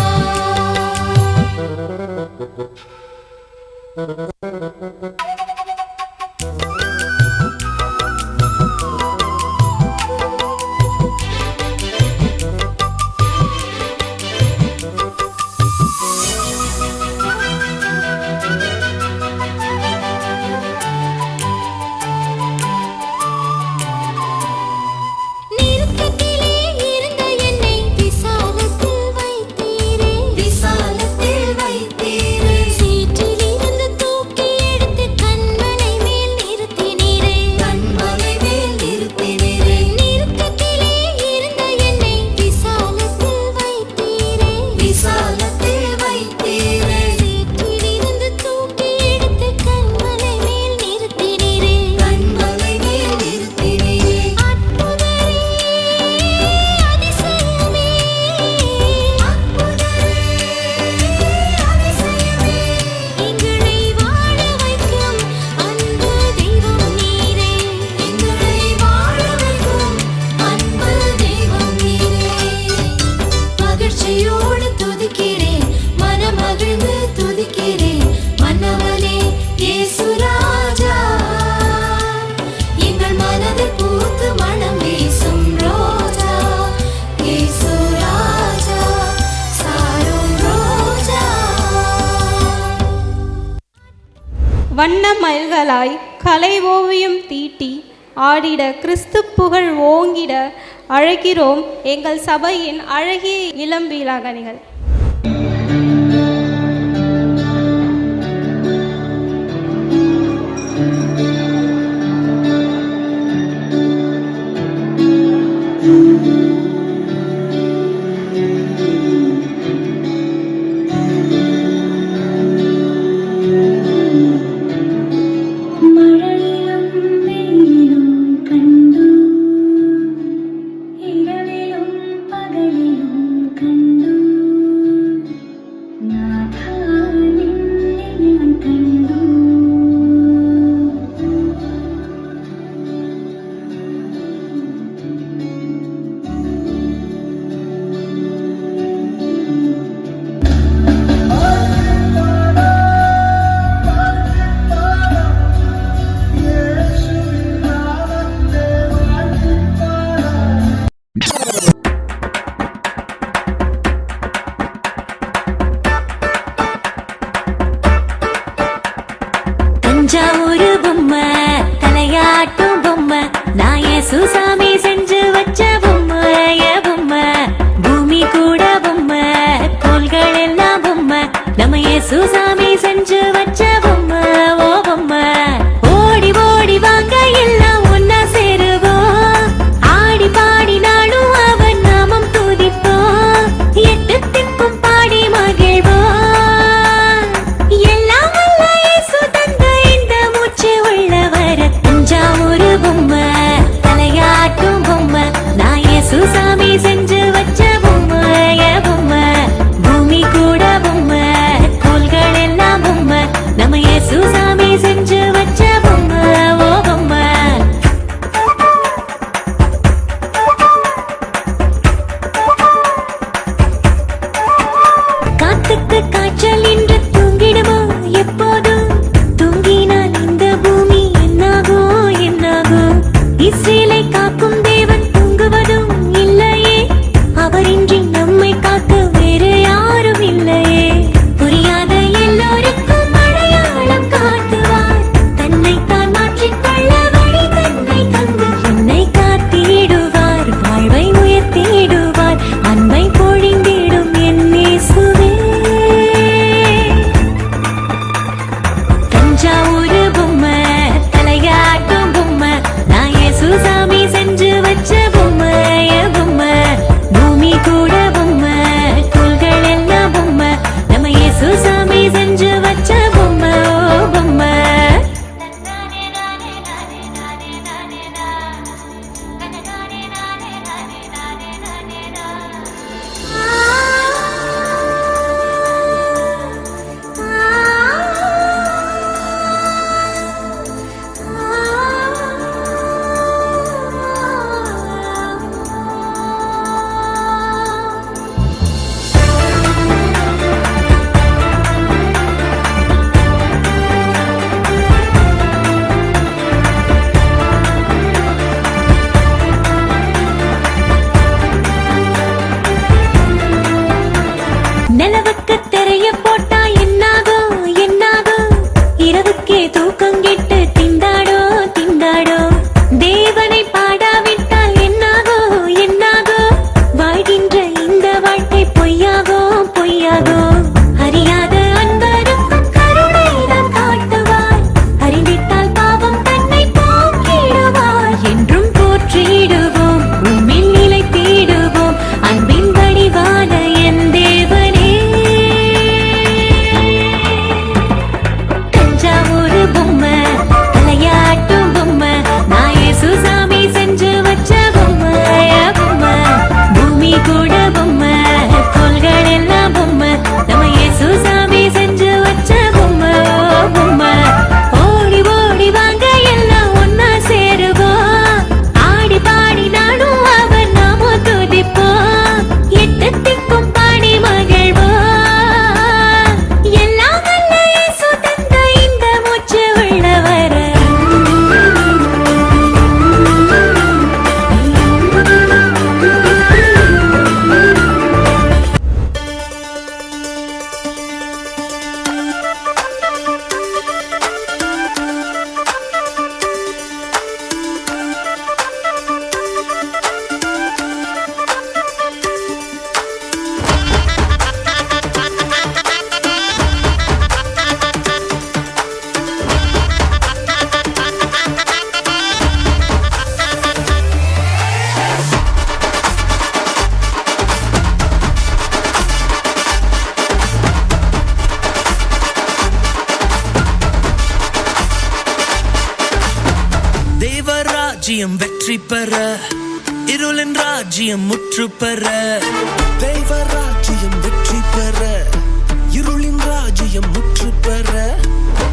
நெருக்கத்திலே இருந்த என்னை விசாலத்தில் வைத்தீரே, விசாலத்தில் வைத்தீரே. சீற்றிலிருந்து தூக்கி எடுத்து கண்மலை மேல் நிறுத்தினீரே, கண்மலை மேல் நிறுத்தினீரே. நெருக்கத்திலே இருந்த என்னை விசாலத்தில் வைத்தீரே, விசாலத்தில் வைத்தீரே. சீற்றிலிருந்து தூக்கி எடுத்து கண்மலை மேல் நிறுத்தினீரே, கண்மலை மேல் நிறுத்தினீரே. அற்புதரே, அதிசயமே, அற்புதரே, அதிசயமே. எங்களை வாழ வைக்கும் அன்பு தெய்வம் நீரே, எங்களை வாழ வைக்கும் அன்பு தெய்வம் நீரே. மகிழ்ச்சியோடு துதிக்கிறேன், மனமகிழ்ந்து துதிக்கிறேன், மன்னவனே இயேசு ராஜா. எங்கள் மனதில் பூத்து மனம் வீசும் ரோஜா, இயேசு ராஜா, சாரோன் ரோஜா. வண்ண மயில்களாய் கலை ஓவியம் தீட்டி ஆடிட கிறிஸ்து புகழ் ஓங்கிட அழைக்கிறோம் எங்கள் சபையின் அழகிய இளம் வீராங்கனைகள். மழையிலும் வெயிலும் கண்டு, இரவிலும் பகலிலும் கண்டு, நாதா நின்னை நான் கண்டு. தஞ்சாவூரு பொம்மை, தலையாட்டும் பொம்மை, நான் சுசாமி செஞ்சு வச்ச பொம்மை, என் பொம்மை. பூமி கூட பொம்மை, கோள்கள் எல்லாம் பொம்மை, நம்ம சுசாமி செஞ்சு வச்ச பொம்மை, ஓ பொம்மை. ஓடி ஓடி வாங்க எல்லாம் ஒன்னா சேருவோம், ஆடி பாடி நாளும் அவன் நாமம் துதிப்போம், எட்டு திக்கும் பாடி மகிழ்வோம். எல்லாம் வல்ல இயேசு தந்த இந்த மூச்சு உள்ளவர. தஞ்சாவூரு பொம்மை, தலையாட்டும் பொம்மை, நான் சுசாமி செஞ்சு வச்ச பொம்மை, என் பொம்மை. பூமி கூட பொம்மை, கோள்கள் எல்லாம் பொம்மை, நம்ம சுசாமி செஞ்சு வச்ச பொம்மை, ஓ பொம்மை. காத்துக்கு காய்ச்சல் இன்று தூங்கிடுமோ எப்போதும், தூங்கினால் இந்த பூமி என்னாகும் என்னாகும். இஸ்ரேலை காக்கும் தேவன் தூங்குவதும் இல்லையே, இருளின் ராஜ்யம் முற்று பெற தெய்வ ராஜ்யம் வெற்றி பெற இருளின் ராஜ்யம் முற்று பெற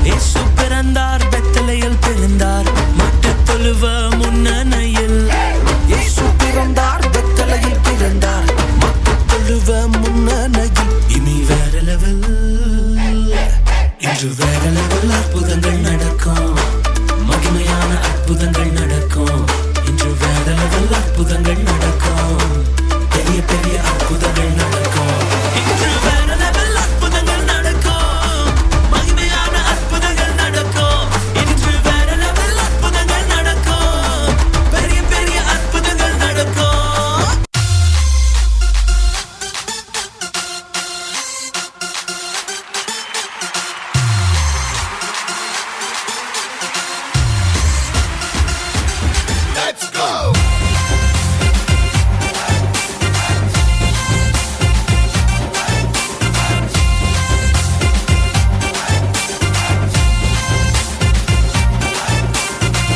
இயேசு பிறந்தார் பெத்தலையில் பிறந்தார் மாட்டுத் தொழுவ முன்னணையில் இயேசு பிறந்தார் பெத்தலையில் பிறந்தார் மாட்டுத் தொழுவ முன்னணையில் இனி வேற லெவல் இன்று வேற லெவல் அற்புதங்கள் நடக்கும் மகிமையான அற்புதங்கள் நடக்கும் இன்று வேற லெவல் அற்புதங்கள் நடக்கும் பெரிய பெரிய அற்புதங்கள் நடக்கும் இன்று வேற லெவல் அற்புதங்கள் நடக்கும் மகிமையான அற்புதங்கள் நடக்கும் இன்று வேற லெவல் அற்புதங்கள் நடக்கும் பெரிய பெரிய அற்புதங்கள் நடக்கும்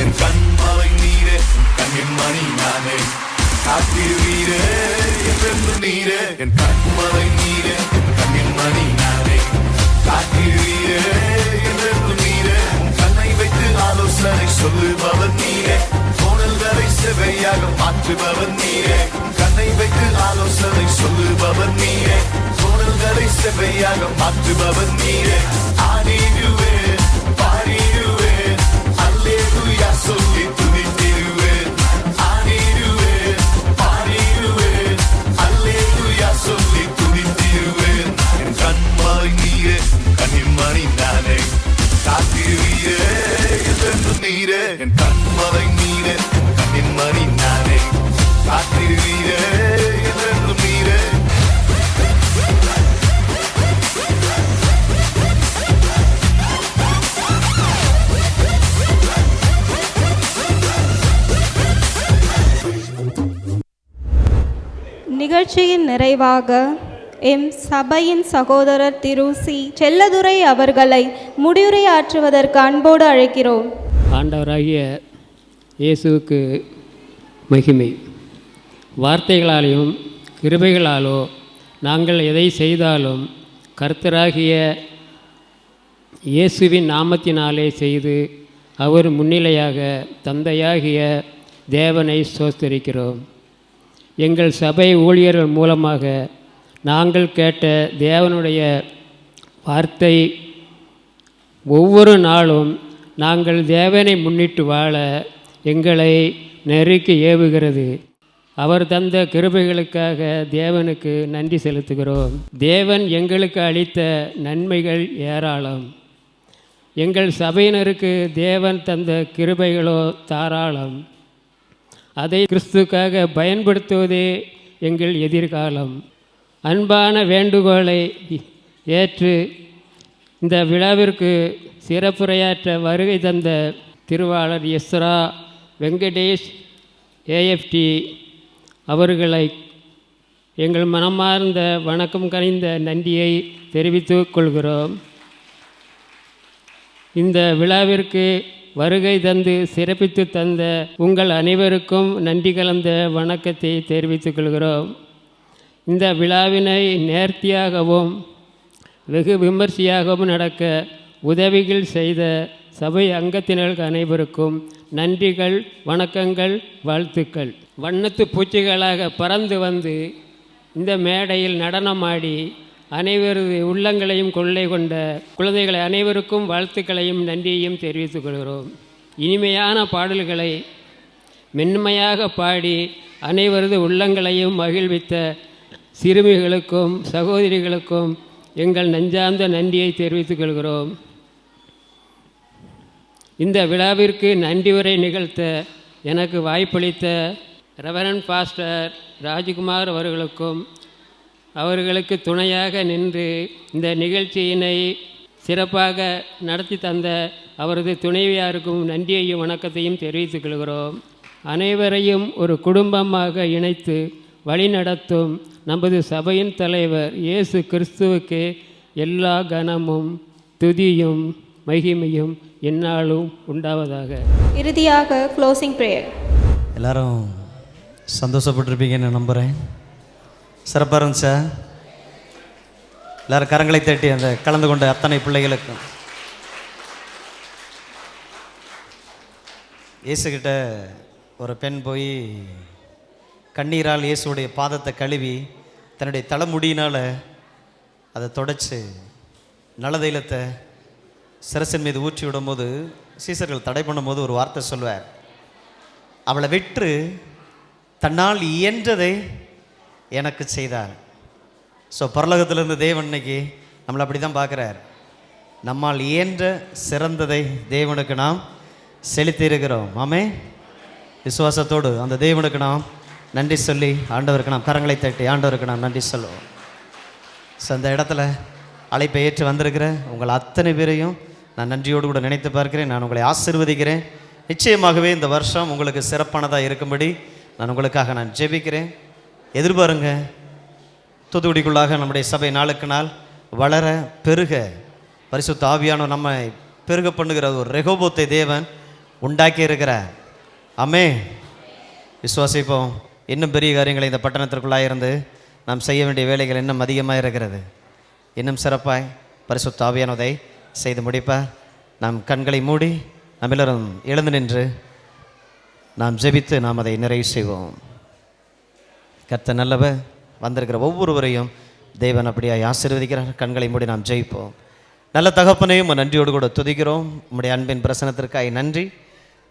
என் கண்மலை நீரே கண்ணின் மணி நானே காத்திருவீரே என்றென்று நீரே என் கண்மலை நீரே கண்ணின் மணி நானே காத்திருவீரே என்றென்று நீரே உன் கண்ணை வைத்து ஆலோசனை சொல்லுபவர் நீரே கோணல்களை செவையாக மாற்றுபவர் நீரே உன் கண்ணை வைத்து ஆலோசனை சொல்லுபவர் நீரே கோணல்களை செவையாக மாற்றுபவர் நீரே ஆடிடுவேன் பாடிடுவேன் அல்லேலூயா சொல்லி துதித்திடுவேன் ஆடிடுவேன் பாடிடுவேன் அல்லேலூயா சொல்லி துதித்திடுவேன் என் கண்மலை நீரே கண்ணின் மணி நானே காத்திருவீரே என்றென்று நீரே என் கண்மலை நீரே கண்ணின் மணி நானே காத்திருவீரே என்றென்று நீரே நிகழ்ச்சியின் நிறைவாக எம் சபையின் சகோதரர் திரு சி செல்லதுரை அவர்களை முடிவுரையாற்றுவதற்கு அன்போடு அழைக்கிறோம். ஆண்டவராகிய இயேசுவுக்கு மகிமை. வார்த்தைகளாலேயும் கிருபைகளாலோ நாங்கள் எதை செய்தாலும் கர்த்தராகிய இயேசுவின் நாமத்தினாலே செய்து அவர் முன்னிலையாக தந்தையாகிய தேவனை ஸ்தோத்திரிக்கிறோம். எங்கள் சபை ஊழியர்கள் மூலமாக நாங்கள் கேட்ட தேவனுடைய வார்த்தை ஒவ்வொரு நாளும் நாங்கள் தேவனை முன்னிட்டு வாழ எங்களை நெருக்கி ஏவுகிறது. அவர் தந்த கிருபைகளுக்காக தேவனுக்கு நன்றி செலுத்துகிறோம். தேவன் எங்களுக்கு அளித்த நன்மைகள் ஏராளம். எங்கள் சபையினருக்கு தேவன் தந்த கிருபைகளோ தாராளம். அதை கிறிஸ்துக்காக பயன்படுத்துவதே எங்கள் எதிர்காலம். அன்பான வேண்டுகோளை ஏற்று இந்த விழாவிற்கு சிறப்புரையாற்ற வருகை தந்த திருவாளர் எஸ்ரா வெங்கடேஷ் ஏஎஃப்டி அவர்களை எங்கள் மனமார்ந்த வணக்கம் கனிந்த நன்றியை தெரிவித்துக் கொள்கிறோம். இந்த விழாவிற்கு வருகை தந்து சிறப்பித்து தந்த உங்கள் அனைவருக்கும் நன்றி கலந்த வணக்கத்தை தெரிவித்துக் கொள்கிறோம். இந்த விழாவினை நேர்த்தியாகவும் வெகு விமர்சையாகவும் நடக்க உதவிகள் செய்த சபை அங்கத்தினர்கள் அனைவருக்கும் நன்றிகள், வணக்கங்கள், வாழ்த்துக்கள். வண்ணத்து பூச்சிகளாக பறந்து வந்து இந்த மேடையில் நடனமாடி அனைவரது உள்ளங்களையும் கொள்ளை கொண்ட குழந்தைகளை அனைவருக்கும் வாழ்த்துக்களையும் நன்றியையும் தெரிவித்துக் கொள்கிறோம். இனிமையான பாடல்களை மென்மையாக பாடி அனைவரது உள்ளங்களையும் மகிழ்வித்த சிறுமிகளுக்கும் சகோதரிகளுக்கும் எங்கள் நெஞ்சார்ந்த நன்றியை தெரிவித்துக் கொள்கிறோம். இந்த விழாவிற்கு நன்றி உரை நிகழ்த்த எனக்கு வாய்ப்பளித்த ரெவரண்ட் பாஸ்டர் ராஜ்குமார் அவர்களுக்கும் அவர்களுக்கு துணையாக நின்று இந்த நிகழ்ச்சியினை சிறப்பாக நடத்தி தந்த அவரது துணைவியாருக்கும் நன்றியையும் வணக்கத்தையும் தெரிவித்துக் கொள்கிறோம். அனைவரையும் ஒரு குடும்பமாக இணைத்து வழிநடத்தும் நமது சபையின் தலைவர் இயேசு கிறிஸ்துவுக்கு எல்லா கனமும் துதியும் மகிமையும் எந்நாளும் உண்டாவதாக. இறுதியாக க்ளோசிங் பிரேயர். எல்லாரும் சந்தோஷப்பட்டிருப்பீங்கன்னு நம்புகிறேன். சிறப்பாக இருந்துச்சா? எல்லாரும் கரங்களை தட்டி அந்த கலந்து கொண்ட அத்தனை பிள்ளைகளுக்கும். இயேசுக்கிட்ட ஒரு பெண் போய் கண்ணீரால் இயேசுடைய பாதத்தை கழுவி தன்னுடைய தலைமுடியினால் அதை தொடச்சி நலதைலத்தை சிரசின் மீது ஊற்றி விடும்போது சீசர்கள் தடை பண்ணும்போது ஒரு வார்த்தை சொல்வார், அவளை விற்று தன்னால் இயன்றதை எனக்கு செய்தார். ஸோ பரலோகத்திலிருந்து தேவன் இன்னைக்கு நம்மளை அப்படி தான் பார்க்குறார். நம்மால் இயன்ற சிறந்ததை தேவனுக்கு நாம் செலுத்தி இருக்கிறோம். ஆமே. விசுவாசத்தோடு அந்த தேவனுக்கு நாம் நன்றி சொல்லி ஆண்டவருக்கு நாம் கரங்களை தட்டி ஆண்டவருக்கு நாம் நன்றி சொல்லுவோம். ஸோ அந்த இடத்துல அழைப்பை ஏற்று வந்திருக்கிற உங்கள் அத்தனை பேரையும் நான் நன்றியோடு கூட நினைத்து பார்க்கிறேன். நான் உங்களை ஆசீர்வதிக்கிறேன். நிச்சயமாகவே இந்த வருஷம் உங்களுக்கு சிறப்பானதாக இருக்கும்படி நான் உங்களுக்காக நான் ஜெபிக்கிறேன். எதிர்பாருங்க, தூத்துக்குடிக்குள்ளாக நம்முடைய சபை நாளுக்கு நாள் வளர பெருக பரிசுத்த ஆவியானவர் நம்மை பெருக பண்ணுகிற ஒரு ரெகோபோத்தை தேவன் உண்டாக்கி இருக்கிறார். ஆமே. விசுவாசிப்போம். இன்னும் பெரிய காரியங்களை இந்த பட்டணத்திற்குள்ளாக இருந்து நாம் செய்ய வேண்டிய வேலைகள் இன்னும் அதிகமாக இருக்கிறது. இன்னும் சிறப்பாய் பரிசுத்த ஆவியானதை செய்து முடிப்பார். நாம் கண்களை மூடி நாம் எல்லோரும் எழுந்து நின்று நாம் ஜெபித்து நாம் அதை நிறைவு செய்வோம். கர்த்தர் நல்லவர். வந்திருக்கிற ஒவ்வொருவரையும் தேவன் அப்படியே ஆசீர்வதிக்கிறார். கண்களை மூடி நாம் ஜெயிப்போம். நல்ல தகப்பனையும் நன்றியோடு கூட துதிக்கிறோம். உம்முடைய அன்பின் பிரசனத்திற்காக நன்றி.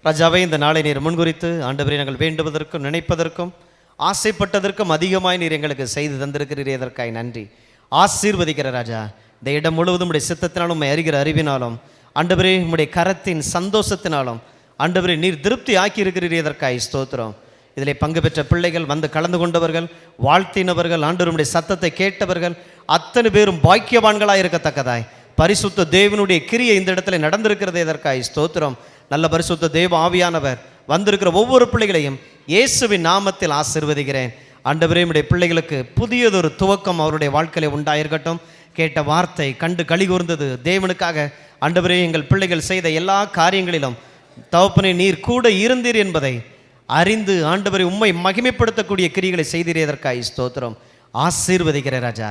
ராஜாவை இந்த நாளை நீர் முன்குறித்து ஆண்டவரை நாங்கள் வேண்டுவதற்கும் நினைப்பதற்கும் ஆசைப்பட்டதற்கும் அதிகமாய் நீர் எங்களுக்கு செய்து தந்திருக்கிறீரே, அதற்காக நன்றி. ஆசீர்வதிக்கிற ராஜா, இந்த இடம் முழுவதும் உடைய சித்தத்தினாலும் உம்மை அறிகிற அறிவினாலும் ஆண்டவரே உம்முடைய கரத்தின் சந்தோஷத்தினாலும் ஆண்டவரே நீர் திருப்தி ஆக்கி இருக்கிறீரே, அதற்காக ஸ்தோத்திரம். இதில் பங்கு பெற்ற பிள்ளைகள், வந்து கலந்து கொண்டவர்கள், வாழ்த்தினவர்கள், ஆண்டவருடைய சத்தத்தை கேட்டவர்கள் அத்தனை பேரும் பாக்கியவான்களாக இருக்கத்தக்கதாய் பரிசுத்த தேவனுடைய கிரியை இந்த இடத்துல நடந்திருக்கிறதே, அதற்காக ஸ்தோத்திரம். நல்ல பரிசுத்த தேவ ஆவியானவர் வந்திருக்கிற ஒவ்வொரு பிள்ளைகளையும் இயேசுவின் நாமத்தில் ஆசீர்வதிக்கிறேன். ஆண்டவரே உம்முடைய பிள்ளைகளுக்கு புதியதொரு துவக்கம் அவருடைய வாழ்க்கையில் உண்டாயிருக்கட்டும். கேட்ட வார்த்தை கண்டு களி கூர்ந்தது. தேவனுக்காக ஆண்டவரே எங்கள் பிள்ளைகள் செய்த எல்லா காரியங்களிலும் தகப்பனே நீர் கூட இருந்தீர் என்பதை அறிந்து ஆண்டவரை உம்மை மகிமைப்படுத்தக்கூடிய கிரிகளை செய்தீரே, அதற்காக ஸ்தோத்திரம். ஆசீர்வதிக்கிற ராஜா,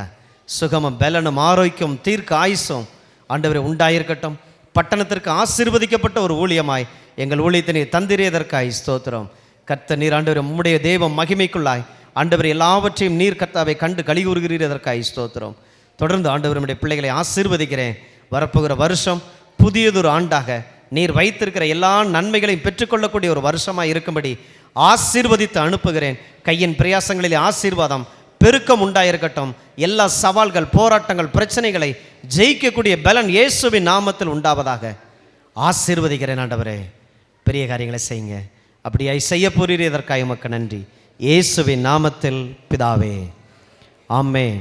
சுகமும் பலனும் ஆரோக்கியம் தீர்க்க ஆயுசும் ஆண்டவரை உண்டாயிருக்கட்டும். பட்டணத்திற்கு ஆசீர்வதிக்கப்பட்ட ஒரு ஊழியமாய் எங்கள் ஊழியத்தை நீர் தந்திரே, அதற்காக ஸ்தோத்திரம். கர்த்தர் நீர் ஆண்டவரை உம்முடைய தெய்வம் மகிமைக்குள்ளாய் ஆண்டவர் எல்லாவற்றையும் நீர் கர்த்தாவை கண்டு களி கூறுகிறீர், அதற்காக ஸ்தோத்திரம். தொடர்ந்து ஆண்டவர் நம்முடைய பிள்ளைகளை ஆசீர்வதிக்கிறேன். வரப்போகிற வருஷம் புதியதொரு ஆண்டாக நீர் வைத்திருக்கிற எல்லா நன்மைகளையும் பெற்றுக்கொள்ளக்கூடிய ஒரு வருஷமாக இருக்கும்படி ஆசீர்வதித்து அனுப்புகிறேன். கையின் பிரயாசங்களில் ஆசீர்வாதம் பெருக்கம் உண்டாயிருக்கட்டும். எல்லா சவால்கள், போராட்டங்கள், பிரச்சனைகளை ஜெயிக்கக்கூடிய பலன் இயேசுவின் நாமத்தில் உண்டாவதாக ஆசீர்வதிக்கிறேன். ஆண்டவரே பெரிய காரியங்களை செய்யுங்க. அப்படியாய் செய்ய போறீரே, அதற்காக உமக்கு நன்றி. இயேசுவின் நாமத்தில் பிதாவே, ஆமென்.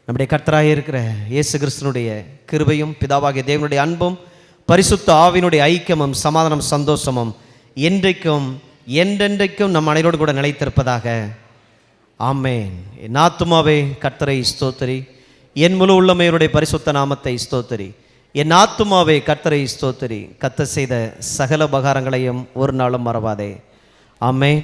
நம்முடைய கர்த்தராக இருக்கிற இயேசு கிறிஸ்துனுடைய கிருபையும் பிதாவாகிய தேவனுடைய அன்பும் பரிசுத்த ஆவியினுடைய ஐக்கியமும் சமாதானம் சந்தோஷமும் என்றைக்கும் என்றென்றைக்கும் நம் அனைவரோடு கூட நிலைத்திருப்பதாக. ஆமென். என் ஆத்துமாவே கர்த்தரை ஸ்தோத்திரி, என் முழு உள்ளமையுடைய பரிசுத்த நாமத்தை ஸ்தோத்திரி. என் ஆத்துமாவே கர்த்தரை ஸ்தோத்திரி, கர்த்தர் செய்த சகல உபகாரங்களையும் ஒரு நாளும் மறவாதே. ஆமென்.